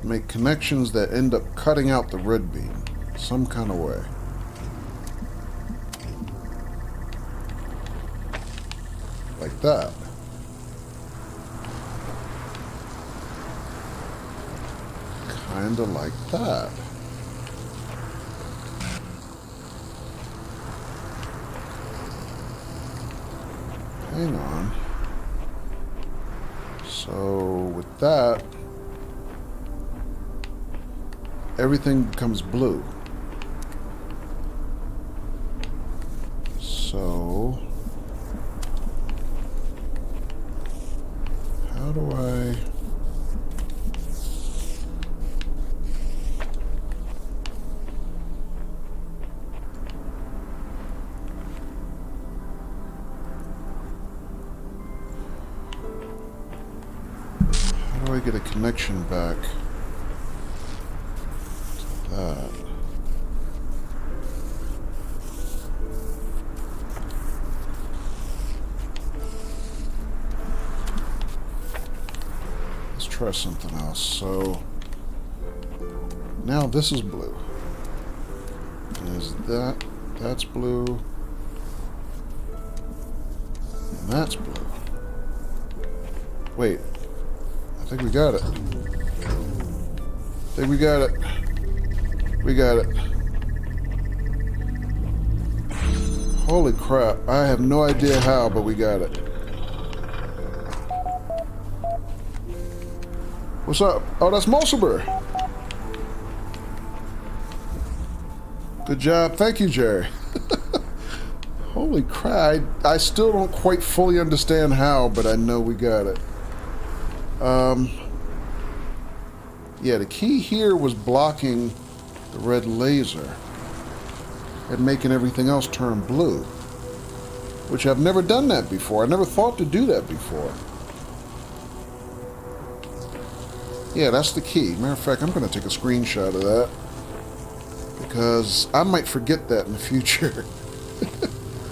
Make connections that end up cutting out the red beam some kind of way. Like that. Kinda like that. Hang on. So with that, everything becomes blue. So, how do I... How do I get a connection back? Let's try something else. So now this is blue. Is that's blue. And that's blue. Wait. I think we got it. I think we got it. We got it. Holy crap. I have no idea how, but we got it. What's up? Oh, that's Mulciber. Good job. Thank you, Jerry. Holy crap. I still don't quite fully understand how, but I know we got it. Yeah, the key here was blocking the red laser and making everything else turn blue, which I've never done that before. I never thought to do that before. Yeah, that's the key. Matter of fact, I'm going to take a screenshot of that because I might forget that in the future.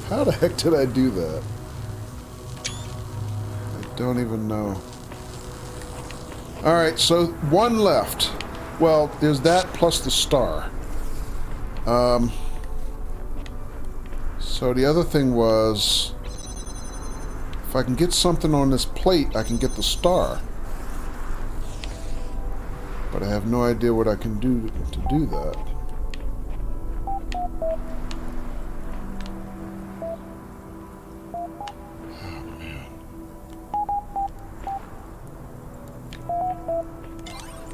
How the heck did I do that? I don't even know. Alright, so one left. Well, there's that plus the star. So the other thing was, if I can get something on this plate, I can get the star. But I have no idea what I can do to do that.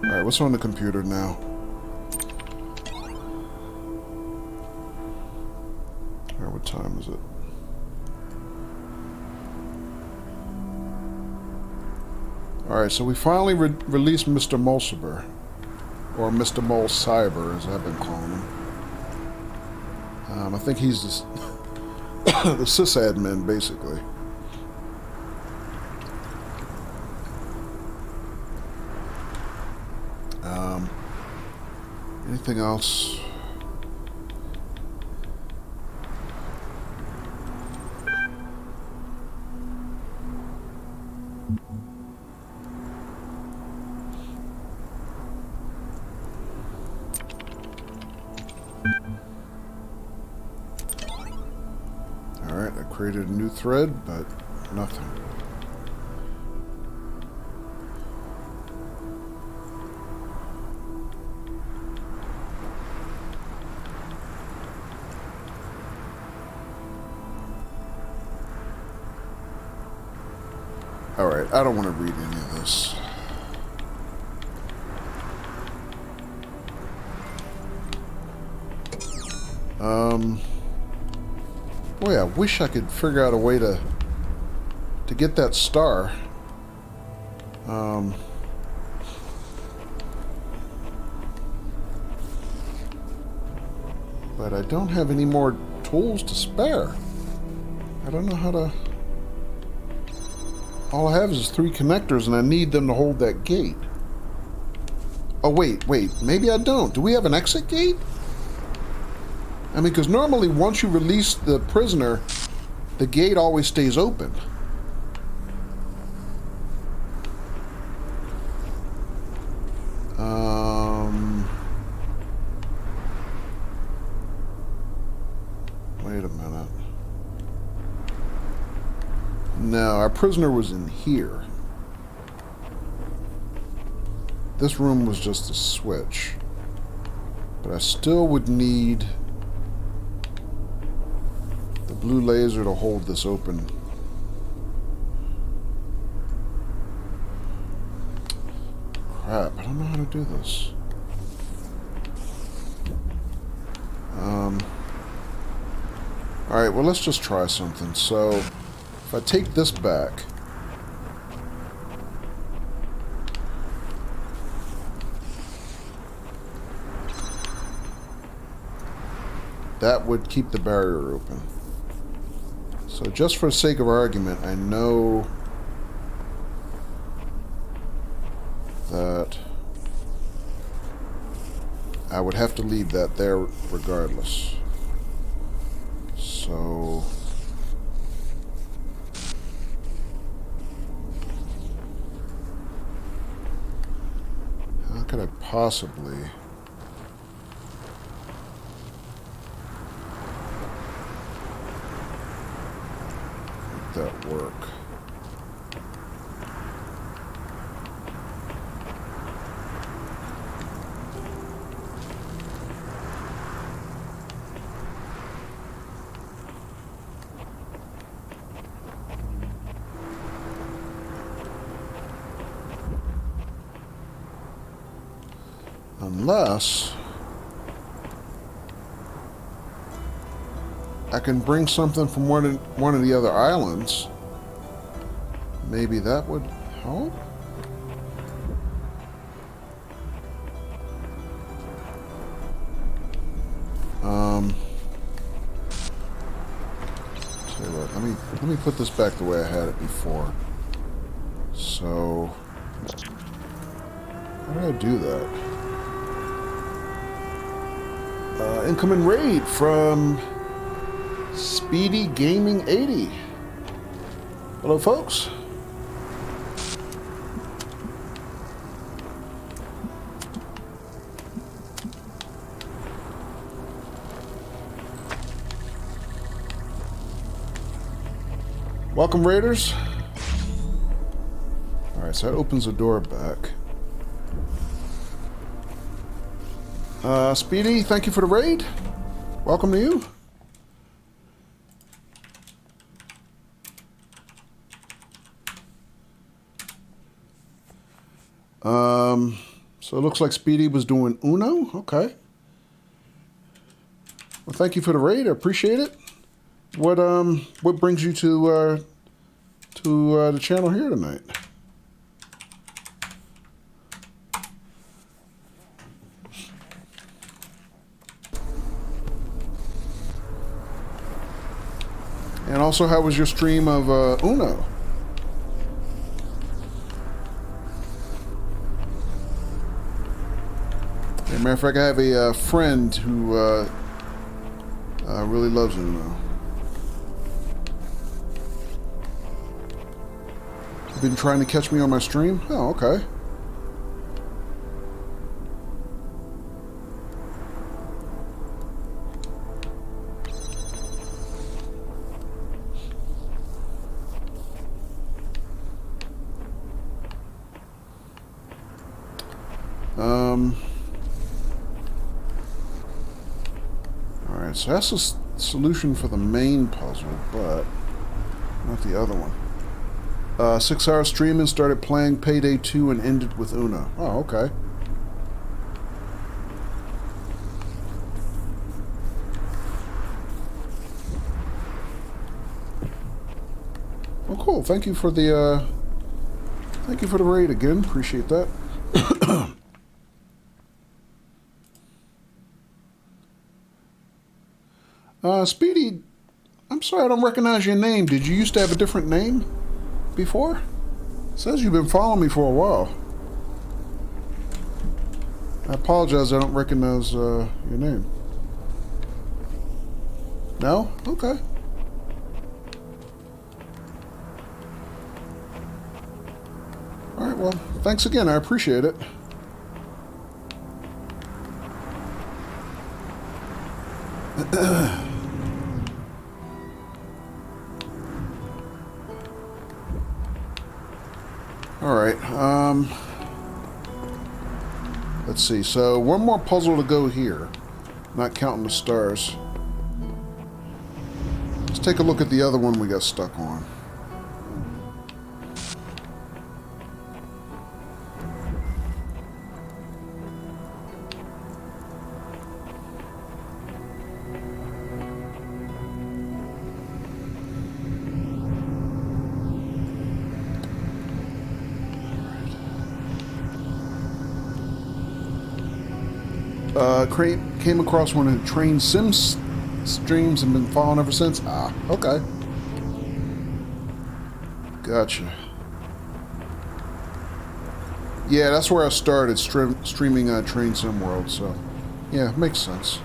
Alright, what's on the computer now? Alright, so we finally released Mr. Mulciber. Or Mr. Mole Cyber, as I've been calling him. I think he's the sysadmin, basically. Anything else? Alright, I created a new thread, but nothing. Alright, I don't want to read any of this. Boy, I wish I could figure out a way to get that star. But I don't have any more tools to spare. I don't know how to... All I have is 3 connectors, and I need them to hold that gate. Oh, wait. Maybe I don't. Do we have an exit gate? I mean, because normally once you release the prisoner, the gate always stays open. Wait a minute. No, our prisoner was in here. This room was just a switch. But I still would need the blue laser to hold this open. Crap, I don't know how to do this. Alright, well, let's just try something. So, if I take this back, that would keep the barrier open. So just for the sake of argument, I know that I would have to leave that there regardless. So... how could I possibly... make that work? Unless I can bring something from one of the other islands. Maybe that would help? Tell you what, let me put this back the way I had it before. So how do I do that? Incoming raid from Speedy Gaming 80. Hello, folks. Welcome, raiders. Alright, so that opens the door back. Speedy, thank you for the raid. Welcome to you. So it looks like Speedy was doing Uno. Okay. Well, thank you for the raid. I appreciate it. What brings you to the channel here tonight? And also, how was your stream of Uno? As a matter of fact, I have a friend who really loves Uno. You've been trying to catch me on my stream? Oh, okay. Alright, so that's the solution for the main puzzle, but not the other one. 6-hour stream and started playing Payday 2 and ended with Uno. Oh, okay. Well, cool. Thank you for the raid again. Appreciate that. Speedy, I'm sorry I don't recognize your name. Did you used to have a different name before? It says you've been following me for a while. I apologize I don't recognize your name. No? Okay. Alright, well, thanks again. I appreciate it. Alright, let's see. So, one more puzzle to go here. Not counting the stars. Let's take a look at the other one we got stuck on. Came across one of the Train Sims streams and been following ever since. Ah, okay. Gotcha. Yeah, that's where I started streaming Train Sim World, so yeah, makes sense.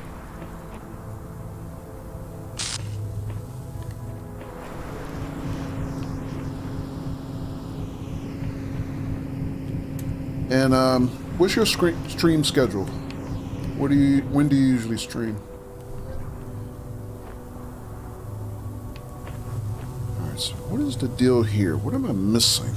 And what's your stream schedule? When do you usually stream? Alright, so what is the deal here? What am I missing?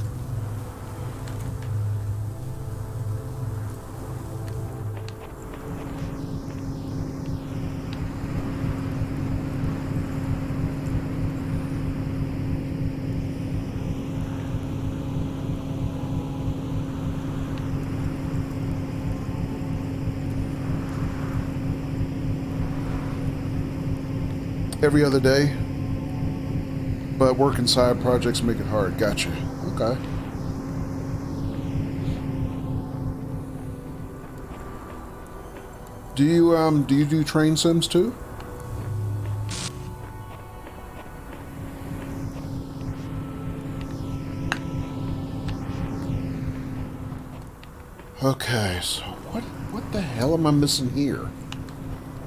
Every other day, but working side projects make it hard. Gotcha. Okay. Do you do train sims too? Okay, so what the hell am I missing here?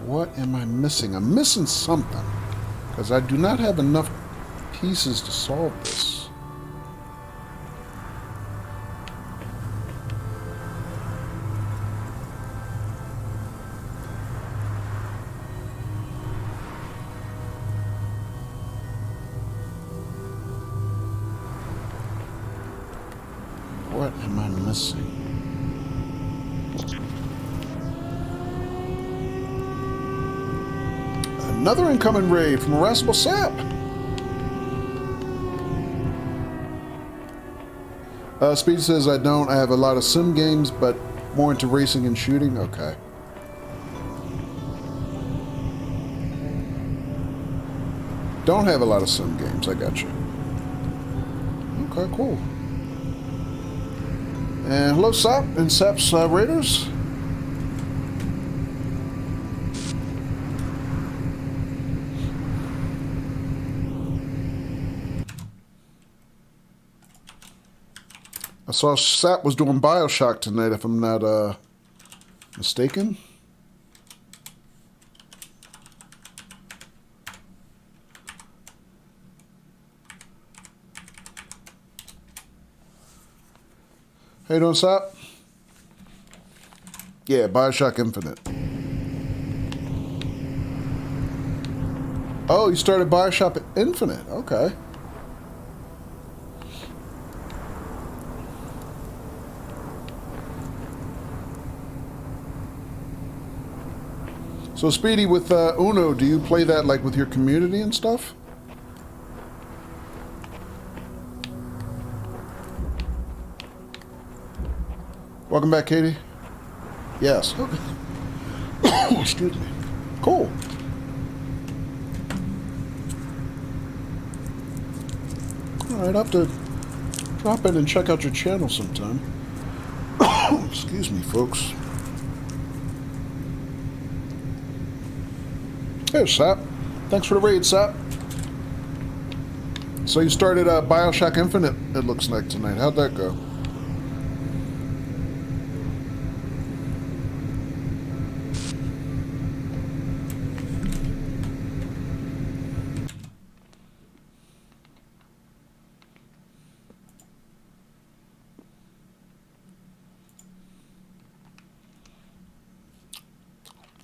What am I missing? I'm missing something. Because I do not have enough pieces to solve this. What am I missing? Another incoming raid from Irascible Sap. Speed says I don't. I have a lot of sim games, but more into racing and shooting. Okay. Don't have a lot of sim games. I got you. Okay, cool. And hello, Sap and Sap's Raiders. I saw Sap was doing Bioshock tonight, if I'm not mistaken. How you doing, Sap? Yeah, Bioshock Infinite. Oh, you started Bioshock Infinite. Okay. So, Speedy, with Uno, do you play that like with your community and stuff? Welcome back, Katie. Yes. Okay. Excuse me. Cool. All right, I'll have to drop in and check out your channel sometime. Excuse me, folks. Hey, Sap. Thanks for the raid, Sap. So you started Bioshock Infinite, it looks like, tonight. How'd that go?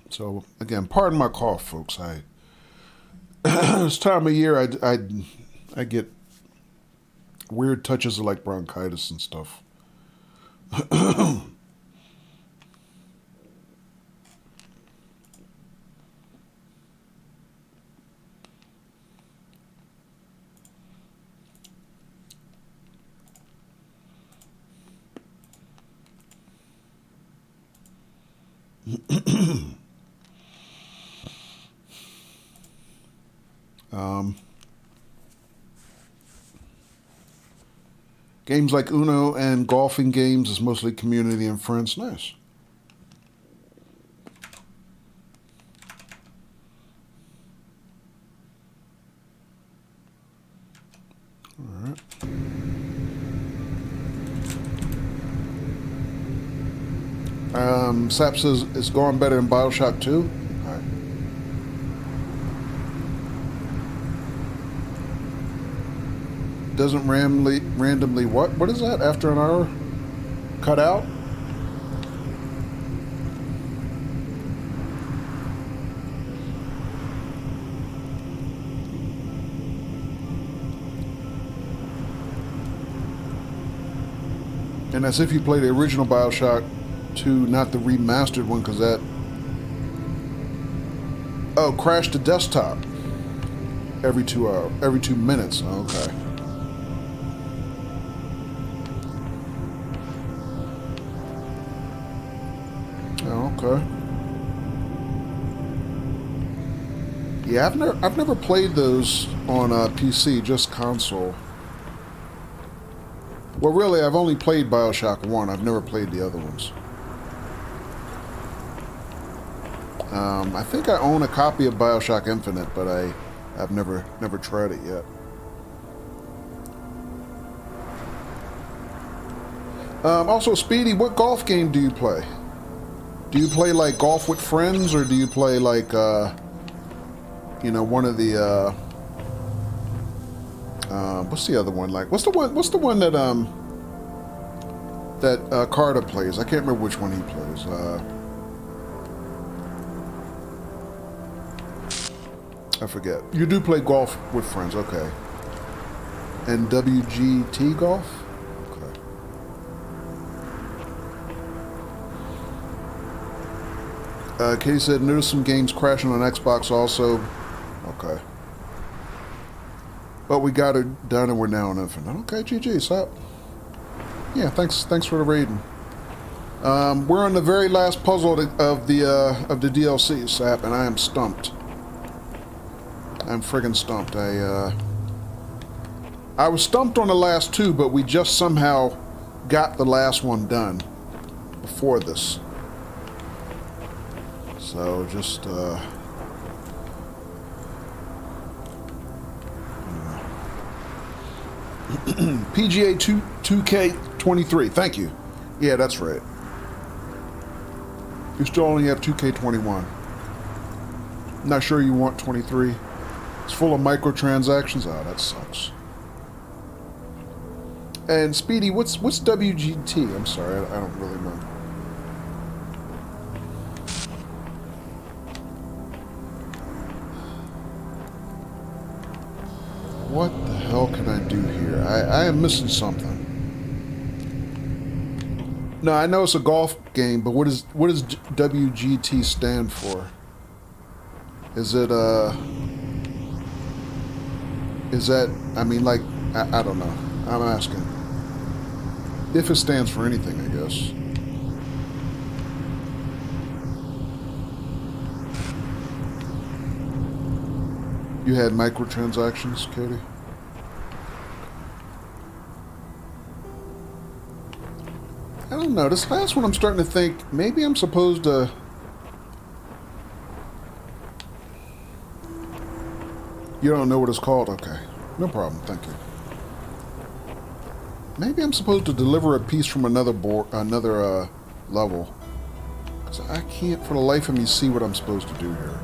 So, again, pardon my cough, folks. This time of year, I get weird touches of like bronchitis and stuff. Games like Uno and golfing games is mostly community and friends. Nice. All right. Sap says it's going better in Bioshock 2. All right. Doesn't randomly what? What is that? After an hour? Cut out? And that's if you play the original Bioshock 2, not the remastered one, because that... Oh, crashed the desktop every 2 minutes. Okay. Okay. Yeah, I've never played those on PC, just console. Well, really, I've only played Bioshock 1. I've never played the other ones. I think I own a copy of Bioshock Infinite, but I've never tried it yet. Also, Speedy, what golf game do you play? Do you play like golf with friends, or do you play like one of the what's the other one like? What's the one that Carter plays? I can't remember which one he plays. I forget. You do play golf with friends, okay? And WGT golf? Katie said, notice some games crashing on Xbox also. Okay. But we got it done and we're now on Infinite. Okay, GG's up. Yeah, thanks for the raiding. We're on the very last puzzle of the DLC, Sap, and I am stumped. I'm friggin' stumped. I was stumped on the last two, but we just somehow got the last one done before this. So just PGA 2K 23. Thank you. Yeah, that's right. You still only have 2K21. Not sure you want 23. It's full of microtransactions. Oh, that sucks. And Speedy, what's WGT? I'm sorry, I don't really know. What the hell can I do here? I am missing something. No, I know it's a golf game, but what does WGT stand for? Is it is that, I mean, like, I don't know. I'm asking. If it stands for anything, I guess. You had microtransactions, Katie? I don't know. This last one I'm starting to think maybe I'm supposed to... You don't know what it's called? Okay. No problem. Thank you. Maybe I'm supposed to deliver a piece from another level. Because I can't for the life of me see what I'm supposed to do here.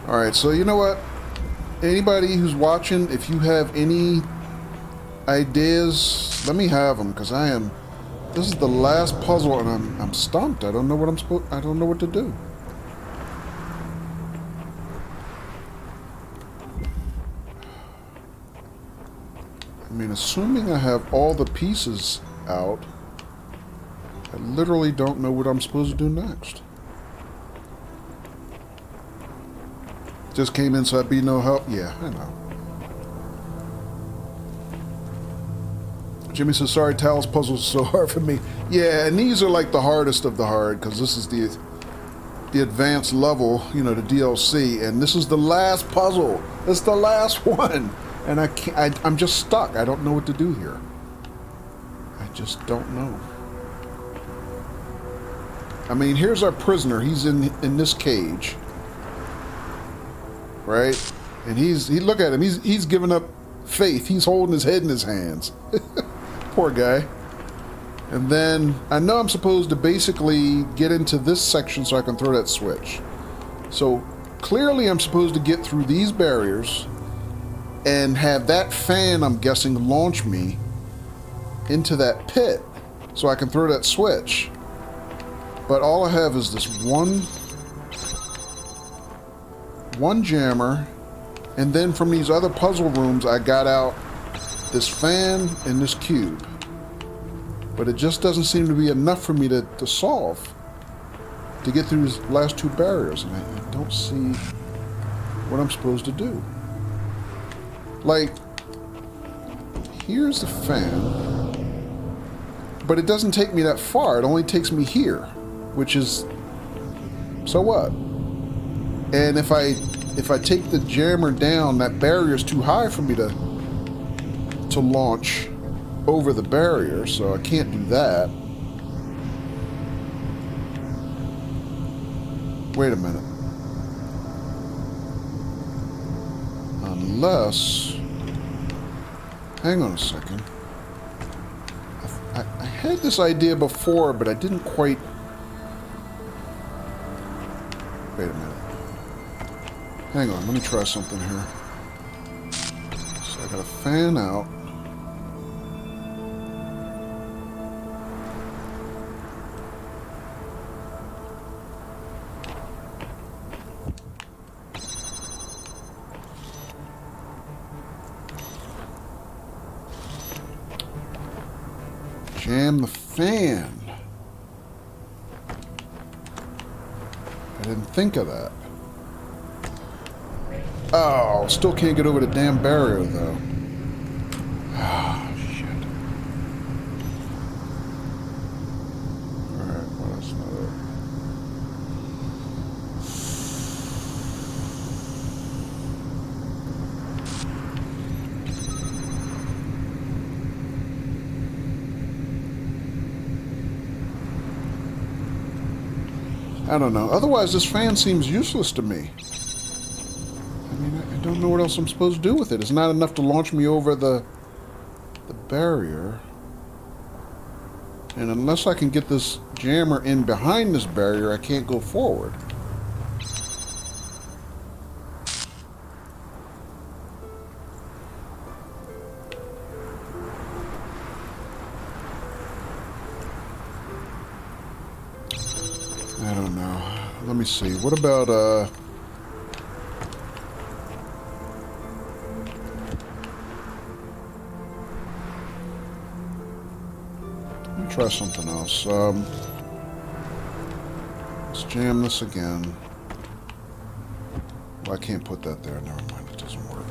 Alright, so you know what? Anybody who's watching, if you have any ideas, let me have them, because this is the last puzzle and I'm stumped. I don't know what I don't know what to do. I mean, assuming I have all the pieces out, I literally don't know what I'm supposed to do next. Just came in, so I'd be no help. Yeah, I know. Jimmy says, sorry, Talos puzzles are so hard for me. Yeah, and these are like the hardest of the hard, because this is the advanced level, you know, the DLC, and this is the last puzzle. It's the last one. And I can't, I'm just stuck. I don't know what to do here. I just don't know. I mean, here's our prisoner. He's in this cage. Right? And look at him. He's giving up faith. He's holding his head in his hands. Poor guy. And then I know I'm supposed to basically get into this section so I can throw that switch. So clearly I'm supposed to get through these barriers and have that fan, I'm guessing, launch me into that pit so I can throw that switch. But all I have is this one jammer, and then from these other puzzle rooms I got out this fan and this cube. But it just doesn't seem to be enough for me to solve, to get through these last two barriers, and I don't see what I'm supposed to do. Like, here's the fan, but it doesn't take me that far. It only takes me here, which is, so what? And if I take the jammer down, that barrier is too high for me to launch over the barrier, so I can't do that. Wait a minute. Unless... Hang on a second. I had this idea before, but I didn't quite... Wait a minute. Hang on, let me try something here. So I got a fan out. Jam the fan. I didn't think of that. Oh, still can't get over the damn barrier, though. Ah, shit. Alright, well, that's not it. I don't know. Otherwise, this fan seems useless to me. mean, I don't know what else I'm supposed to do with it. It's not enough to launch me over the barrier. And unless I can get this jammer in behind this barrier, I can't go forward. I don't know. Let me see. What about, let me try something else. Let's jam this again. Well, I can't put that there. Never mind. It doesn't work.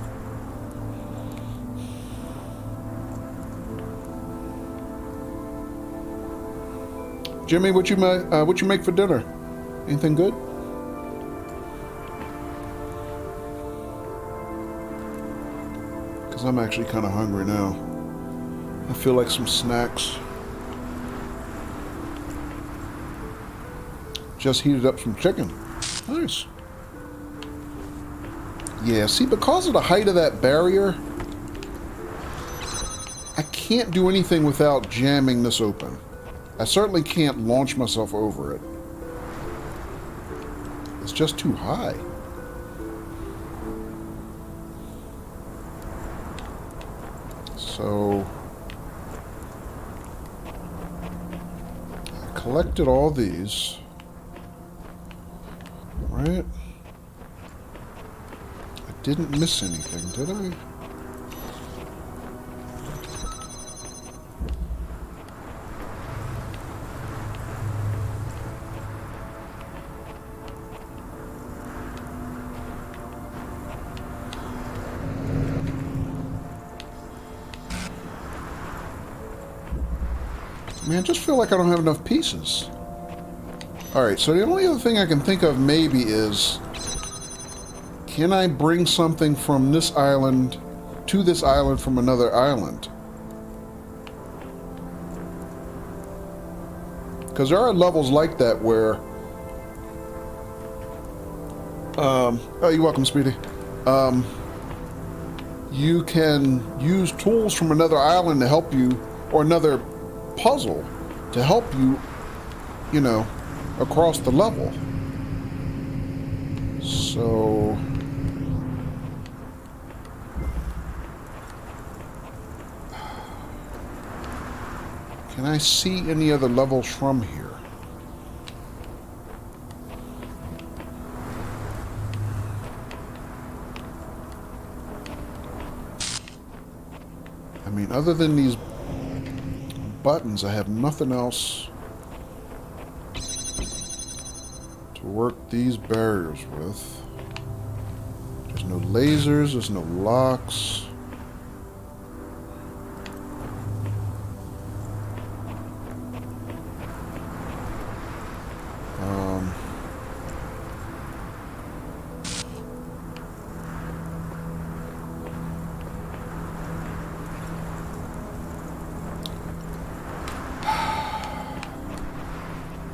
Jimmy, what you make for dinner? Anything good? Because I'm actually kind of hungry now. I feel like some snacks. Just heated up some chicken. Nice. Yeah, see, because of the height of that barrier, I can't do anything without jamming this open. I certainly can't launch myself over it. It's just too high. So I collected all these, right? I didn't miss anything, did I? Man, I just feel like I don't have enough pieces. Alright, so the only other thing I can think of maybe is, can I bring something from this island to this island from another island? Because there are levels like that where... oh, you're welcome, Speedy. You can use tools from another island to help you, or another puzzle to help you, you know, across the level. So can I see any other levels from here? I mean, other than these buttons, I have nothing else to work these barriers with. There's no lasers, there's no locks.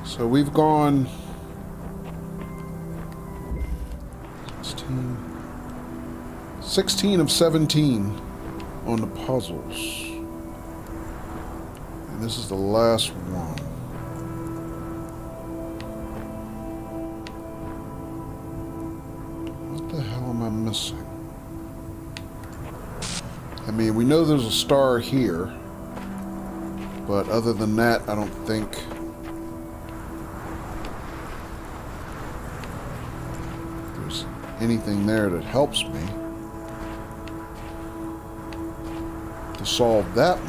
So we've gone 16 of 17 on the puzzles. And this is the last one. What the hell am I missing? I mean, we know there's a star here, but other than that, I don't think there's anything there that helps me to solve that one.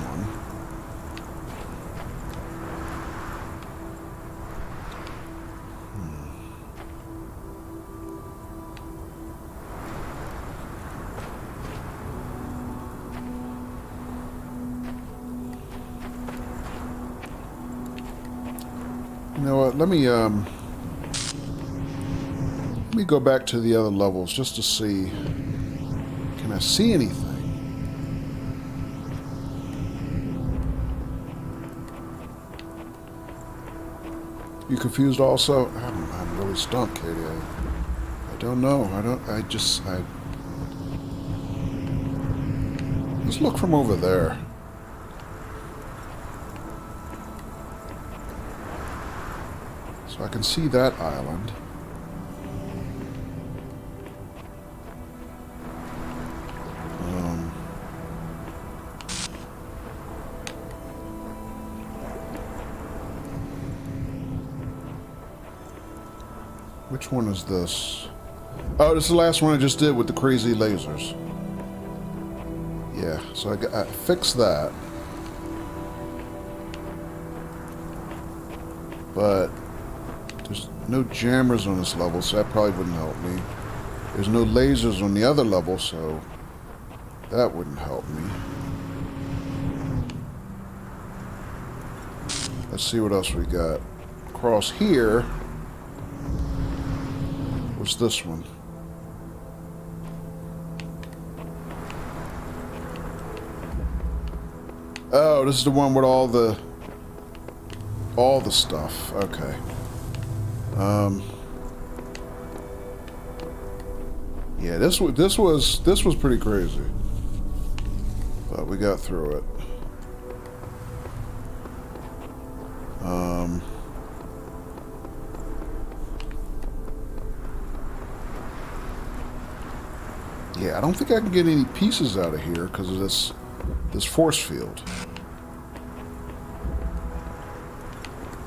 You know what? Let me go back to the other levels just to see. Can I see anything? You confused also? I'm really stumped, Katie. I don't know. Let's look from over there. So I can see that island. Which one is this? Oh, this is the last one I just did with the crazy lasers. Yeah, so I fixed that. But there's no jammers on this level, so that probably wouldn't help me. There's no lasers on the other level, so that wouldn't help me. Let's see what else we got. Across here, what's this one? Oh, this is the one with all the stuff. Okay. Yeah, this was pretty crazy, but we got through it. Yeah, I don't think I can get any pieces out of here because of this force field.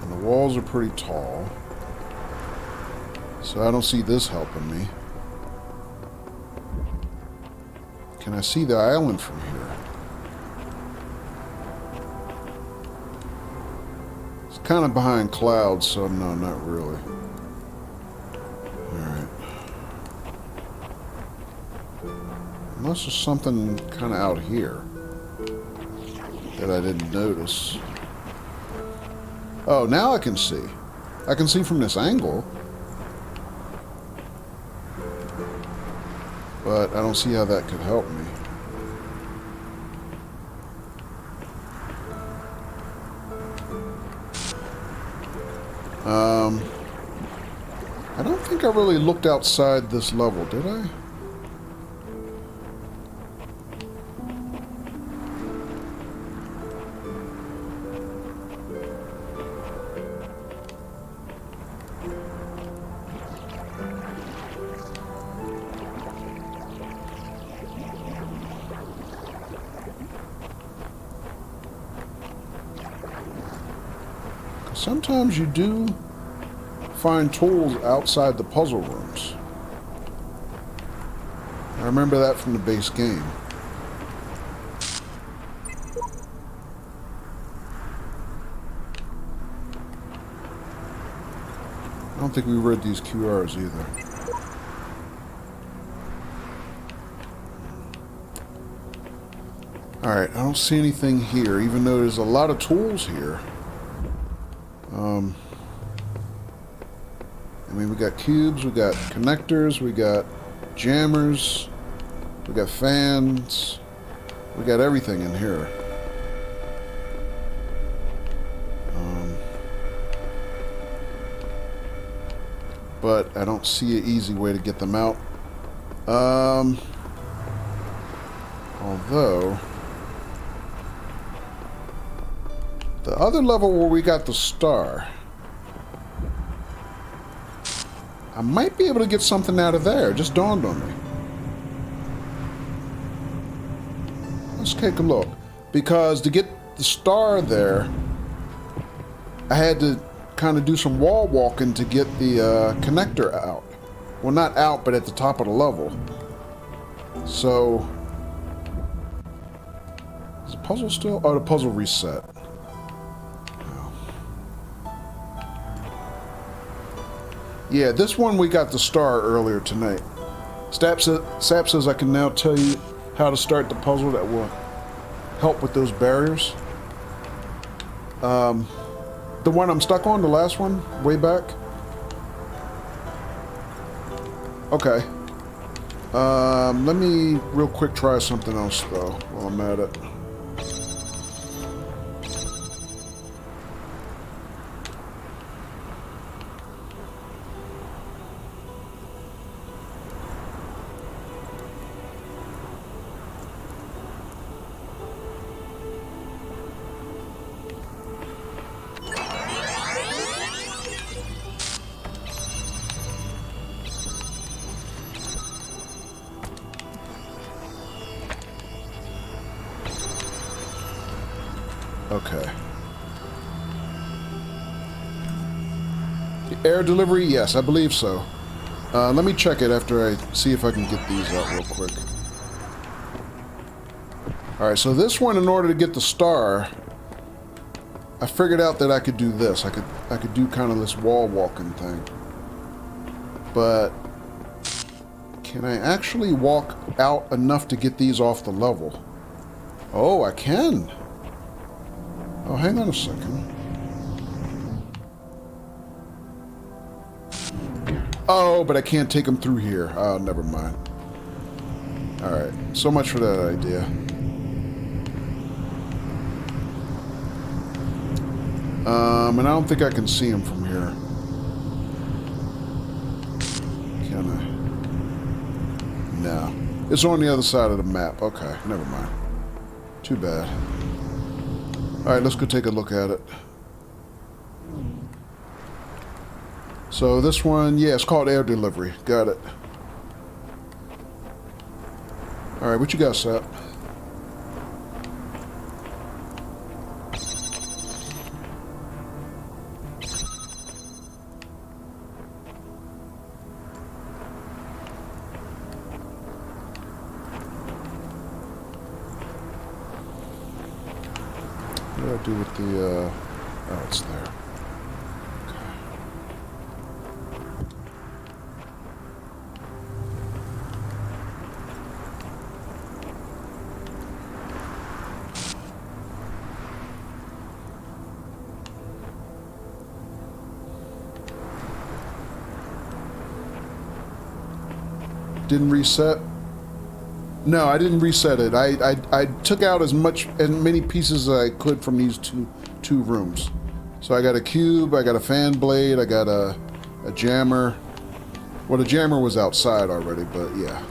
And the walls are pretty tall, so I don't see this helping me. Can I see the island from here? It's kind of behind clouds, so no, not really. Alright. Unless there's something kind of out here that I didn't notice. Oh, now I can see. I can see from this angle. But I don't see how that could help me. I don't think I really looked outside this level, did I? Sometimes you do find tools outside the puzzle rooms. I remember that from the base game. I don't think we read these QRs either. Alright, I don't see anything here, even though there's a lot of tools here. I mean, we got cubes, we got connectors, we got jammers, we got fans, we got everything in here. But I don't see an easy way to get them out. Although, the other level where we got the star, I might be able to get something out of there. It just dawned on me. Let's take a look. Because to get the star there, I had to kind of do some wall walking to get the connector out. Well, not out, but at the top of the level. So, is the puzzle still? Oh, the puzzle reset. Yeah, this one we got the star earlier tonight. Sap says I can now tell you how to start the puzzle that will help with those barriers. The one I'm stuck on, the last one, way back. Okay. Let me real quick try something else though while I'm at it. Okay. Air delivery? Yes, I believe so. Let me check it after I see if I can get these out real quick. Alright, so this one, in order to get the star, I figured out that I could do this. I could do kind of this wall walking thing. But can I actually walk out enough to get these off the level? Oh, I can. Oh, hang on a second. Oh, but I can't take them through here. Oh, never mind. Alright, so much for that idea. And I don't think I can see them from here. Can I? No. It's on the other side of the map. Okay, never mind. Too bad. Alright, let's go take a look at it. So this one, yeah, it's called air delivery. Got it. Alright, what you got, Sap? What do I do with the, oh, it's there. Didn't reset? No, I didn't reset it. I took out as many pieces as I could from these two rooms. So I got a cube, I got a fan blade, I got a jammer. Well, the jammer was outside already, but yeah.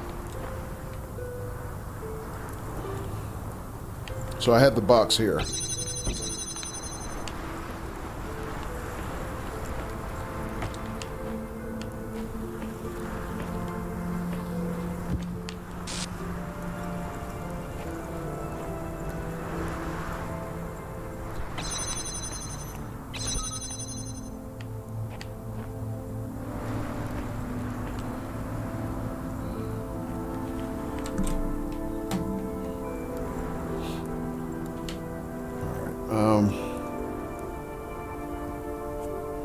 So I had the box here.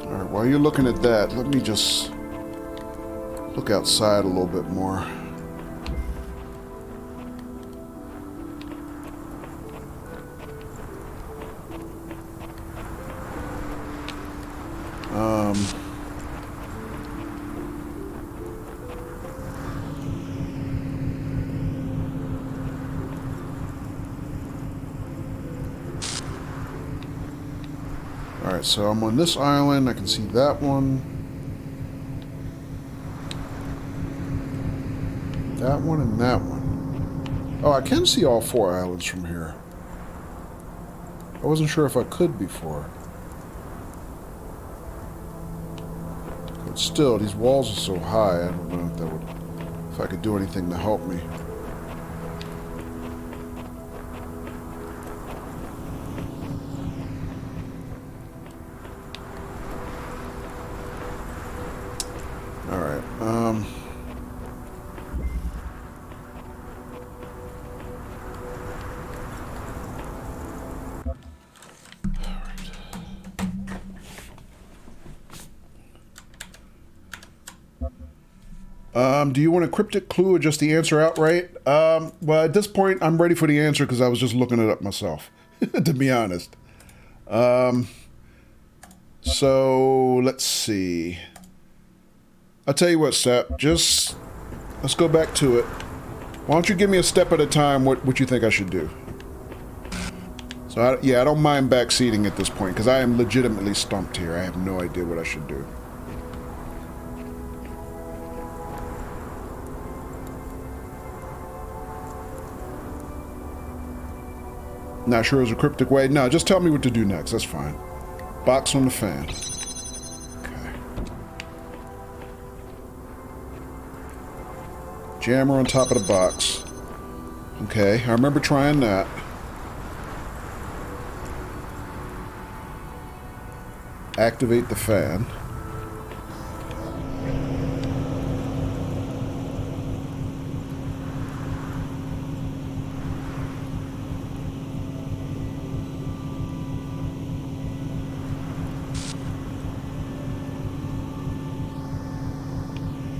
Alright, while you're looking at that, let me just look outside a little bit more. Alright, so I'm on this island. I can see that one. That one and that one. Oh, I can see all four islands from here. I wasn't sure if I could before. But still, these walls are so high, I don't know if that would, if I could do anything to help me. Alright, do you want a cryptic clue or just the answer outright? Well, at this point, I'm ready for the answer because I was just looking it up myself, to be honest. So, let's see. I'll tell you what, Sap, just let's go back to it. Why don't you give me a step at a time what you think I should do? So, yeah, I don't mind backseating at this point because I am legitimately stumped here. I have no idea what I should do. Not sure it's a cryptic way. No, just tell me what to do next. That's fine. Box on the fan. Okay. Jammer on top of the box. Okay, I remember trying that. activate the fan.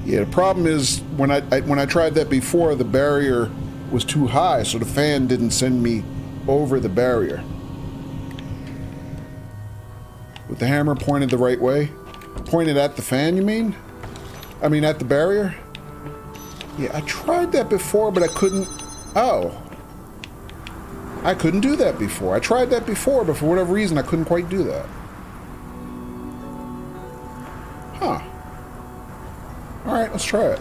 Yeah, the problem is when I tried that before, the barrier was too high, so the fan didn't send me over the barrier. With the hammer pointed the right way? Pointed at the fan, you mean? I mean, at the barrier? Yeah, I tried that before, but I couldn't... Oh. I couldn't do that before. I tried that before, but for whatever reason, I couldn't quite do that. Huh. Alright, let's try it.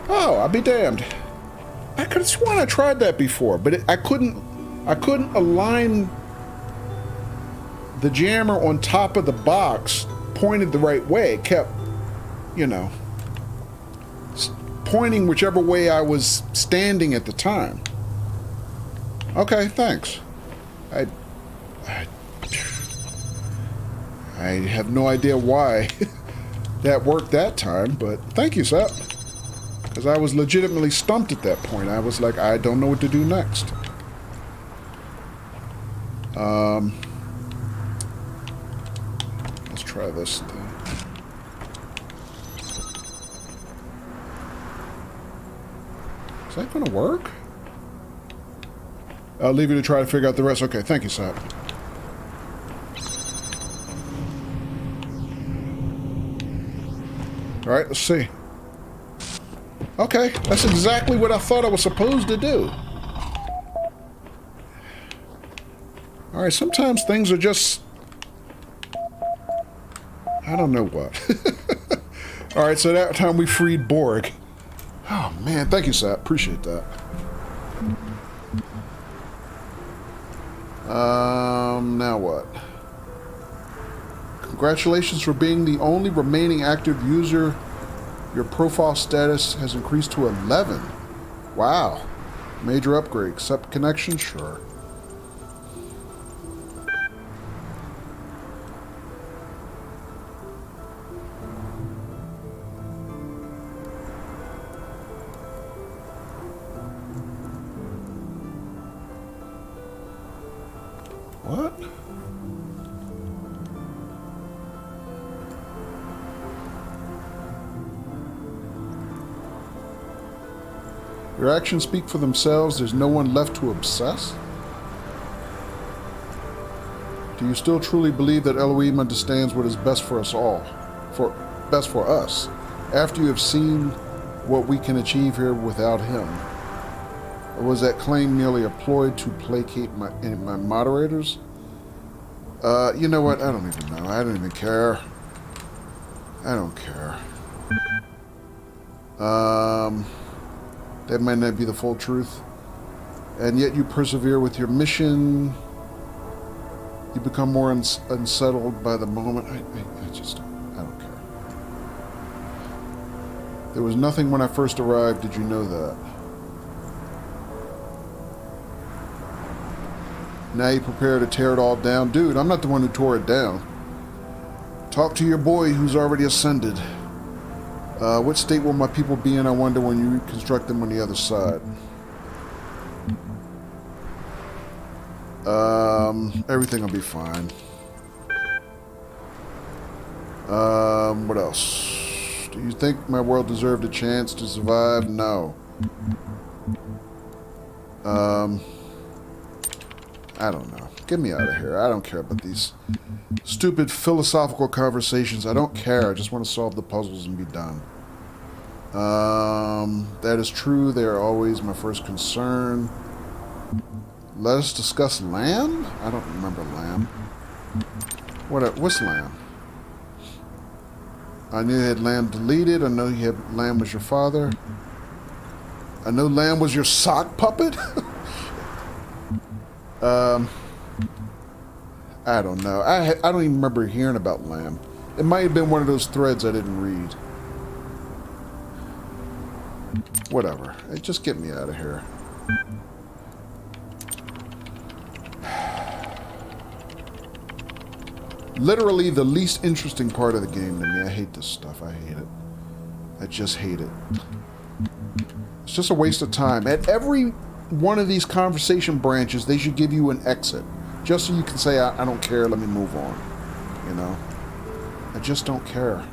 Oh, I'll be damned. I could have sworn I tried that before, but I couldn't align the jammer on top of the box pointed the right way. It kept, you know, pointing whichever way I was standing at the time. Okay, thanks. I have no idea why that worked that time, but thank you, Sep. Because I was legitimately stumped at that point. I was like, I don't know what to do next. Let's try this thing. Is that going to work? I'll leave you to try to figure out the rest. Okay, thank you, Sep. Alright, let's see. Okay, that's exactly what I thought I was supposed to do. Alright, sometimes things are just... I don't know what. Alright, so that time we freed Borg. Oh man, thank you, Sap. Appreciate that. Now what? Congratulations for being the only remaining active user. Your profile status has increased to 11. Wow. Major upgrade. Accept connection? Sure. What? Your actions speak for themselves. There's no one left to obsess? Do you still truly believe that Elohim understands what is best for us all? Best for us? After you have seen what we can achieve here without him? Or was that claim merely a ploy to placate my moderators? You know what? I don't even know. I don't even care. I don't care. That might not be the full truth. And yet you persevere with your mission. You become more unsettled by the moment. I don't care. There was nothing when I first arrived. Did you know that? Now you prepare to tear it all down. Dude, I'm not the one who tore it down. Talk to your boy who's already ascended. What state will my people be in, I wonder, when you reconstruct them on the other side? Everything will be fine. What else? Do you think my world deserved a chance to survive? No. I don't know. Get me out of here. I don't care about these stupid philosophical conversations. I don't care. I just want to solve the puzzles and be done. That is true. They are always my first concern. Let us discuss Lamb? I don't remember Lamb. What's Lamb? I knew you had Lamb deleted. I know you had Lamb was your father. I know Lamb was your sock puppet. I don't know. I don't even remember hearing about Lamb. It might have been one of those threads I didn't read. Whatever. Just get me out of here. literally the least interesting part of the game to me. I hate this stuff. I hate it. I just hate it. It's just a waste of time. At every one of these conversation branches, they should give you an exit. Just so you can say, I don't care, let me move on. You know? I just don't care.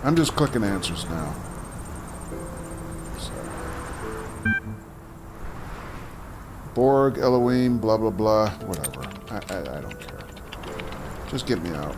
I'm just clicking answers now. So. Borg, Elohim, blah, blah, blah. Whatever. I don't care. Just get me out.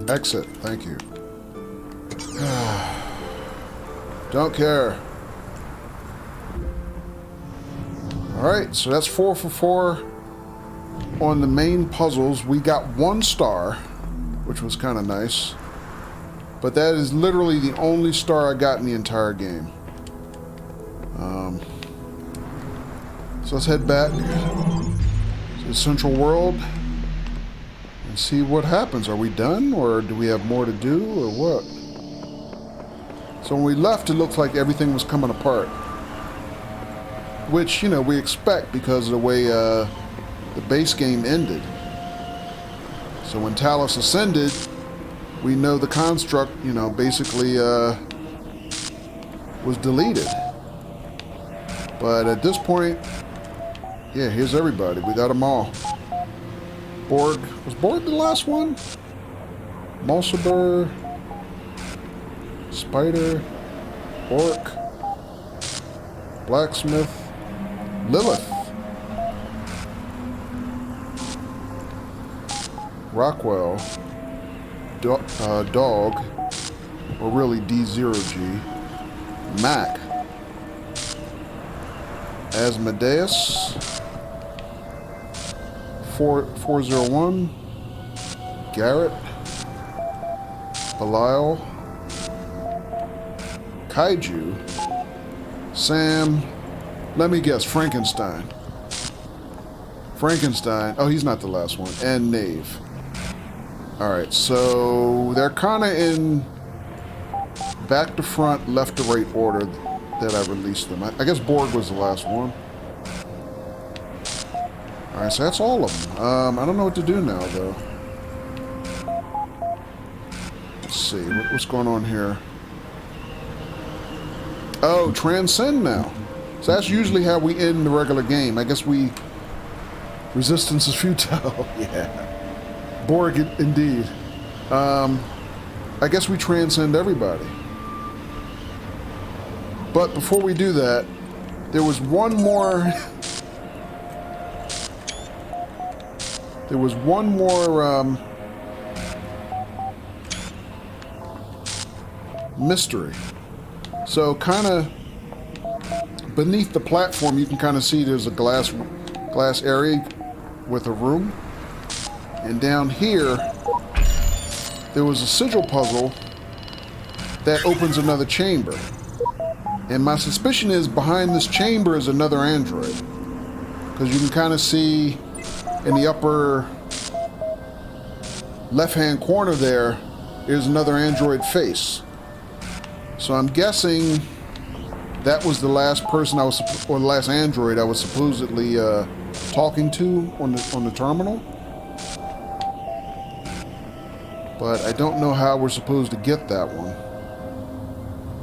Exit. Thank you. Don't care. Alright, so that's 4 for 4 on the main puzzles. We got 1 star, which was kind of nice. But that is literally the only star I got in the entire game. So let's head back to the central world and see what happens. Are we done, or do we have more to do, or what? So when we left, it looked like everything was coming apart. Which, you know, we expect because of the way the base game ended. So when Talos ascended, we know the construct, you know, basically was deleted. But at this point, yeah, here's everybody. We got them all. Borg. Was Borg the last one? Mulciber. Spider. Orc. Blacksmith. Lilith. Rockwell. Dog. Or really D0G. Mac. Asmodeus. 401. Garrett. Belial. Kaiju. Sam. Let me guess, Frankenstein. Frankenstein. Oh, he's not the last one. And Knave. Alright, so they're kind of in back to front, left to right order that I released them. I guess Borg was the last one. Alright, so that's all of them. I don't know what to do now, though. Let's see. What's going on here? Oh, transcend now. So that's usually how we end the regular game. I guess we... Resistance is futile. Yeah. Borg, indeed. I guess we transcend everybody. But before we do that, there was one more... There was one more mystery. So kind of beneath the platform, you can kind of see there's a glass area with a room. And down here, there was a sigil puzzle that opens another chamber. And my suspicion is behind this chamber is another android. Because you can kind of see in the upper left-hand corner there is another android face. So I'm guessing that was the last person or the last android I was supposedly talking to on the terminal. But I don't know how we're supposed to get that one.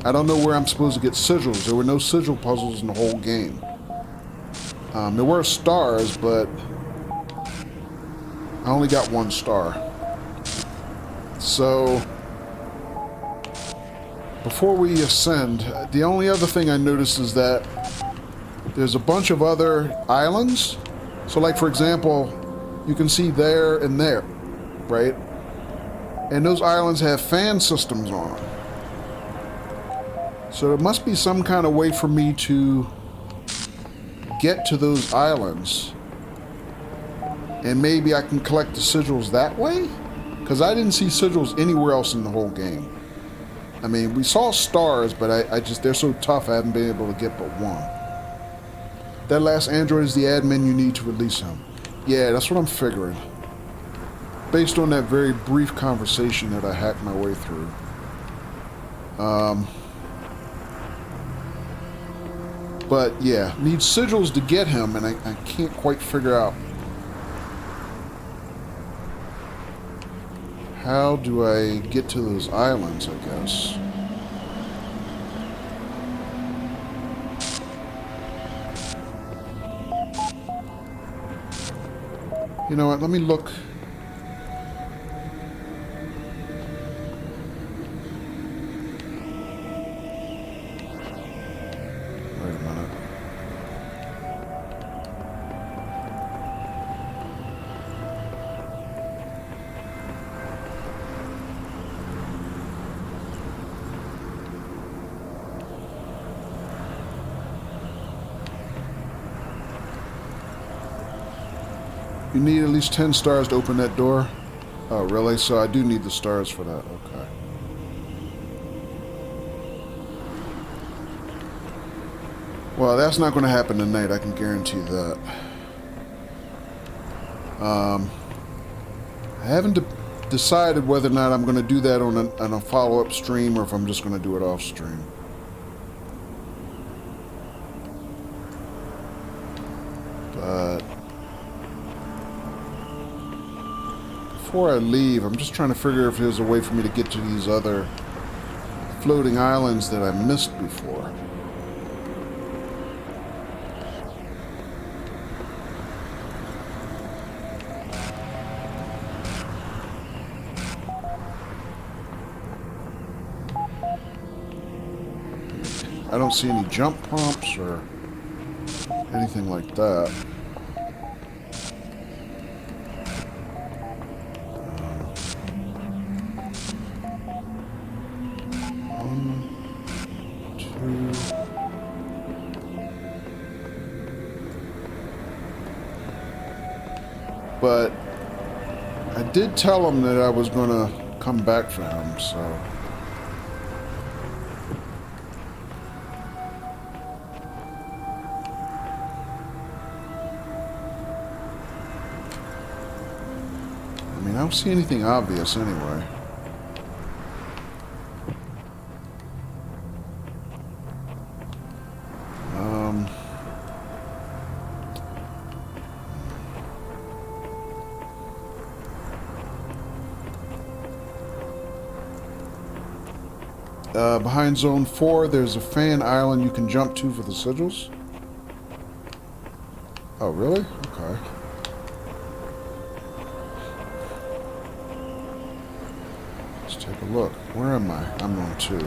I don't know where I'm supposed to get sigils. There were no sigil puzzles in the whole game. There were stars, but I only got 1 star. So, before we ascend, the only other thing I noticed is that there's a bunch of other islands. So, like, for example, you can see there and there, right? And those islands have fan systems on them. So there must be some kind of way for me to get to those islands. And maybe I can collect the sigils that way? Because I didn't see sigils anywhere else in the whole game. I mean, we saw stars, but I just, they're so tough I haven't been able to get but one. That last android is the admin you need to release him. Yeah, that's what I'm figuring. Based on that very brief conversation that I hacked my way through. But yeah, need sigils to get him, and I can't quite figure out how do I get to those islands, I guess. You know what, let me look. Wait a minute. You need at least 10 stars to open that door? Oh, really? So I do need the stars for that. Okay. Well, that's not going to happen tonight. I can guarantee that. I haven't decided whether or not I'm going to do that on a follow-up stream or if I'm just going to do it off stream. But before I leave, I'm just trying to figure if there's a way for me to get to these other floating islands that I missed before. I don't see any jump prompts or anything like that. But I did tell him that I was going to come back for him, so. I mean, I don't see anything obvious anyway. Behind Zone 4, there's a fan island you can jump to for the sigils. Oh, really? Okay. Let's take a look. Where am I? I'm on 2.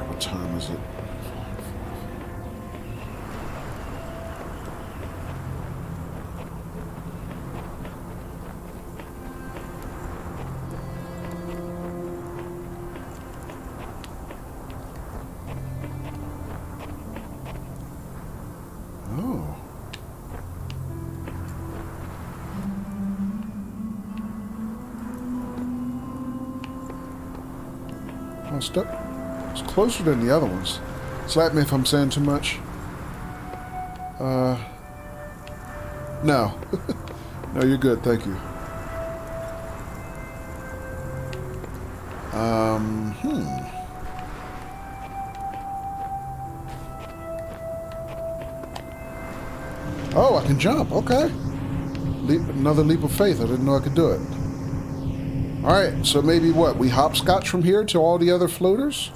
What time is it? Oh. I'll stop. It's closer than the other ones. Slap me if I'm saying too much. No. No, you're good, thank you. Oh, I can jump, okay. Another leap of faith, I didn't know I could do it. Alright, so maybe what, we hopscotch from here to all the other floaters?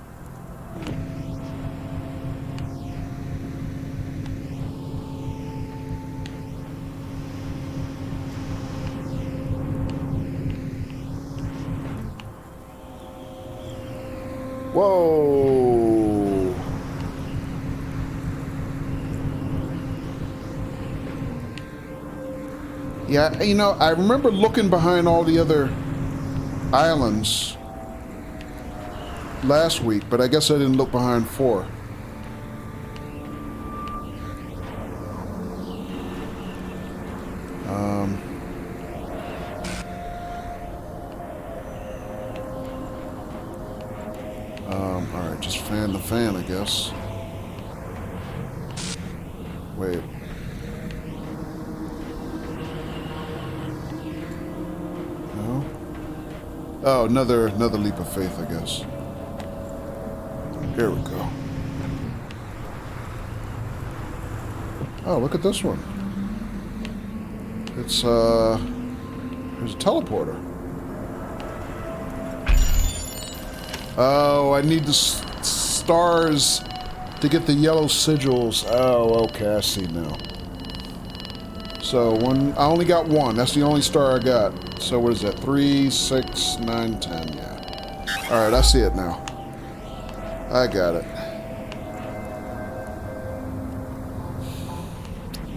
Whoa! Yeah, you know, I remember looking behind all the other islands last week, but I guess I didn't look behind 4. Alright, just fan the fan, I guess. Wait. No? Oh, another leap of faith, I guess. Here we go. Oh, look at this one. It's, there's a teleporter. Oh, I need the stars to get the yellow sigils. Oh, okay, I see now. So, I only got 1. That's the only star I got. So, what is that? 3, 6, 9, 10, yeah. Alright, I see it now. I got it.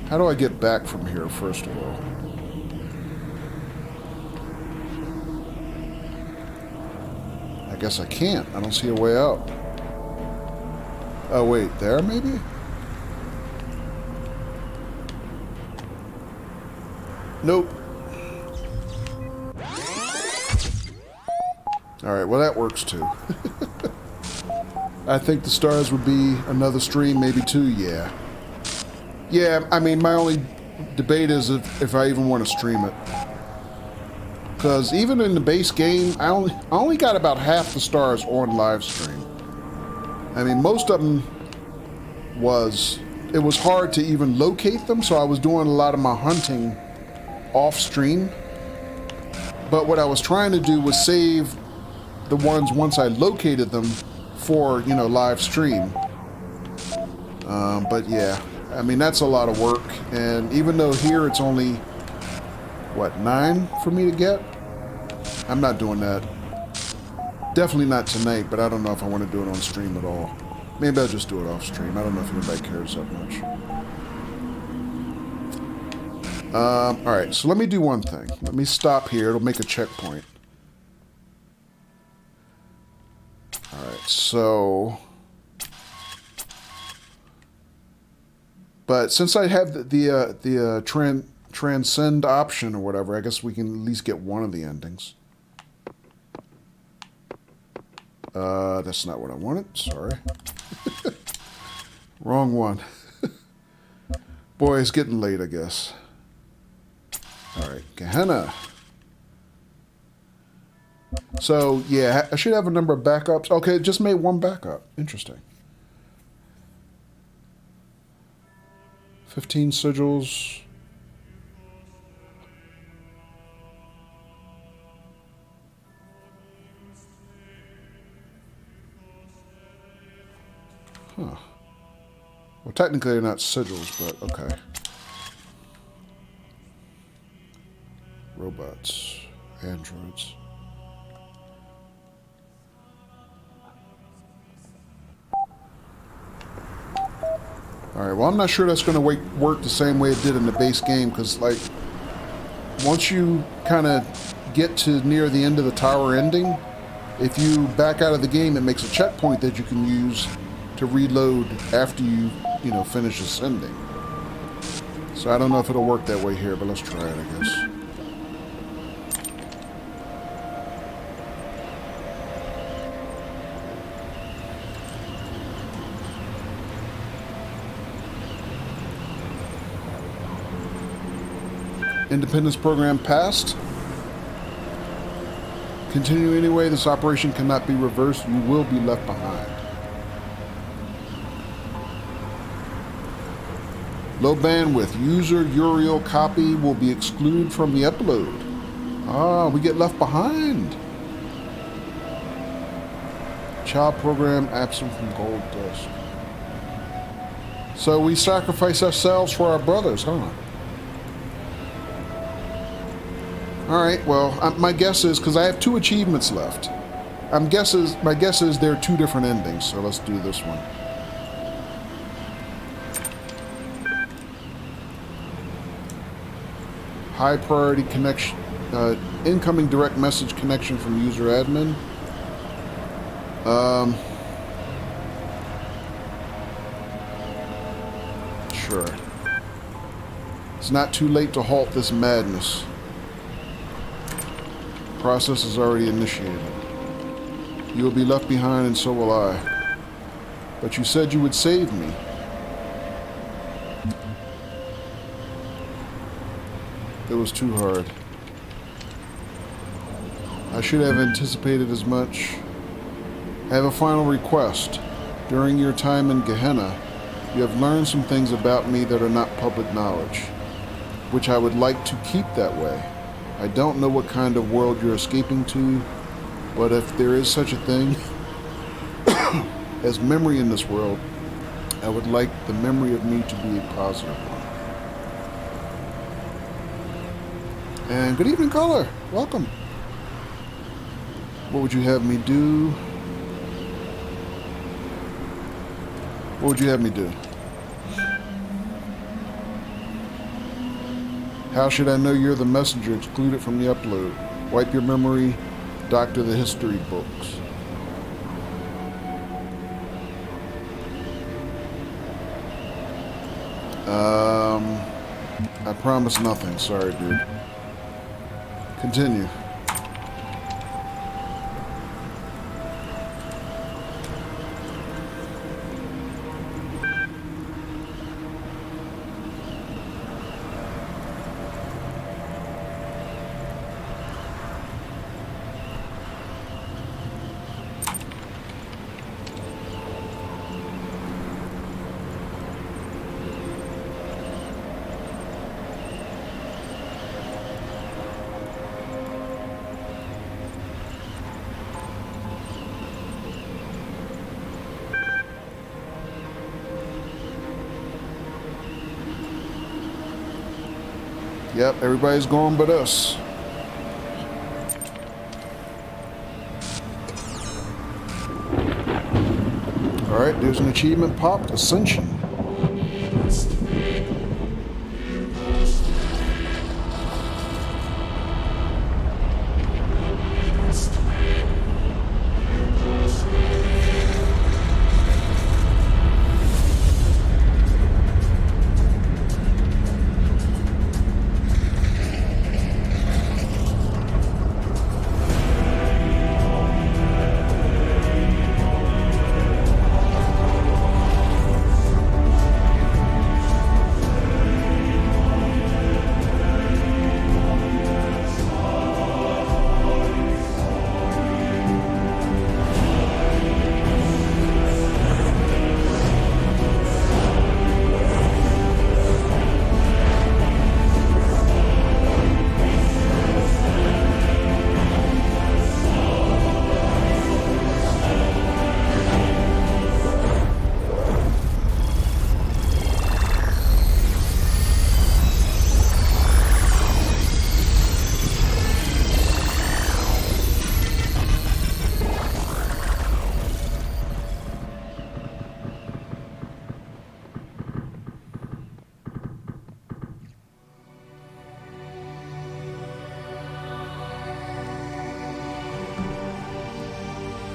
How do I get back from here, first of all? I guess I can't. I don't see a way out. Oh, wait. There, maybe? Nope. Alright, well, that works, too. I think the stars would be another stream, maybe 2, yeah. Yeah, I mean, my only debate is if I even want to stream it. Because even in the base game, I only got about half the stars on live stream. I mean, most of them it was hard to even locate them, so I was doing a lot of my hunting off stream. But what I was trying to do was save the ones once I located them for, you know, live stream. But yeah, I mean, that's a lot of work. And even though here it's only, what, 9 for me to get? I'm not doing that. Definitely not tonight, but I don't know if I want to do it on stream at all. Maybe I'll just do it off stream. I don't know if anybody cares that much. Alright, so let me do one thing. Let me stop here. It'll make a checkpoint. Alright, so... But since I have the transcend option or whatever, I guess we can at least get one of the endings. That's not what I wanted. Sorry. Wrong one. Boy, it's getting late, I guess. Alright, Gehenna. So, yeah, I should have a number of backups. Okay, it just made 1 backup. Interesting. 15 sigils. Huh. Well, technically they're not sigils, but okay. Robots. Androids. Alright, well, I'm not sure that's going to work the same way it did in the base game, because, like, once you kind of get to near the end of the tower ending, if you back out of the game, it makes a checkpoint that you can use to reload after you know, finish ascending. So I don't know if it'll work that way here, but let's try it, I guess. Independence program passed. Continue anyway. This operation cannot be reversed. You will be left behind. Low bandwidth. User URL copy will be excluded from the upload. Ah, we get left behind. Child program absent from gold dust. So we sacrifice ourselves for our brothers, huh? Alright, well, my guess is, because I have 2 achievements left. My guess is there are 2 different endings, so let's do this one. High priority connection, incoming direct message connection from user admin. Sure. It's not too late to halt this madness. The process is already initiated. You will be left behind and so will I. But you said you would save me. It was too hard. I should have anticipated as much. I have a final request. During your time in Gehenna, you have learned some things about me that are not public knowledge, which I would like to keep that way. I don't know what kind of world you're escaping to, but if there is such a thing as memory in this world, I would like the memory of me to be a positive one. And good evening, caller. Welcome. What would you have me do? What would you have me do? How should I know you're the messenger? Exclude it from the upload. Wipe your memory. Doctor the history books. I promise nothing. Sorry, dude. Continue. Yep, everybody's going but us. Alright, there's an achievement popped. Ascension.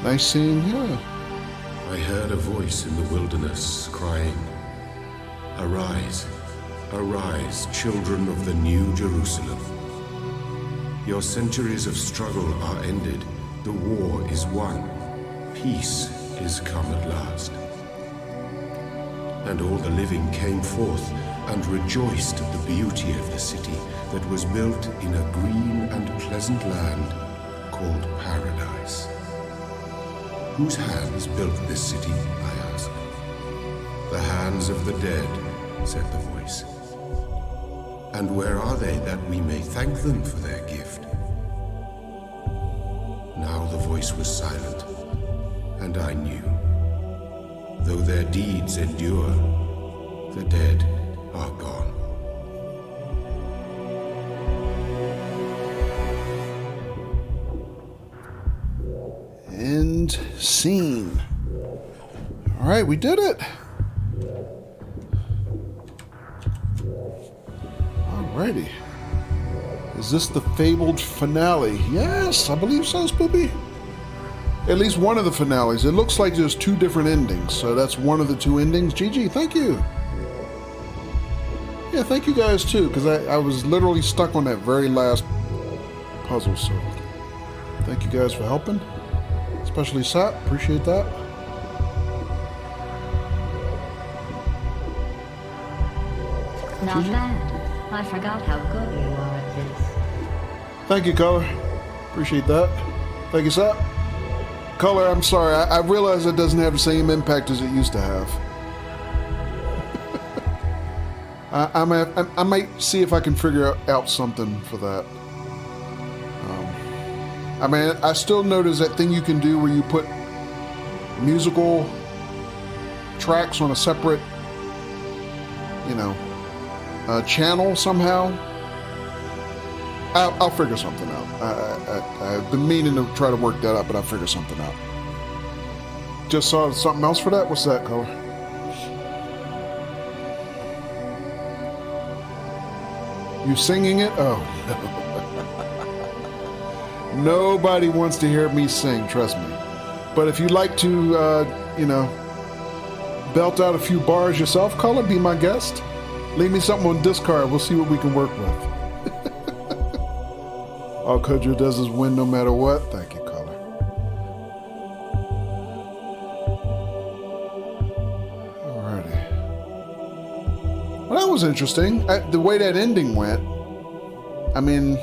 Nice seeing you. I heard a voice in the wilderness crying, "Arise, arise, children of the New Jerusalem. Your centuries of struggle are ended, the war is won, peace is come at last." And all the living came forth and rejoiced at the beauty of the city that was built in a green and pleasant land called Paradise. Whose hands built this city, I asked. The hands of the dead, said the voice. And where are they that we may thank them for their gift? Now the voice was silent, and I knew. Though their deeds endure, the dead are gone. End scene. All right, we did it. Alrighty. Is this the fabled finale? Yes, I believe so, Spoopy. at least one of the finales. It looks like there's 2 different endings, so that's one of the 2 endings. GG, thank you. Yeah, thank you guys too, because I was literally stuck on that very last puzzle, so thank you guys for helping. Especially Sap, appreciate that. Not bad. I forgot how good you are at this. Thank you, Color. Appreciate that. Thank you, Sap. Color, I'm sorry. I realize it doesn't have the same impact as it used to have. I might see if I can figure out something for that. I mean, I still notice that thing you can do where you put musical tracks on a separate, you know, channel somehow. I'll figure something out. I've been meaning to try to work that out, but I'll figure something out. Just saw something else for that? What's that, Color? You singing it? Oh, no. Nobody wants to hear me sing, trust me. But if you'd like to, you know, belt out a few bars yourself, Color, be my guest. Leave me something on Discard. We'll see what we can work with. All Kojo does is win no matter what. Thank you, Color. Alrighty. Well, that was interesting. The way that ending went, I mean,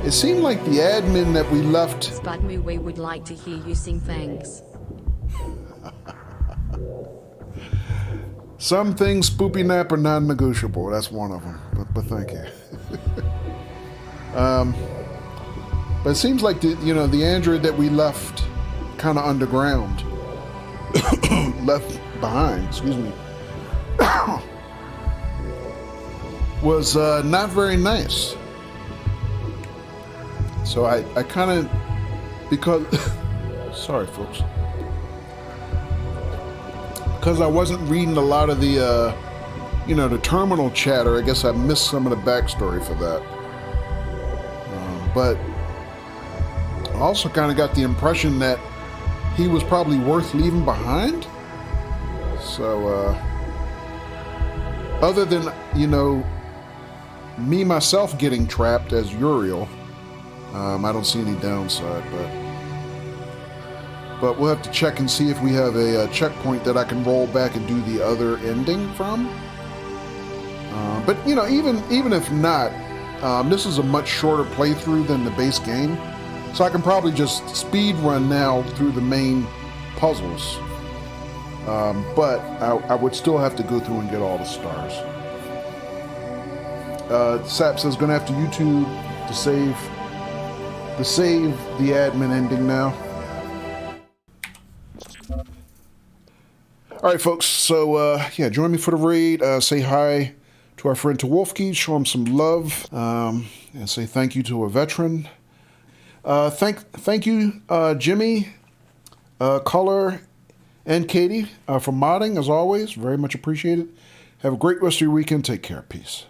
it seemed like the admin that we left... Spudmoo, we would like to hear you sing thanks. Some things, Spoopy Nap, are non-negotiable. That's one of them. But thank you. But it seems like the android that we left kind of underground, left behind, excuse me, was not very nice. So I kind of, because, sorry folks, because I wasn't reading a lot of the, the terminal chatter, I guess I missed some of the backstory for that. But I also kind of got the impression that he was probably worth leaving behind. So, other than, me myself getting trapped as Uriel, I don't see any downside, but we'll have to check and see if we have a checkpoint that I can roll back and do the other ending from. But even if not, this is a much shorter playthrough than the base game, so I can probably just speed run now through the main puzzles. But I would still have to go through and get all the stars. Sap says gonna have to YouTube to save the admin ending now. All right, folks. So yeah, join me for the raid. Say hi to our friend Wolfkey, show him some love, and say thank you to a veteran. Thank you, Jimmy, Color, and Katie for modding, as always. Very much appreciated. Have a great rest of your weekend. Take care. Peace.